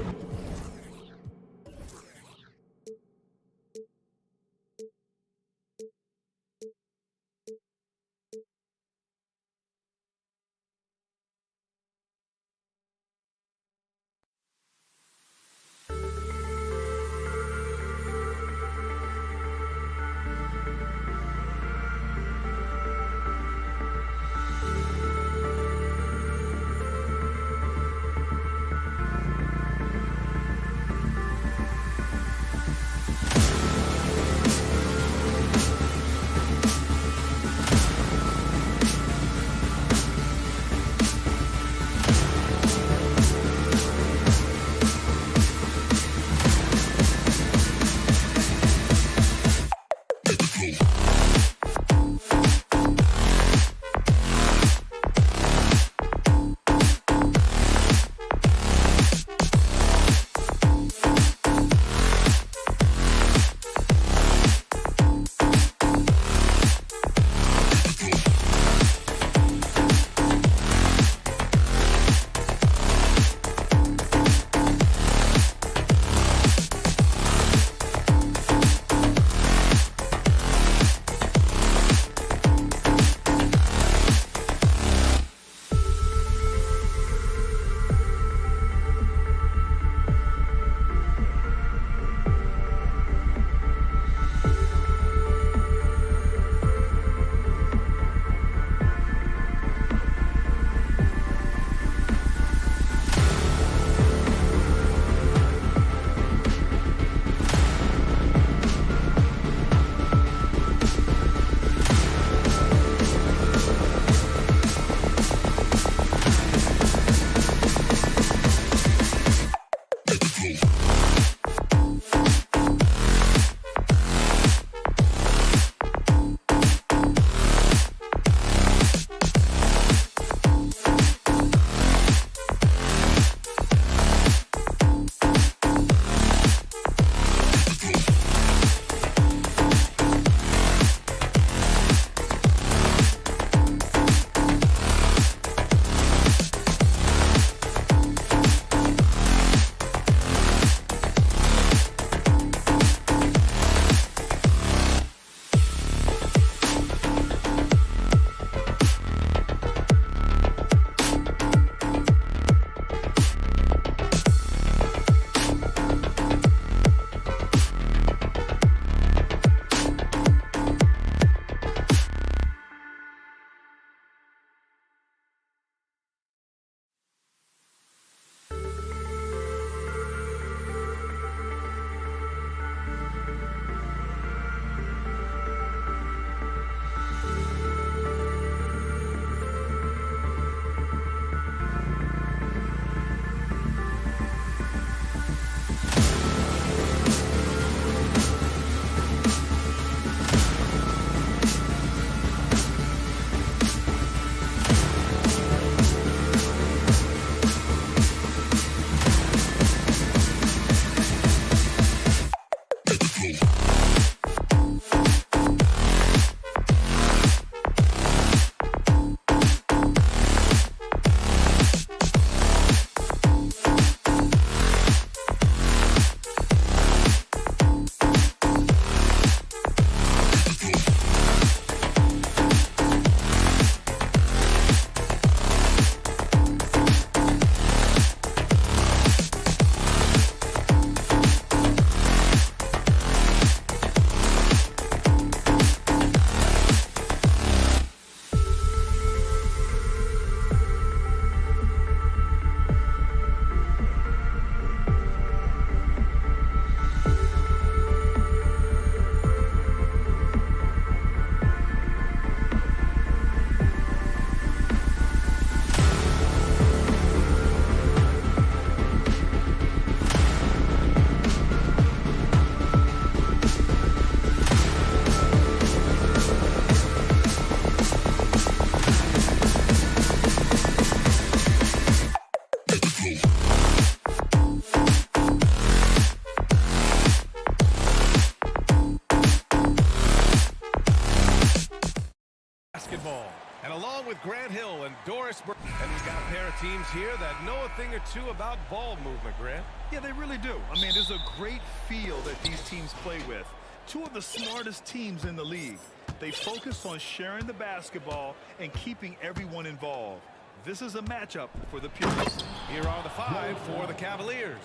Grant Hill and Doris. And we've got a pair of teams here that know a thing or two about ball movement, Grant. Yeah, they really do. I mean, there's a great feel that these teams play with. Two of the smartest teams in the league. They focus on sharing the basketball and keeping everyone involved. This is a matchup for the purists. Here are the 5 for the Cavaliers.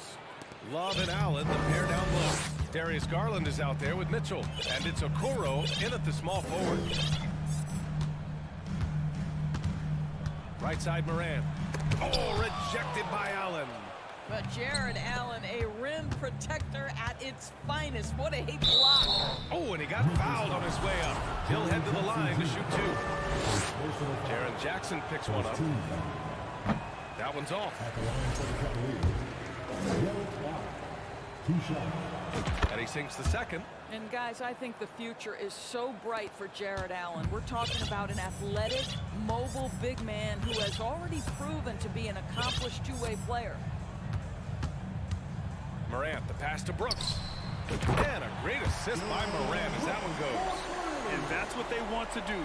Love and Allen, the pair down low. Darius Garland is out there with Mitchell. And it's Okoro in at the small forward. Right side, Morant. Oh, rejected by Allen. But Jared Allen, a rim protector at its finest. What a block. Oh, and he got fouled on his way up. He'll head to the line to shoot 2. Jaren Jackson picks one up. That one's off. And he sinks the second. And guys, I think the future is so bright for Jared Allen. We're talking about an athletic, mobile big man who has already proven to be an accomplished two-way player. Morant, the pass to Brooks. And a great assist by Morant as that one goes. And that's what they want to do.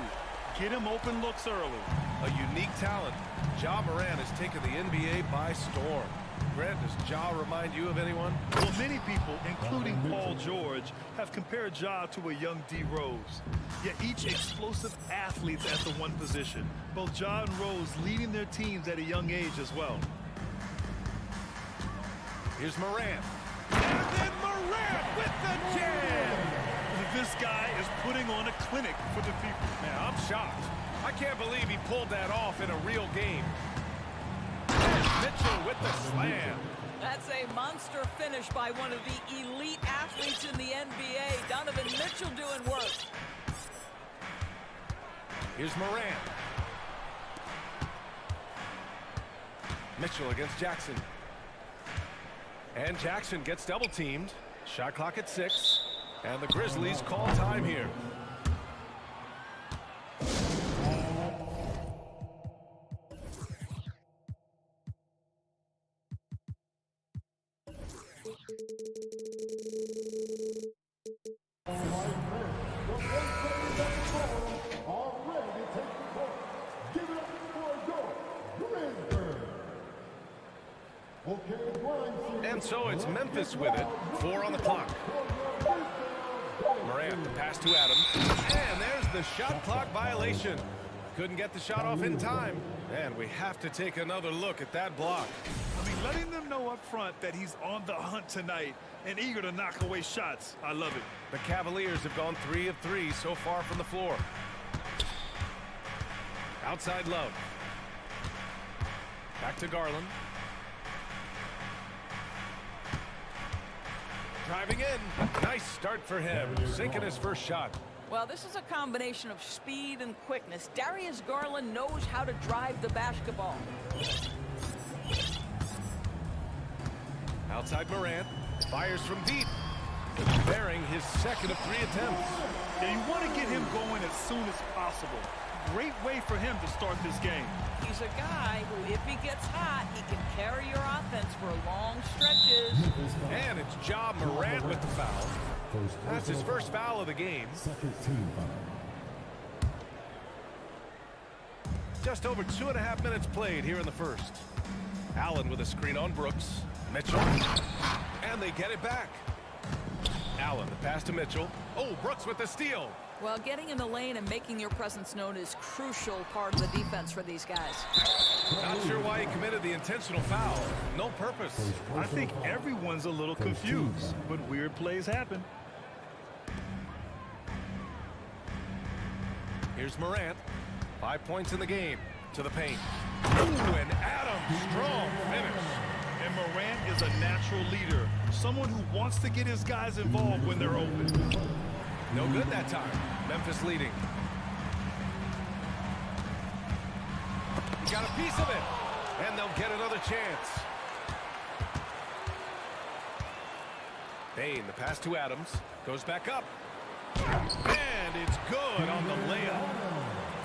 Get him open looks early. A unique talent. Ja Morant has taken the NBA by storm. Grant, does Ja remind you of anyone? Well, many people, including Paul George, have compared Ja to a young D. Rose. Yet each explosive athletes at the one position. Both Ja and Rose leading their teams at a young age as well. Here's Morant. And then Morant with the jam! This guy is putting on a clinic for the people. Man, I'm shocked. I can't believe he pulled that off in a real game. And Mitchell with the slam. That's a monster finish by one of the elite athletes in the NBA. Donovan Mitchell doing work. Here's Morant. Mitchell against Jackson. And Jackson gets double-teamed. Shot clock at 6. And the Grizzlies call time here. And so it's Memphis with it. 4 on the clock. Morant, the pass to Adams. And there's the shot clock violation. Couldn't get the shot off in time. And we have to take another look at that block. I mean, letting them know up front that he's on the hunt tonight and eager to knock away shots. I love it. The Cavaliers have gone 3 of 3 so far from the floor. Outside Love. Back to Garland. Driving in. Nice start for him. Sinking his first shot. Well, this is a combination of speed and quickness. Darius Garland knows how to drive the basketball. Outside Morant. Fires from deep. Bearing his second of 3 attempts. Yeah, you want to get him going as soon as possible. Great way for him to start this game. He's a guy who, if he gets hot, he can carry your offense for long stretches. And it's Ja Morant with the foul. That's his first foul of the game. Just over 2.5 minutes played here in the first. Allen with a screen on Brooks. Mitchell. And they get it back. Allen, the pass to Mitchell. Oh, Brooks with the steal. Well, getting in the lane and making your presence known is crucial part of the defense for these guys. Not sure why he committed the intentional foul. No purpose. I think everyone's a little confused, but weird plays happen. Here's Morant. 5 points in the game. To the paint. Ooh, and Adams, strong finish. And Morant is a natural leader. Someone who wants to get his guys involved when they're open. No good that time. Memphis leading. He got a piece of it. And they'll get another chance. Bain, the pass to Adams. Goes back up. And it's good on the layup.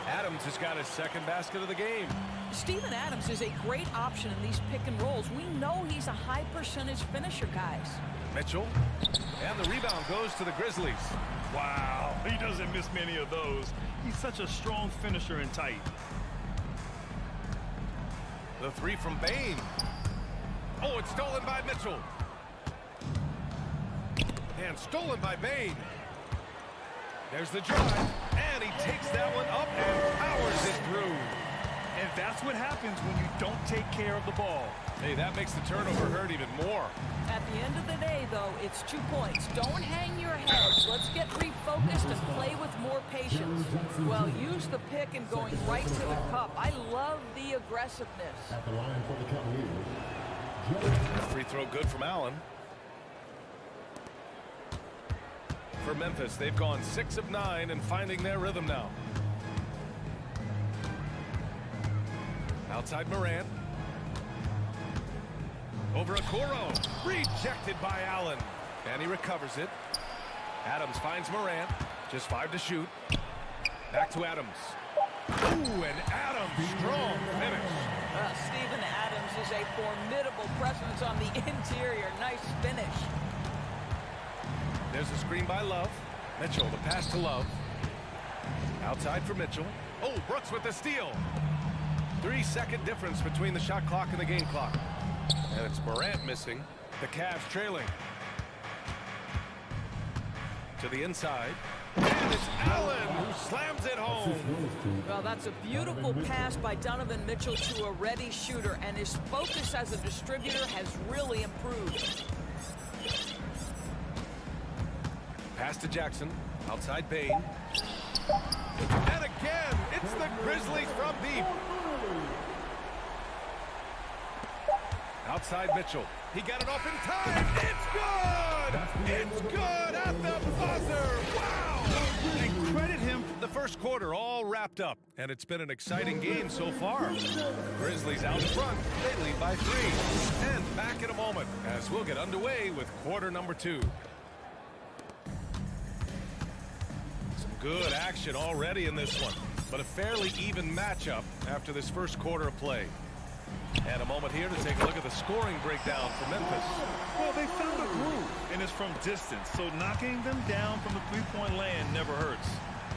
Adams has got his second basket of the game. Steven Adams is a great option in these pick and rolls. We know he's a high percentage finisher, guys. Mitchell. And the rebound goes to the Grizzlies. Wow, he doesn't miss many of those. He's such a strong finisher and tight. The three from Bain. Oh, it's stolen by Mitchell. And stolen by Bain. There's the drive, and he takes that one up and powers it through. And that's what happens when you don't take care of the ball. Hey, that makes the turnover hurt even more. At the end of the day, though, it's 2 points. Don't hang your heads. Let's get refocused and play with more patience. Well, use the pick and going right to the cup. I love the aggressiveness. At the line for the Cavaliers. Free throw good from Allen. For Memphis, they've gone 6 of 9 and finding their rhythm now. Outside Morant. Over Okoro. Rejected by Allen. And he recovers it. Adams finds Morant. Just 5 to shoot. Back to Adams. Ooh, and Adams, strong finish. Steven Adams is a formidable presence on the interior. Nice finish. There's a screen by Love. Mitchell, the pass to Love. Outside for Mitchell. Oh, Brooks with the steal. 3-second difference between the shot clock and the game clock. And it's Morant missing. The Cavs trailing. To the inside. And it's Allen who slams it home. Well, that's a beautiful pass by Donovan Mitchell to a ready shooter, and his focus as a distributor has really improved. Pass to Jackson. Outside Bain. And again, it's the Grizzlies from deep. Outside Mitchell. He got it off in time. It's good! It's good at the buzzer! Wow! And credit him. The first quarter all wrapped up, and it's been an exciting game so far. Grizzlies out front. They lead by 3. And back in a moment as we'll get underway with quarter number 2. Some good action already in this one, but a fairly even matchup after this first quarter of play. And a moment here to take a look at the scoring breakdown for Memphis. Well, they found a groove, and it's from distance, so knocking them down from the three-point land never hurts.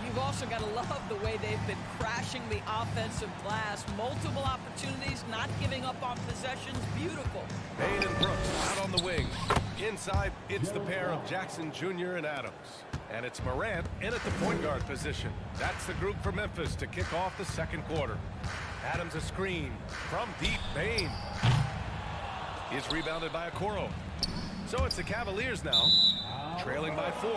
You've also got to love the way they've been crashing the offensive glass. Multiple opportunities, not giving up on possessions. Beautiful. Bain and Brooks out on the wing. Inside, it's the pair of Jackson Jr. and Adams. And it's Morant in at the point guard position. That's the group for Memphis to kick off the second quarter. Adams a screen from deep. Bain is rebounded by Okoro. So it's the Cavaliers now, trailing by 4.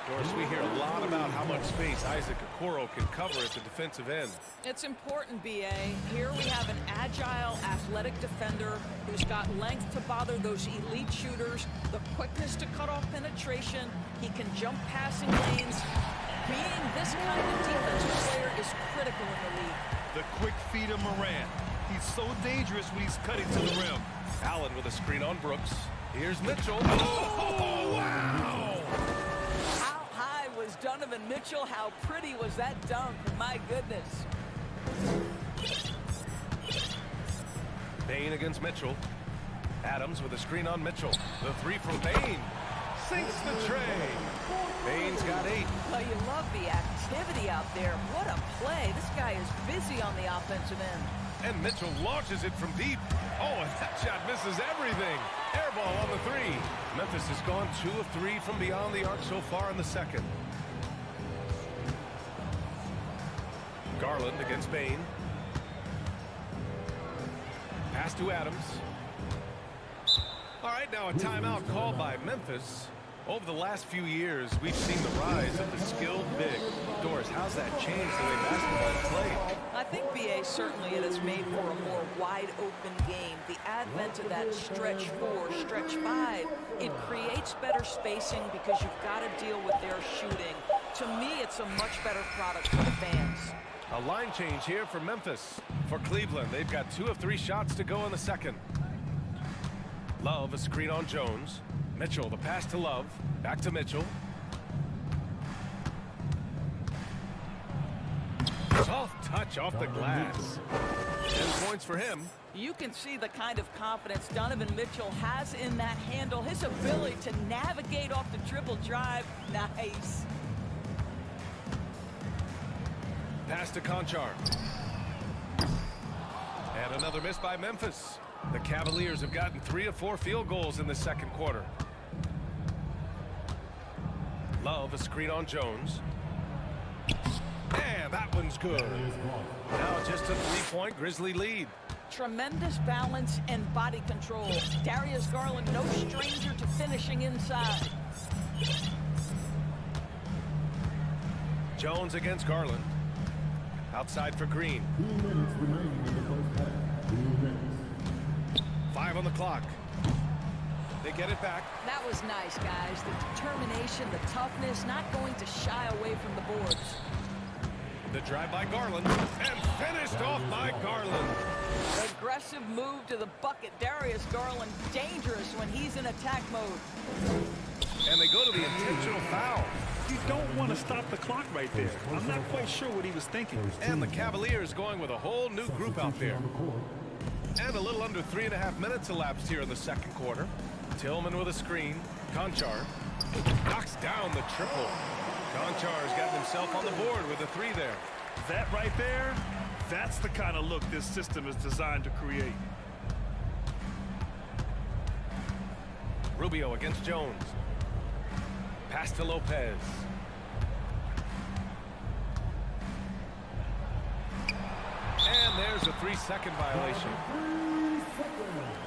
Doris, we hear a lot about how much space Isaac Okoro can cover at the defensive end. It's important, B.A. Here we have an agile, athletic defender who's got length to bother those elite shooters, the quickness to cut off penetration. He can jump passing lanes. Being this kind of defensive player is critical in the league. The quick feet of Morant. He's so dangerous when he's cutting to the rim. Allen with a screen on Brooks. Here's Mitchell. Oh, wow! How high was Donovan Mitchell? How pretty was that dunk? My goodness. Bain against Mitchell. Adams with a screen on Mitchell. The 3 from Bain. Sinks the tray. Bain's got 8. Well, you love the activity out there. What a play. This guy is busy on the offensive end. And Mitchell launches it from deep. Oh, and that shot misses everything. Air ball on the 3. Memphis has gone 2 of 3 from beyond the arc so far in the second. Garland against Bain. Pass to Adams. All right, now a timeout called by Memphis. Over the last few years, we've seen the rise of the skilled big. Doris, how's that changed the way basketball is played? I think, B.A., certainly it has made for a more wide-open game. The advent of that stretch 4, stretch 5, it creates better spacing because you've got to deal with their shooting. To me, it's a much better product for the fans. A line change here for Memphis. For Cleveland, they've got 2 of 3 shots to go in the second. Love, a screen on Jones. Mitchell, the pass to Love. Back to Mitchell. Soft touch off the glass. 10 points for him. You can see the kind of confidence Donovan Mitchell has in that handle. His ability to navigate off the dribble drive. Nice. Pass to Conchar. And another miss by Memphis. The Cavaliers have gotten 3 of 4 field goals in the second quarter. Love, a screen on Jones. And that one's good. Now just a 3-point Grizzly lead. Tremendous balance and body control. Darius Garland, no stranger to finishing inside. Jones against Garland. Outside for Green. 2 minutes remaining in the first half. 2 minutes. 5 on the clock. They get it back. That was nice, guys. The determination, the toughness, not going to shy away from the boards. The drive by Garland, and finished off by Garland. Aggressive move to the bucket. Darius Garland, dangerous when he's in attack mode. And they go to the intentional foul. You don't want to stop the clock right there. I'm not quite sure what he was thinking. And the Cavaliers going with a whole new group out there. And a little under 3.5 minutes elapsed here in the second quarter. Tillman with a screen. Conchar knocks down the triple. Conchar's got himself on the board with a 3 there. That right there, that's the kind of look this system is designed to create. Rubio against Jones. Pass to Lopez. And there's a 3-second violation. 3 seconds.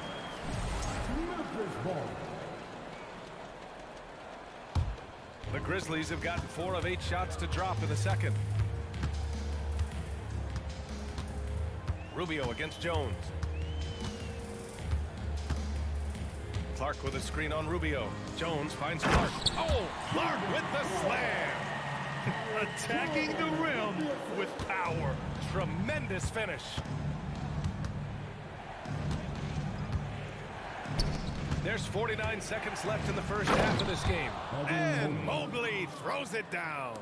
Memphis ball. The Grizzlies have gotten 4 of 8 shots to drop in the second. Rubio against Jones. Clark with a screen on Rubio. Jones finds Clark. Oh, Clark with the slam. Attacking the rim with power. Tremendous finish. There's 49 seconds left in the first half of this game. And Mobley throws it down.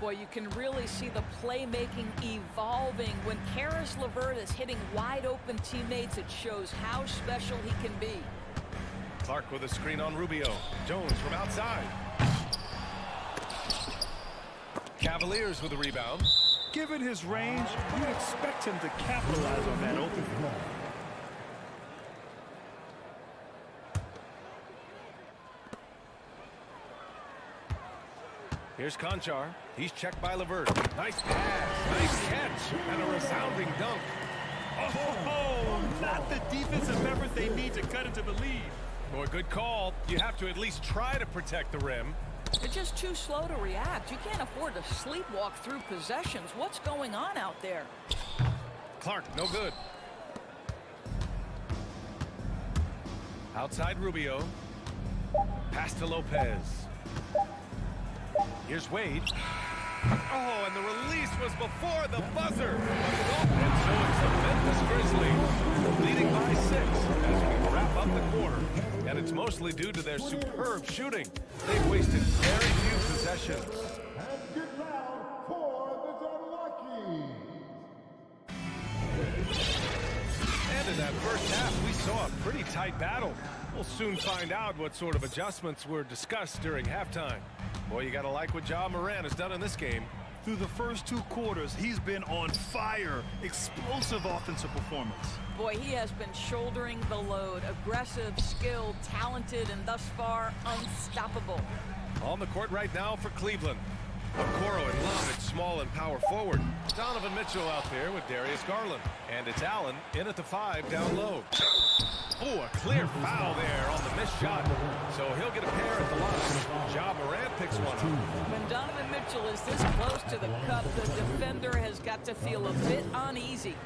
Boy, you can really see the playmaking evolving. When Karis LeVert is hitting wide open teammates, it shows how special he can be. Clark with a screen on Rubio. Jones from outside. Cavaliers with a rebound. Given his range, you'd expect him to capitalize on that open ball. Here's Conchar. He's checked by LeVert. Nice pass, nice catch, and a resounding dunk. Oh, not the defensive effort they need to cut into the lead. Boy, good call. You have to at least try to protect the rim. They're just too slow to react. You can't afford to sleepwalk through possessions. What's going on out there? Clark, no good. Outside Rubio. Pass to Lopez. Here's Wade. Oh, and the release was before the buzzer. And so it's the Memphis Grizzlies leading by 6 as we wrap up the quarter. And it's mostly due to their superb shooting. They've wasted very few possessions. And get loud for the Unlucky. And in that first half, we saw a pretty tight battle. We'll soon find out what sort of adjustments were discussed during halftime. Boy, you gotta like what Ja Morant has done in this game. Through the first 2 quarters, he's been on fire. Explosive offensive performance. Boy, he has been shouldering the load. Aggressive, skilled, talented, and thus far, unstoppable. On the court right now for Cleveland. Okoro and Love at small and power forward. Donovan Mitchell out there with Darius Garland. And it's Allen in at the 5 down low. Oh, a clear foul there on the missed shot. So he'll get a pair at the line. Ja Morant picks one up. When Donovan Mitchell is this close to the cup, the defender has got to feel a bit uneasy.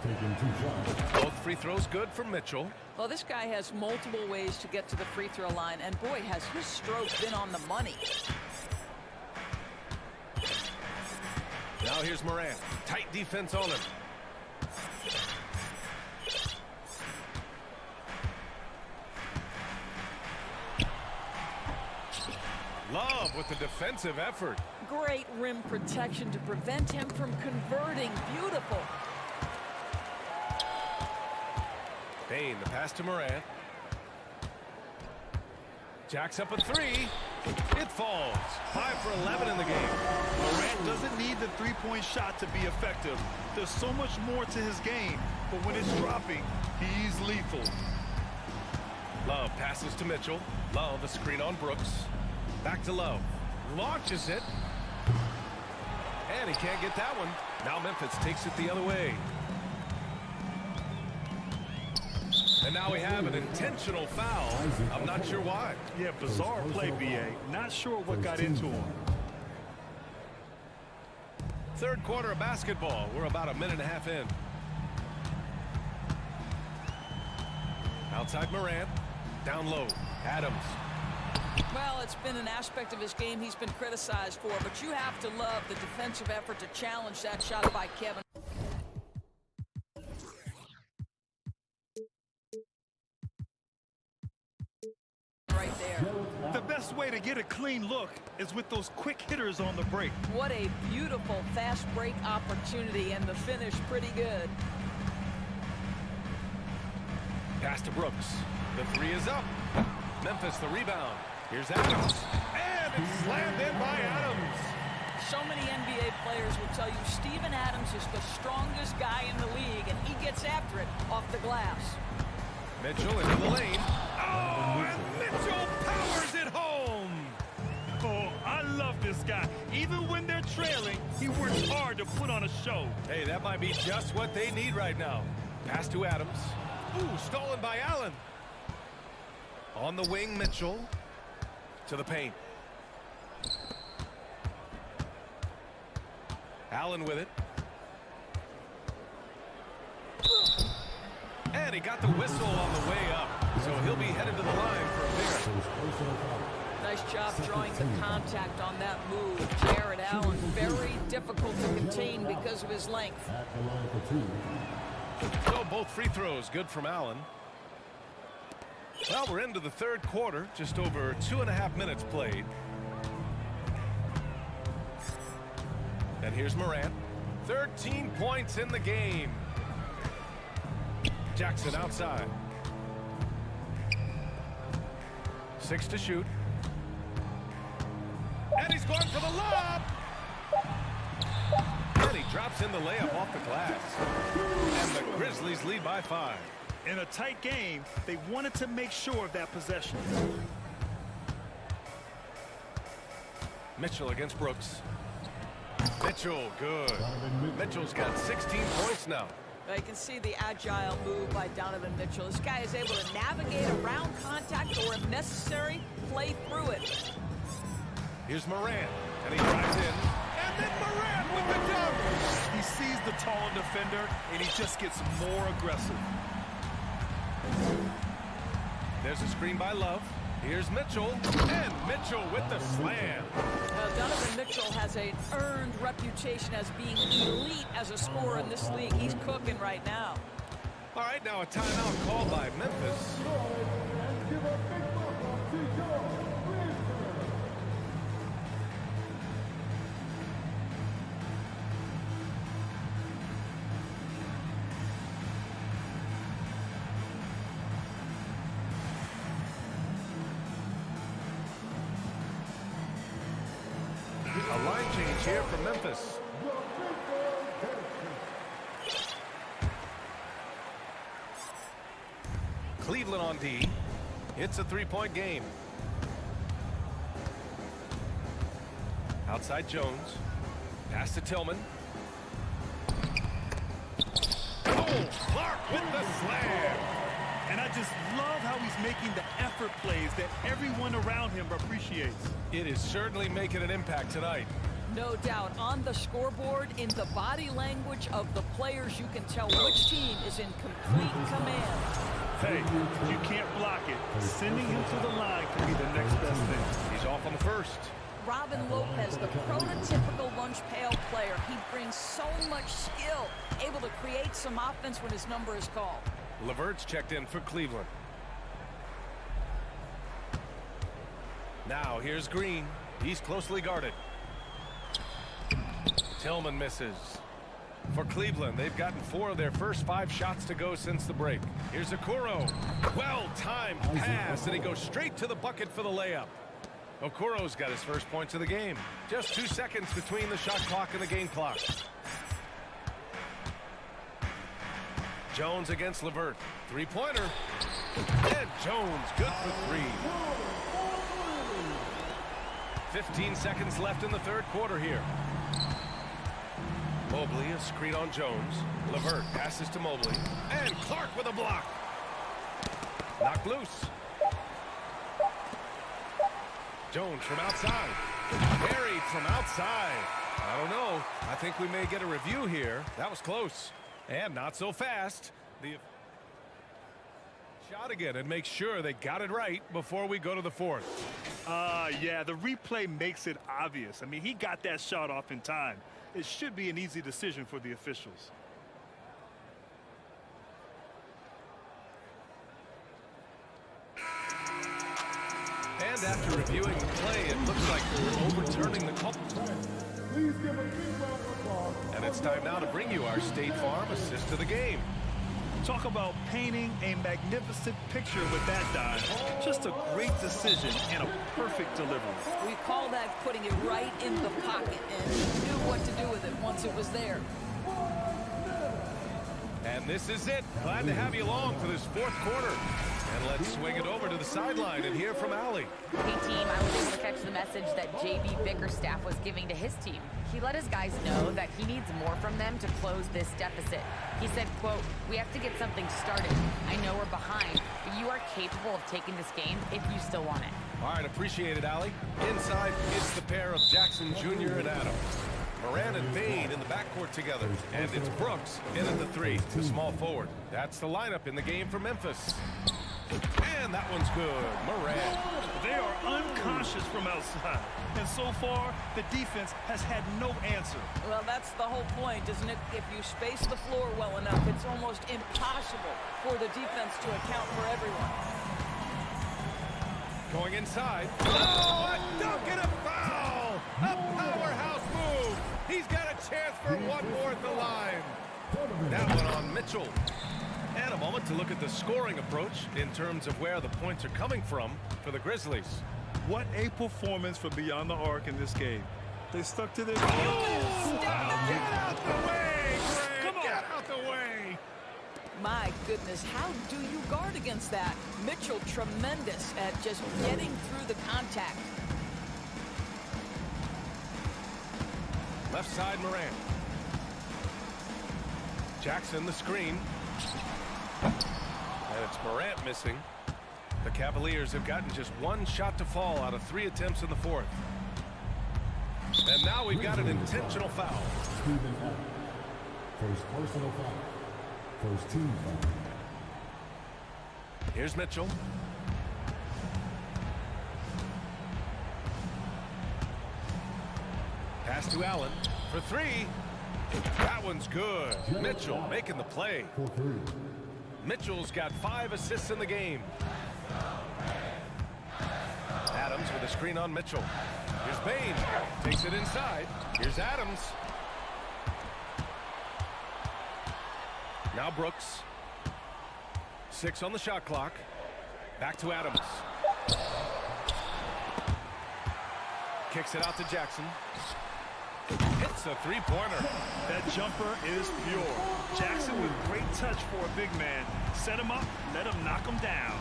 Both free throws good for Mitchell. Well, this guy has multiple ways to get to the free throw line, and boy, has his stroke been on the money. Now here's Morant. Tight defense on him. Love with the defensive effort. Great rim protection to prevent him from converting. Beautiful. Payne, the pass to Morant. Jacks up a 3. It falls. 5 for 11 in the game. Morant doesn't need the three-point shot to be effective. There's so much more to his game, but when it's dropping, he's lethal. Love passes to Mitchell. Love a screen on Brooks. Back to Love. Launches it. And he can't get that one. Now Memphis takes it the other way. And now we have an intentional foul. I'm not sure why. Yeah, bizarre play, B.A. Not sure what got into him. Third quarter of basketball. We're about a minute and a half in. Outside Morant. Down low. Adams. Well, it's been an aspect of his game he's been criticized for, but you have to love the defensive effort to challenge that shot by Kevin. Right there. The best way to get a clean look is with those quick hitters on the break. What a beautiful fast break opportunity, and the finish pretty good. Pass to Brooks. The three is up. Memphis the rebound. Here's Adams. And it's slammed in by Adams. So many NBA players will tell you Steven Adams is the strongest guy in the league, and he gets after it off the glass. Mitchell into the lane. Oh, and Mitchell powers it home. Oh, I love this guy. Even when they're trailing, he works hard to put on a show. Hey, that might be just what they need right now. Pass to Adams. Ooh, stolen by Allen. On the wing, Mitchell. To the paint. Allen with it. And he got the whistle on the way up. So he'll be headed to the line for a pair. Nice job drawing the contact on that move. Jared Allen, very difficult to contain because of his length. So both free throws good from Allen. Well, we're into the third quarter, just over 2.5 minutes played. And here's Morant. 13 points in the game. Jackson outside. 6 to shoot. And he's going for the lob. And he drops in the layup off the glass. And the Grizzlies lead by 5. In a tight game, they wanted to make sure of that possession. Mitchell against Brooks. Mitchell, good. Mitchell's got 16 points now. You can see the agile move by Donovan Mitchell. This guy is able to navigate around contact, or if necessary, play through it. Here's Morant, and he drives in. And then Morant with the dunk. He sees the tall defender, and he just gets more aggressive. There's a screen by Love. Here's Mitchell, and Mitchell with the slam. Donovan Mitchell has an earned reputation as being elite as a scorer in this league. He's cooking right now. All right, now a timeout called by Memphis. A line change here for Memphis. Cleveland on D. It's a three-point game. Outside Jones. Pass to Tillman. Oh, Clark with the slam. And I just love how he's making the effort plays that everyone around him appreciates. It is certainly making an impact tonight. No doubt. On the scoreboard, in the body language of the players, you can tell which team is in complete command. Hey, you can't block it. Sending him to the line could be the next best thing. He's off on the first. Robin Lopez, the prototypical lunch pail player. He brings so much skill, able to create some offense when his number is called. LeVert's checked in for Cleveland. Now here's Green. He's closely guarded. Tillman misses. For Cleveland, they've gotten 4 of their first 5 shots to go since the break. Here's Okoro. Well-timed pass, and he goes straight to the bucket for the layup. Okoro's got his first points of the game. Just 2 seconds between the shot clock and the game clock. Jones against LeVert. Three-pointer. And Jones, good for 3. 15 seconds left in the third quarter here. Mobley, a screen on Jones. LeVert passes to Mobley. And Clark with a block. Knocked loose. Jones from outside. Buried from outside. I don't know. I think we may get a review here. That was close. And not so fast. The shot again and make sure they got it right before we go to the fourth. Yeah, the replay makes it obvious. I mean, he got that shot off in time. It should be an easy decision for the officials. And after reviewing the play, it looks like we're overturning the call. Please give a big round of applause. And it's time now to bring you our State Farm assist of the game. Talk about painting a magnificent picture with that dive. Just a great decision and a perfect delivery. We call that putting it right in the pocket, and he knew what to do with it once it was there. And this is it. Glad to have you along for this fourth quarter. And let's swing it over to the sideline and hear from Allie. Hey team, I was able to catch the message that JB Bickerstaff was giving to his team. He let his guys know that he needs more from them to close this deficit. He said, quote, "We have to get something started. I know we're behind, but you are capable of taking this game if you still want it." All right, appreciate it, Allie. Inside, it's the pair of Jackson Jr. and Adams. Moran and Bain in the backcourt together. And it's Brooks in at the 3, the small forward. That's the lineup in the game for Memphis. And that one's good. Moran. They are unconscious from outside. And so far, the defense has had no answer. Well, that's the whole point, isn't it? If you space the floor well enough, it's almost impossible for the defense to account for everyone. Going inside. Oh, a dunk and a foul! A powerhouse move! He's got a chance for one more at the line. That one on Mitchell. And a moment to look at the scoring approach in terms of where the points are coming from for the Grizzlies. What a performance from beyond the arc in this game. They stuck to their... Oh! Get out the way, Greg! Come on! Get out the way! My goodness, how do you guard against that? Mitchell tremendous at just getting through the contact. Left side, Moran. Jackson, the screen. And it's Morant missing. The Cavaliers have gotten just one shot to fall out of 3 attempts in the fourth. And now we've got an intentional foul. First personal foul. First team foul. Here's Mitchell. Pass to Allen for 3. That one's good. Mitchell making the play. Mitchell's got 5 assists in the game. Adams with a screen on Mitchell. Here's Bain. Takes it inside. Here's Adams. Now Brooks. 6 on the shot clock. Back to Adams. Kicks it out to Jackson. Hits a 3-pointer. That jumper is pure. Jackson with great touch for a big man. Set him up, let him knock him down.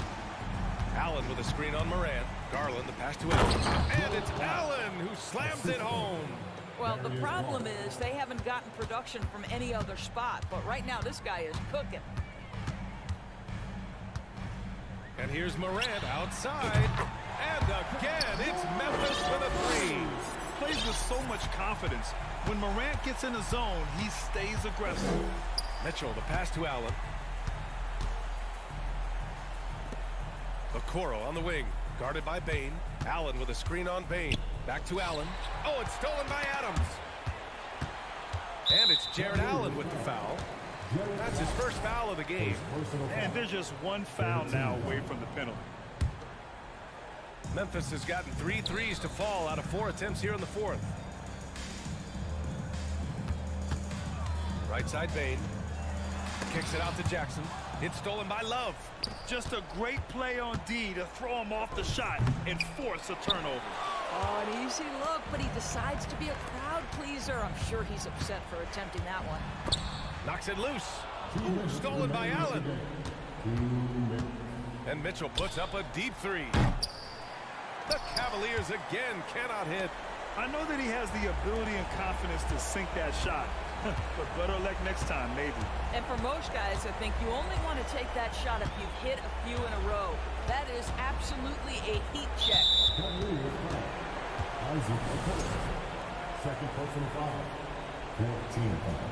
Allen with a screen on Moran. Garland, the pass to Allen. And it's Allen who slams it home. Well, the problem is they haven't gotten production from any other spot, but right now this guy is cooking. And here's Moran outside. And again, it's Memphis with a 3. Plays with so much confidence. When Morant gets in the zone, he stays aggressive. Mitchell, the pass to Allen. Okoro on the wing, guarded by Bain. Allen with a screen on Bain. Back to Allen. Oh, it's stolen by Adams. And it's Jared Allen with the foul. That's his first foul of the game. And there's just one foul now away from the penalty. Memphis has gotten 3 threes to fall out of 4 attempts here in the fourth. Right side Bain. Kicks it out to Jackson. It's stolen by Love. Just a great play on D to throw him off the shot and force a turnover. Oh, an easy look, but he decides to be a crowd pleaser. I'm sure he's upset for attempting that one. Knocks it loose. Stolen by Allen. And Mitchell puts up a deep three. The Cavaliers again cannot hit. I know that he has the ability and confidence to sink that shot. But better luck next time, maybe. And for most guys, I think you only want to take that shot if you've hit a few in a row. That is absolutely a heat check. Second personal foul. 14 foul.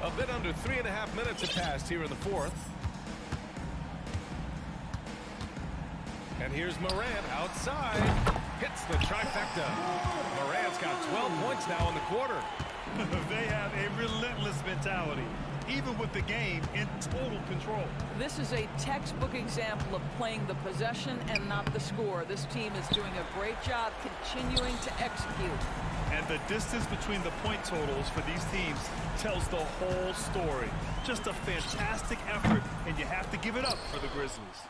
A bit under 3.5 minutes have passed here in the fourth. And here's Morant outside. Hits the trifecta. Morant's got 12 points now in the quarter. They have a relentless mentality, even with the game in total control. This is a textbook example of playing the possession and not the score. This team is doing a great job continuing to execute. And the distance between the point totals for these teams tells the whole story. Just a fantastic effort, and you have to give it up for the Grizzlies.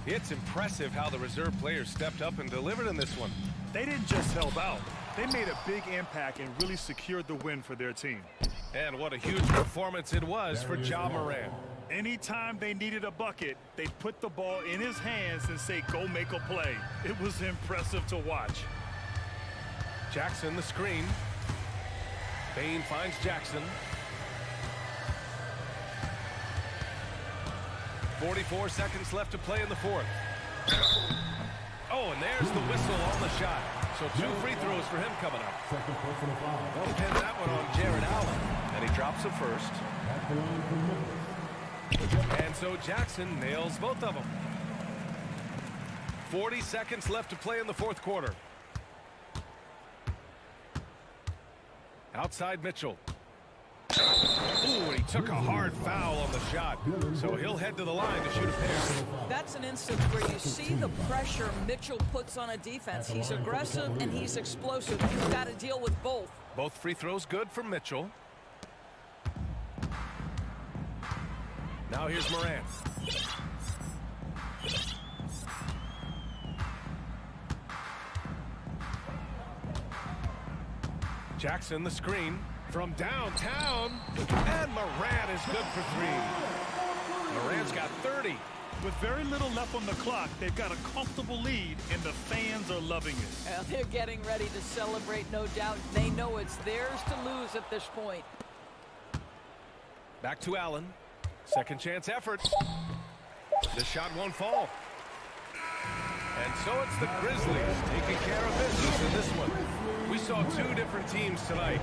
It's impressive how the reserve players stepped up and delivered in this one. They didn't just help out. They made a big impact and really secured the win for their team. And what a huge performance it was for Ja Morant. Anytime they needed a bucket, they put the ball in his hands and say, go make a play. It was impressive to watch. Jackson the screen. Bane finds Jackson. 44 seconds left to play in the fourth. Oh, and there's the whistle on the shot. So 2 free throws for him coming up. Second personal foul. They'll pin that one on Jared Allen. And he drops it first. At the line from Memphis. And so Jackson nails both of them. 40 seconds left to play in the fourth quarter. Outside Mitchell. Ooh, and he took a hard foul on the shot. So he'll head to the line to shoot a pair. That's an instance where you see the pressure Mitchell puts on a defense. He's aggressive and he's explosive. You've got to deal with both. Both free throws good for Mitchell. Now here's Morant. Jackson the screen from downtown, and Morant is good for 3. Morant's got 30. With very little left on the clock, they've got a comfortable lead, and the fans are loving it. Well, they're getting ready to celebrate, no doubt. They know it's theirs to lose at this point. Back to Allen. Second chance effort. The shot won't fall. And so it's the Grizzlies taking care of business in this one. We saw 2 different teams tonight.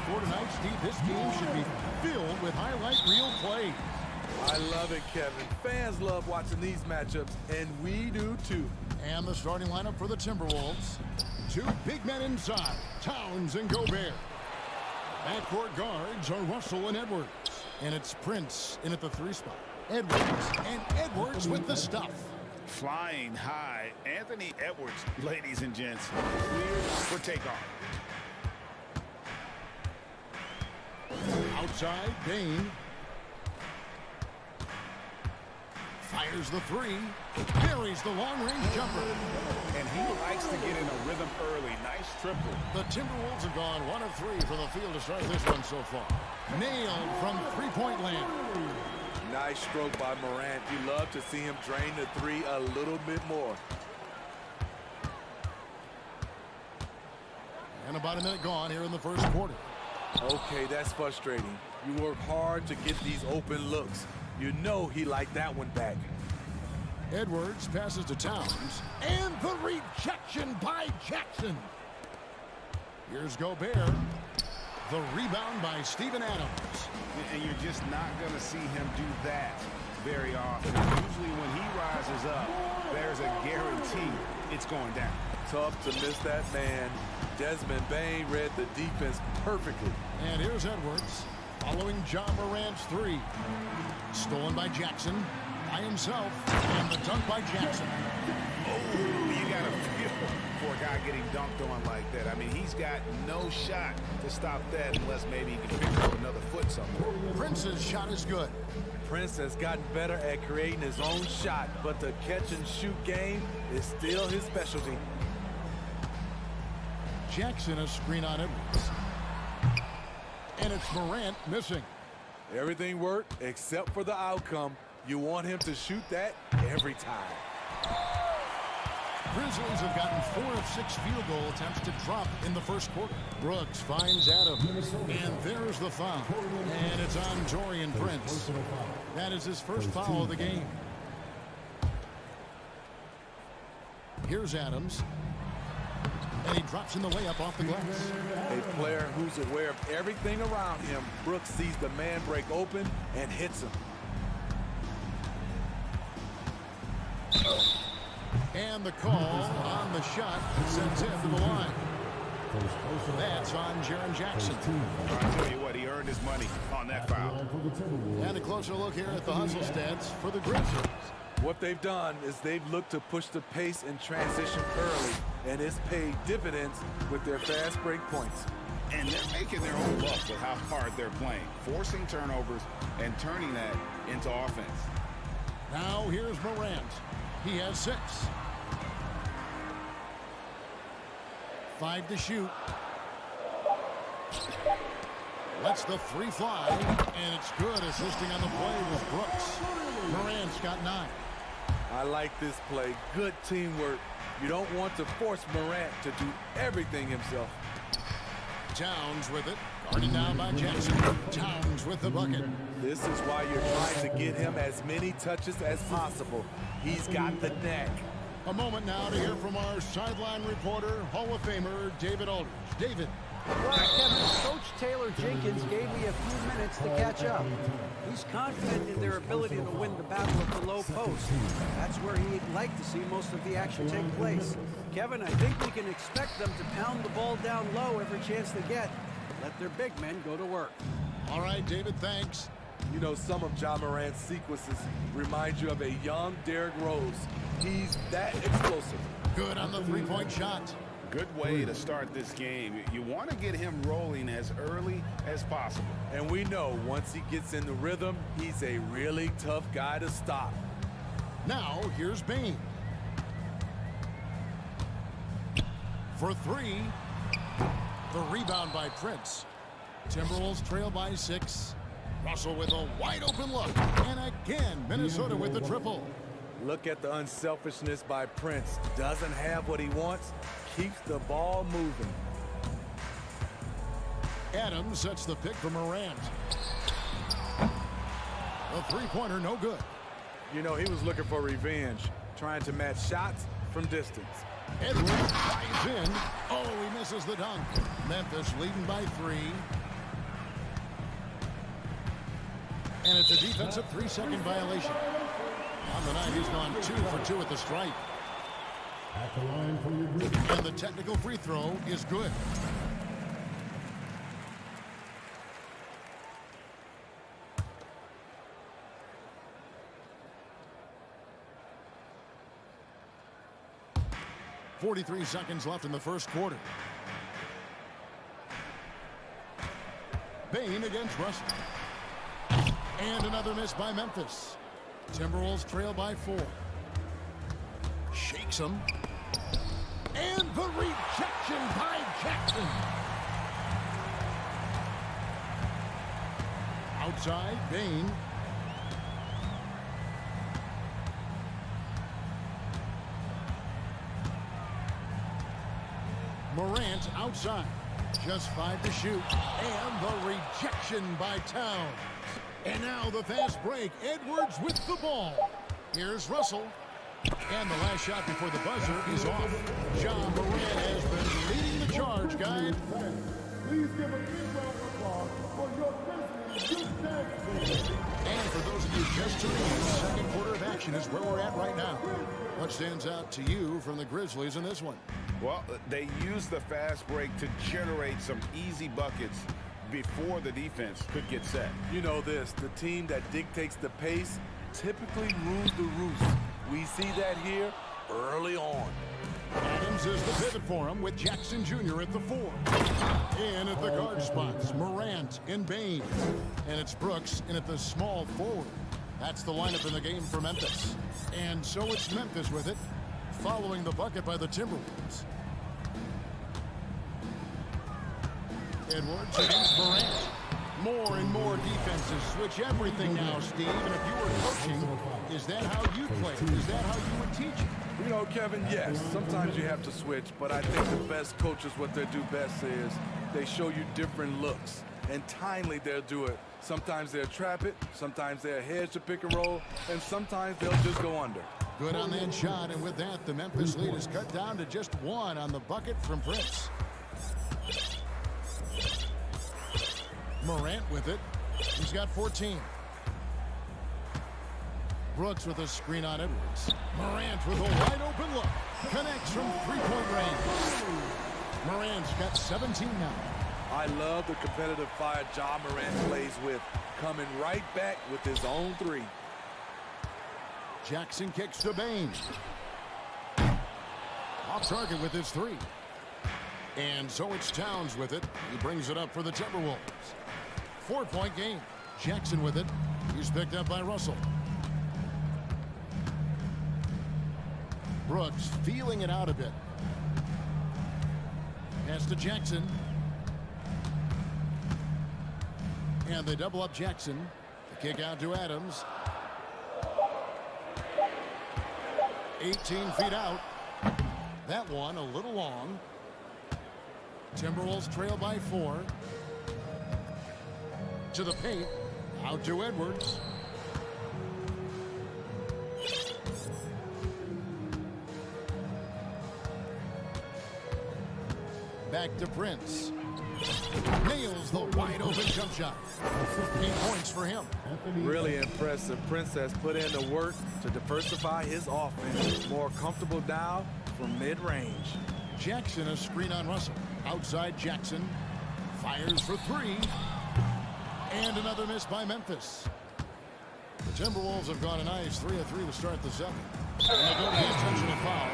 for tonight, Steve, this game should be filled with highlight reel plays. I love it, Kevin. Fans love watching these matchups, and we do too. And the starting lineup for the Timberwolves. Two big men inside, Towns and Gobert. Backcourt guards are Russell and Edwards. And it's Prince in at the 3 spot. Edwards with the stuff. Flying high, Anthony Edwards, ladies and gents, cleared for takeoff. Outside, Bain. Fires the 3. Buries the long-range jumper. And he likes to get in a rhythm early. Nice triple. The Timberwolves have gone 1 of 3 from the field to start this one so far. Nailed from three-point land. Nice stroke by Morant. You love to see him drain the 3 a little bit more. And about a minute gone here in the first quarter. Okay, that's frustrating. You work hard to get these open looks. You know he liked that one back. Edwards passes to Towns. And the rejection by Jackson. Here's Gobert. The rebound by Steven Adams. And you're just not going to see him do that very often. Usually when he rises up, there's a guarantee it's going down. Tough to miss that man. Desmond Bain read the defense perfectly. And here's Edwards following John Morant's 3. Stolen by Jackson by himself. And the dunk by Jackson. Oh, you got to feel for a guy getting dunked on like that. I mean, he's got no shot to stop that unless maybe he can pick up another foot somewhere. Prince's shot is good. Prince has gotten better at creating his own shot, but the catch-and-shoot game is still his specialty. Jackson a screen on Edwards. And it's Morant missing. Everything worked except for the outcome. You want him to shoot that every time. Grizzlies have gotten 4 of 6 field goal attempts to drop in the first quarter. Brooks finds Adams. And there's the foul. And it's on Taurean Prince. That is his first foul of the game. Here's Adams. And he drops in the layup off the glass. A player who's aware of everything around him. Brooks sees the man break open and hits him. And the call on the shot sends him to the line. That's on Jaren Jackson. I'll tell you what, he earned his money on that foul. And a closer look here at the hustle stats for the Grizzlies. What they've done is they've looked to push the pace and transition early, and it's paid dividends with their fast break points. And they're making their own luck with how hard they're playing, forcing turnovers and turning that into offense. Now here's Morant. He has 6. 5 to shoot. Lets the 3 fly, and it's good. Assisting on the play was Brooks. Morant's got 9. I like this play. Good teamwork. You don't want to force Morant to do everything himself. Towns with it. Guarded down by Jackson. Towns with the bucket. This is why you're trying to get him as many touches as possible. He's got the knack. A moment now to hear from our sideline reporter, Hall of Famer David Aldridge. David. Well, Kevin, Coach Taylor Jenkins gave me a few minutes to catch up. He's confident in their ability to win the battle of the low post. That's where he'd like to see most of the action take place. Kevin, I think we can expect them to pound the ball down low every chance they get. Let their big men go to work. All right, David, thanks. You know, some of Ja Morant's sequences remind you of a young Derrick Rose. He's that explosive. Good on the 3-point shot. Good way to start this game. You want to get him rolling as early as possible. And we know once he gets in the rhythm, he's a really tough guy to stop. Now, here's Bain. For 3. The rebound by Prince. Timberwolves trail by 6. Russell with a wide open look. And again, Minnesota with the triple. Look at the unselfishness by Prince. Doesn't have what he wants. Keeps the ball moving. Adams sets the pick for Morant. The 3-pointer, no good. You know, he was looking for revenge, trying to match shots from distance. Edwards drives in. Oh, he misses the dunk. Memphis leading by 3. And it's a defensive 3-second violation. On the night, he's gone 2 for 2 at the stripe. At the line for your Grizzlies. And the technical free throw is good. .43 seconds left in the first quarter. Bain against Russell. And another miss by Memphis. Timberwolves trail by 4. Shakes him. And the rejection by Jackson. Outside, Bain. Morant outside. Just 5 to shoot. And the rejection by Towns. And now the fast break. Edwards with the ball. Here's Russell. And the last shot before the buzzer is off. John Morant has been leading the charge, guys. Please give a big round of applause for your Grizzlies. And for those of you just tuning in, the second quarter of action is where we're at right now. What stands out to you from the Grizzlies in this one? Well, they used the fast break to generate some easy buckets before the defense could get set. You know this, the team that dictates the pace typically rules the roost. We see that here early on. Adams is the pivot for him with Jackson Jr. at the 4. In at the guard spots, Morant and Bain. And it's Brooks in at the small forward. That's the lineup in the game for Memphis. And so it's Memphis with it, following the bucket by the Timberwolves. Edwards against Morant. More and more defenses switch everything now, Steve. And if you were coaching, is that how you play? Is that how you would teach it? You know, Kevin, yes, sometimes you have to switch, but I think the best coaches, what they do best is they show you different looks. And timely, they'll do it. Sometimes they'll trap it, sometimes they'll hedge the pick and roll, and sometimes they'll just go under. Good on that shot, and with that, the Memphis lead is cut down to just 1 on the bucket from Prince. Morant with it. He's got 14. Brooks with a screen on Edwards. Morant with a wide open look. Connects from 3-point range. Morant's got 17 now. I love the competitive fire Ja Morant plays with, coming right back with his own 3. Jackson kicks to Bain. Off target with his 3. And so it's Towns with it. He brings it up for the Timberwolves. 4-point game. Jackson with it. He's picked up by Russell. Brooks feeling it out a bit. Pass to Jackson. And they double up Jackson. The kick out to Adams. 18 feet out. That one a little long. Timberwolves trail by 4. To the paint. Out to Edwards. Back to Prince. Nails the wide open jump shot. 8 points for him. Really impressive. Prince has put in the work to diversify his offense. More comfortable now from mid-range. Jackson a screen on Russell. Outside Jackson. Fires for 3. And another miss by Memphis. The Timberwolves have gone a nice 3 of 3 to start the 7th. And they go to the intentional foul.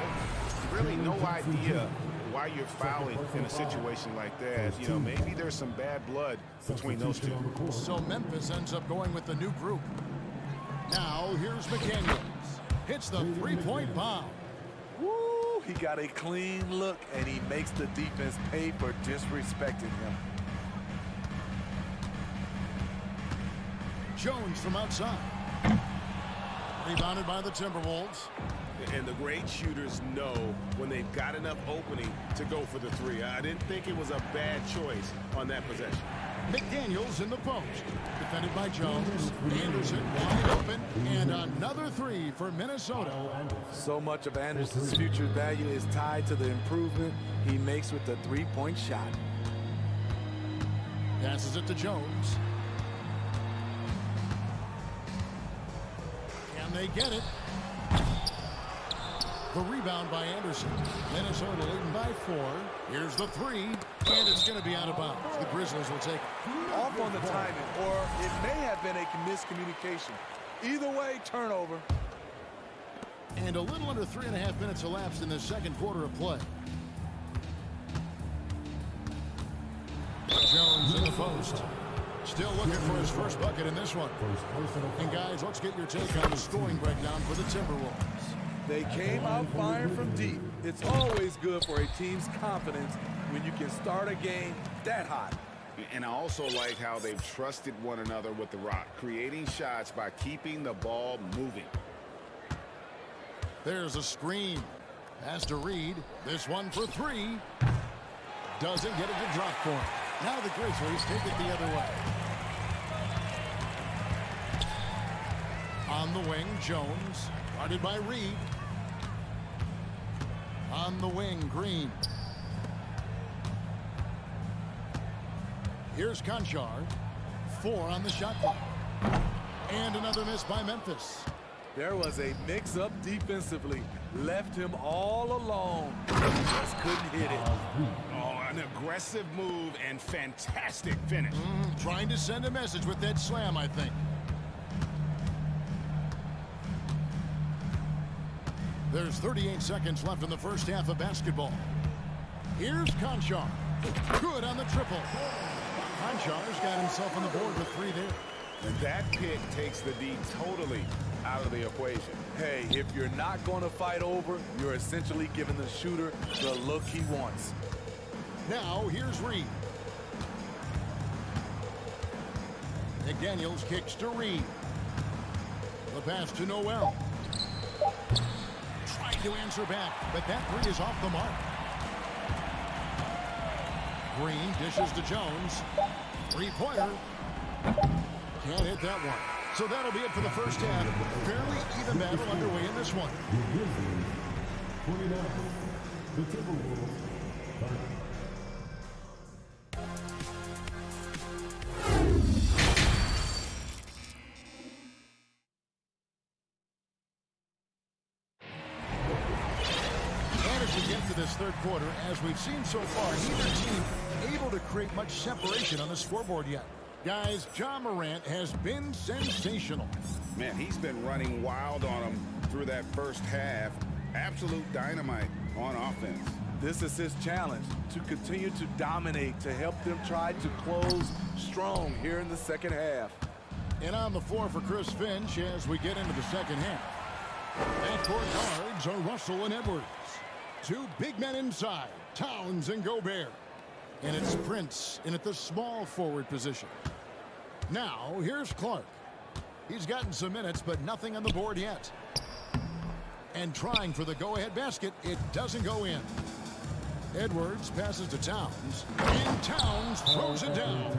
Really no idea why you're fouling in a situation like that. You know, maybe there's some bad blood between those two. So Memphis ends up going with the new group. Now here's McDaniels. Hits the 3-point bomb. Woo! He got a clean look, and he makes the defense pay for disrespecting him. Jones from outside. Rebounded by the Timberwolves. And the great shooters know when they've got enough opening to go for the 3. I didn't think it was a bad choice on that possession. McDaniels in the post. Defended by Jones. Anderson wide open. And another 3 for Minnesota. So much of Anderson's future value is tied to the improvement he makes with the 3-point shot. Passes it to Jones. they get it. The rebound by Anderson. Minnesota leading by 4. Here's the 3, and it's going to be out of bounds. The Grizzlies will take it. Off on the timing, or it may have been a miscommunication. Either way, turnover. And a little under 3.5 minutes elapsed in the second quarter of play. Jones in the post. Still looking for his first bucket in this one. And guys, let's get your take on the scoring breakdown for the Timberwolves. They came out firing from deep. It's always good for a team's confidence when you can start a game that hot. And I also like how they've trusted one another with the rock, creating shots by keeping the ball moving. There's a screen. Pass to Reed. This one for 3. Doesn't get it to drop for him. Now the Grizzlies take it the other way. On the wing, Jones. Guarded by Reed. On the wing, Green. Here's Conchar. 4 on the shot clock. And another miss by Memphis. There was a mix-up defensively. Left him all alone. Just couldn't hit it. Oh, an aggressive move and fantastic finish. Trying to send a message with that slam, I think. There's 38 seconds left in the first half of basketball. Here's Conchar. Good on the triple. Conchar's got himself on the board with 3 there. And that pick takes the D totally out of the equation. Hey, if you're not going to fight over, you're essentially giving the shooter the look he wants. Now, here's Reed. McDaniels kicks to Reed. The pass to Noel. Trying to answer back, but that 3 is off the mark. Green dishes to Jones. 3-pointer. Can't hit that one. So that'll be it for the first half. Fairly even battle underway in this one. The Timberwolves. This third quarter, as we've seen so far, neither team able to create much separation on the scoreboard yet. Guys, Ja Morant has been sensational. Man, he's been running wild on him through that first half. Absolute dynamite on offense. This is his challenge, to continue to dominate, to help them try to close strong here in the second half. And on the floor for Chris Finch as we get into the second half. Backcourt guards are Russell and Edwards. 2 big men inside, Towns and Gobert. And it's Prince in at the small forward position. Now, here's Clark. He's gotten some minutes, but nothing on the board yet. And trying for the go-ahead basket, it doesn't go in. Edwards passes to Towns, and Towns throws it down.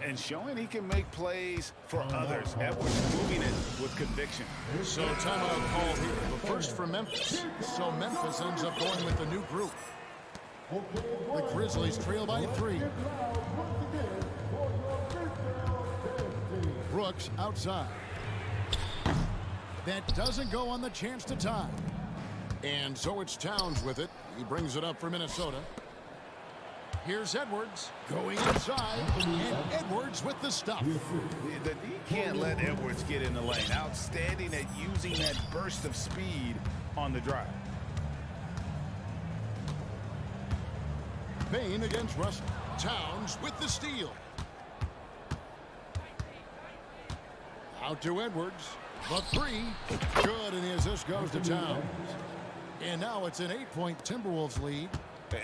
And showing he can make plays for others. Edwards moving it with conviction. So timeout called here. The first for Memphis. So Memphis ends up going with the new group. The Grizzlies trail by 3. Brooks outside. That doesn't go on the chance to tie. And so it's Towns with it. He brings it up for Minnesota. Here's Edwards going inside, and Edwards with the stop. The D can't let Edwards get in the lane. Outstanding at using that burst of speed on the drive. Bain against Russell. Towns with the steal. Out to Edwards. The 3. Good, and the assist goes to Towns. And now it's an 8-point Timberwolves lead.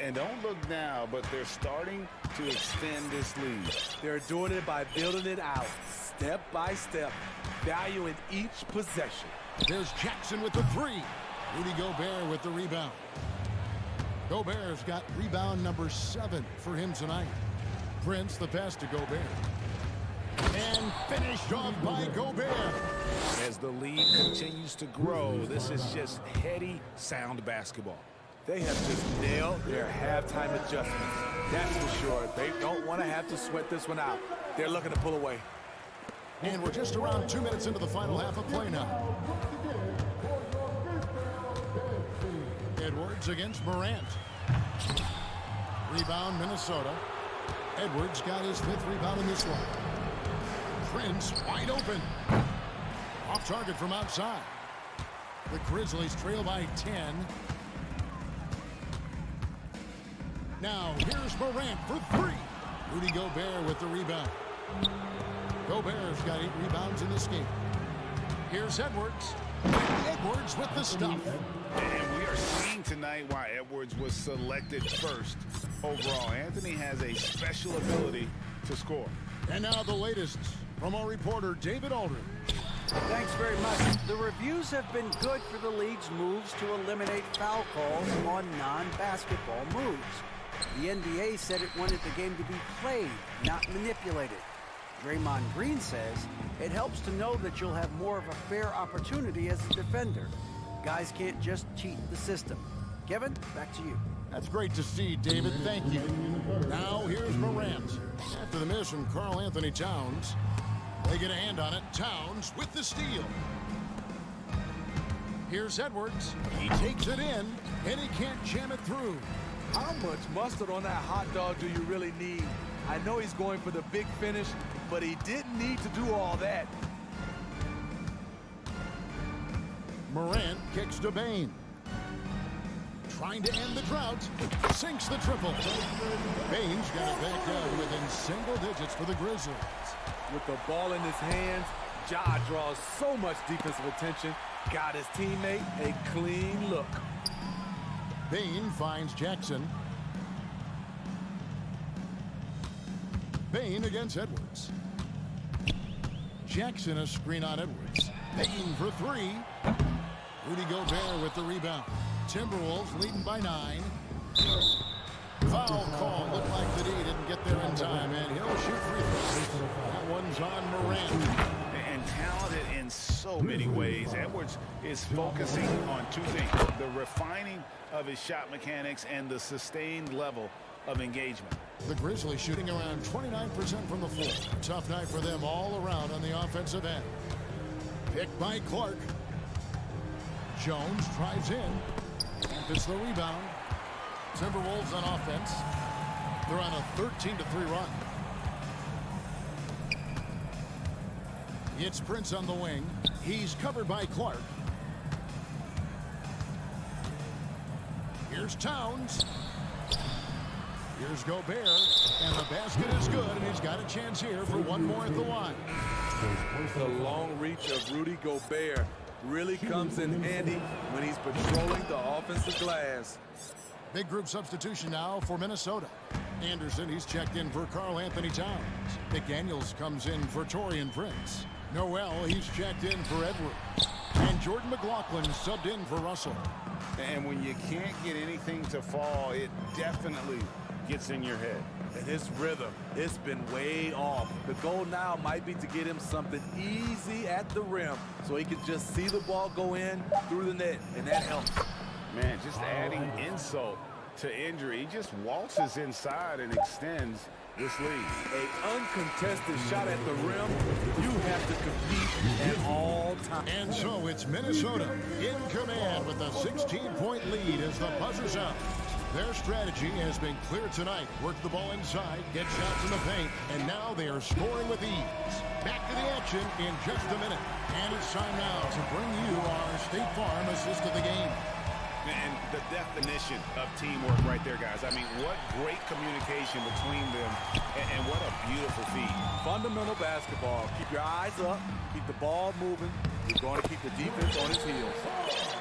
And don't look now, but they're starting to extend this lead. They're doing it by building it out, step by step, valuing each possession. There's Jackson with the 3. Rudy Gobert with the rebound. Gobert's got rebound number 7 for him tonight. Prince, the pass to Gobert. And finished off by Gobert. As the lead continues to grow, this is just heady, sound basketball. They have just nailed their halftime adjustments. That's for sure. They don't want to have to sweat this one out. They're looking to pull away. And we're just around 2 minutes into the final half of play now. Edwards against Morant. Rebound, Minnesota. Edwards got his 5th rebound in this one. Prince wide open. Off target from outside. The Grizzlies trail by 10. Now here's Morant for 3. Rudy Gobert with the rebound. Gobert's got 8 rebounds in this game. Here's Edwards. Edwards with the stuff. And we are seeing tonight why Edwards was selected first overall. Anthony has a special ability to score. And now the latest from our reporter, David Aldridge. Thanks very much. The reviews have been good for the league's moves to eliminate foul calls on non-basketball moves. The NBA said it wanted the game to be played, not manipulated. Draymond Green says it helps to know that you'll have more of a fair opportunity as a defender. Guys can't just cheat the system. Kevin, back to you. That's great to see, David. Thank you. Now here's Morant. After the miss from Karl Anthony Towns, they get a hand on it. Towns with the steal. Here's Edwards. He takes it in, and he can't jam it through. How much mustard on that hot dog do you really need? I know he's going for the big finish, but he didn't need to do all that. Morant kicks to Bane. Trying to end the drought. Sinks the triple. Bane's got it back down within single digits for the Grizzlies. With the ball in his hands, Ja draws so much defensive attention. Got his teammate a clean look. Bane finds Jackson. Bane against Edwards. Jackson a screen on Edwards. Bane for 3. Rudy Gobert with the rebound. Timberwolves leading by 9. Foul call. Looked like the D didn't get there in time, and he'll shoot free throws. That one's on Morant. And talented in so many ways. Edwards is focusing on 2 things: the refining of his shot mechanics and the sustained level of engagement. The Grizzlies shooting around 29% from the floor. Tough night for them all around on the offensive end. Picked by Clark. Jones drives in. Memphis the rebound. Timberwolves on offense. They're on a 13-3 run. It's Prince on the wing. He's covered by Clark. Here's Towns. Here's Gobert, and the basket is good, and he's got a chance here for one more at the line. The long reach of Rudy Gobert really comes in handy when he's patrolling the offensive glass. Big group substitution now for Minnesota. Anderson, he's checked in for Karl Anthony Towns. McDaniels comes in for Taurean Prince. Noel, he's checked in for Edwards. And Jordan McLaughlin subbed in for Russell. And when you can't get anything to fall, it definitely gets in your head. And his rhythm, it's been way off. The goal now might be to get him something easy at the rim so he can just see the ball go in through the net, and that helps. Man, just adding insult to injury. He just waltzes inside and extends this lead. An uncontested shot at the rim, you have to compete at all times. And so it's Minnesota in command with a 16-point lead as the buzzer's out. Their strategy has been clear tonight. Work the ball inside, get shots in the paint, and now they are scoring with ease. Back to the action in just a minute. And it's time now to bring you our State Farm assist of the game. And the definition of teamwork right there, guys. I mean, what great communication between them, and what a beautiful feed. Fundamental basketball. Keep your eyes up, keep the ball moving. You're going to keep the defense on its heels.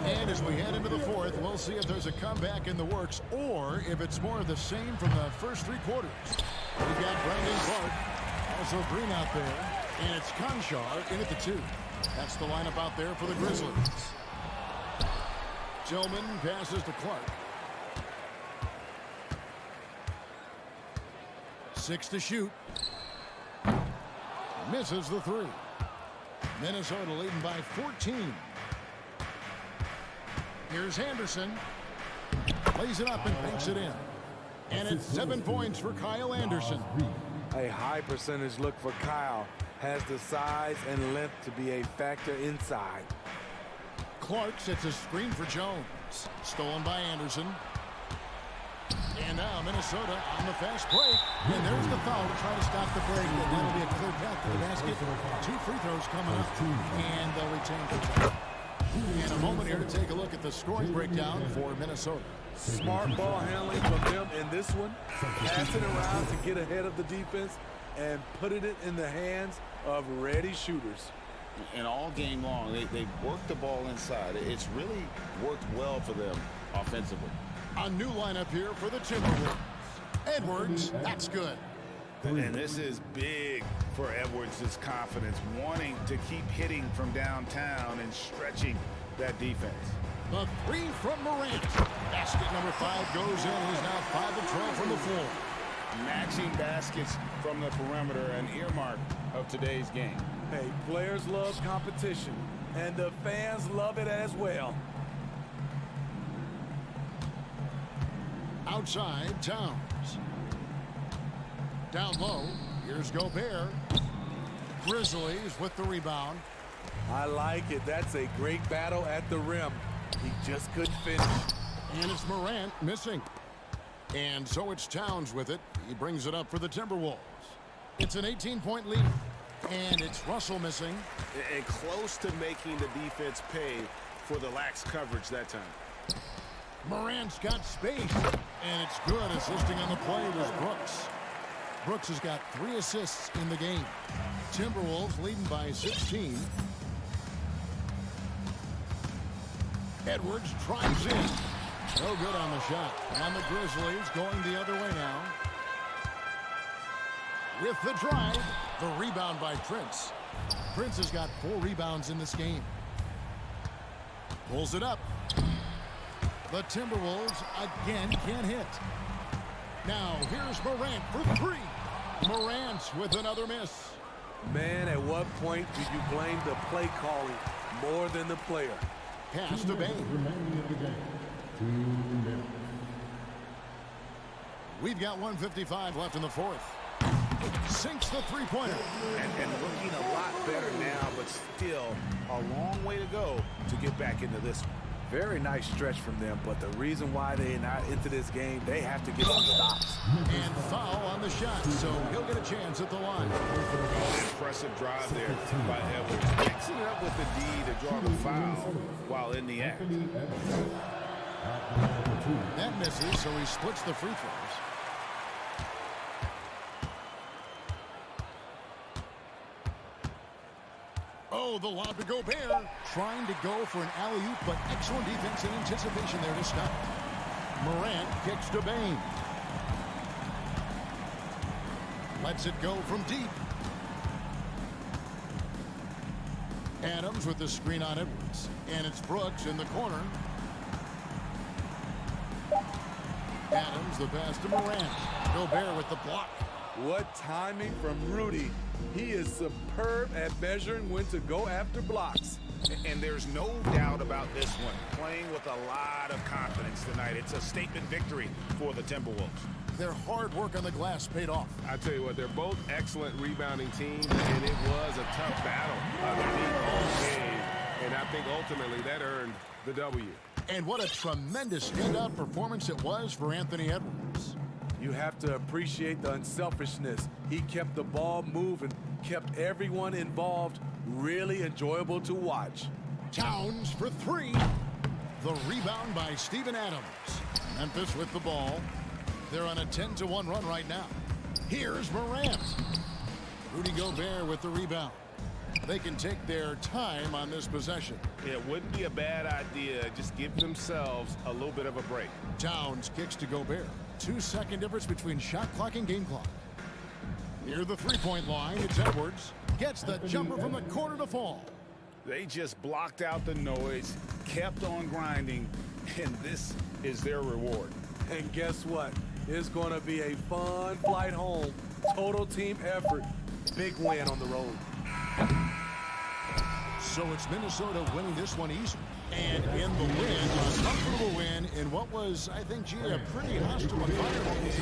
And as we head into the fourth, we'll see if there's a comeback in the works or if it's more of the same from the first 3 quarters. We've got Brandon Clark, also Green out there, and it's Conchar in at the 2. That's the lineup out there for the Grizzlies. Tillman passes to Clark. 6 to shoot. Misses the 3. Minnesota leading by 14. Here's Anderson. Plays it up and banks it in. And it's 7 points for Kyle Anderson. A high percentage look for Kyle. Has the size and length to be a factor inside. Clark sets a screen for Jones. Stolen by Anderson. And now Minnesota on the fast break. And there's the foul to try to stop the break. And that'll be a clear path to the basket. 2 free throws coming up. And they'll retain control. And a moment here to take a look at the scoring breakdown for Minnesota. Smart ball handling from them in this one. Passing around to get ahead of the defense and putting it in the hands of ready shooters. And all game long, they worked the ball inside. It's really worked well for them offensively. A new lineup here for the Timberwolves. Edwards, that's good. And this is big for Edwards' confidence, wanting to keep hitting from downtown and stretching that defense. The 3 from Morant. Basket number 5 goes in. He's now 5 of 12 from the floor. Matching baskets from the perimeter, an earmark of today's game. Hey, players love competition, and the fans love it as well. Outside, Towns. Down low, here's Gobert. Grizzlies with the rebound. I like it. That's a great battle at the rim. He just couldn't finish. And it's Morant missing. And so it's Towns with it. He brings it up for the Timberwolves. It's an 18-point lead. And it's Russell missing. And close to making the defense pay for the lax coverage that time. Morant's got space. And it's good. Assisting on the play was Brooks. Brooks has got 3 assists in the game. Timberwolves leading by 16. Edwards drives in. No good on the shot. And the Grizzlies going the other way now. With the drive, the rebound by Prince. Prince has got 4 rebounds in this game. Pulls it up. The Timberwolves again can't hit. Now here's Morant for 3. Morant with another miss. Man, at what point do you blame the play calling more than the player? Pass to Bain. We've got 1:55 left in the 4th. Sinks the three-pointer. And looking a lot better now, but still a long way to go to get back into this one. Very nice stretch from them, but the reason why they're not into this game, they have to get some stops. And foul on the shot, so he'll get a chance at the line. Impressive drive there by Edwards. Mixing it up with the D to draw the foul while in the act. That misses, so he splits the free throws. Oh, the lob to Gobert. Trying to go for an alley-oop, but excellent defense and anticipation there to stop. Morant kicks to Bain. Lets it go from deep. Adams with the screen on Edwards. And it's Brooks in the corner. Adams, the pass to Morant. Gobert with the block. What timing from Rudy. He is superb at measuring when to go after blocks. And there's no doubt about this one. Playing with a lot of confidence tonight. It's a statement victory for the Timberwolves. Their hard work on the glass paid off. I tell you what, they're both excellent rebounding teams, and it was a tough battle underneath all game. And I think ultimately that earned the W. And what a tremendous standout performance it was for Anthony Edwards. You have to appreciate the unselfishness. He kept the ball moving, kept everyone involved, really enjoyable to watch. Towns for 3. The rebound by Steven Adams. Memphis with the ball. They're on a 10-1 run right now. Here's Morant. Rudy Gobert with the rebound. They can take their time on this possession. It wouldn't be a bad idea. Just give themselves a little bit of a break. Towns kicks to Gobert. 2-second difference between shot clock and game clock. Near the three-point line, it's Edwards. Gets the jumper from the corner to fall. They just blocked out the noise, kept on grinding, and this is their reward. And guess what? It's going to be a fun flight home. Total team effort. Big win on the road. So it's Minnesota winning this one easily. And in the win, a comfortable win in what was, I think, a pretty hostile environment.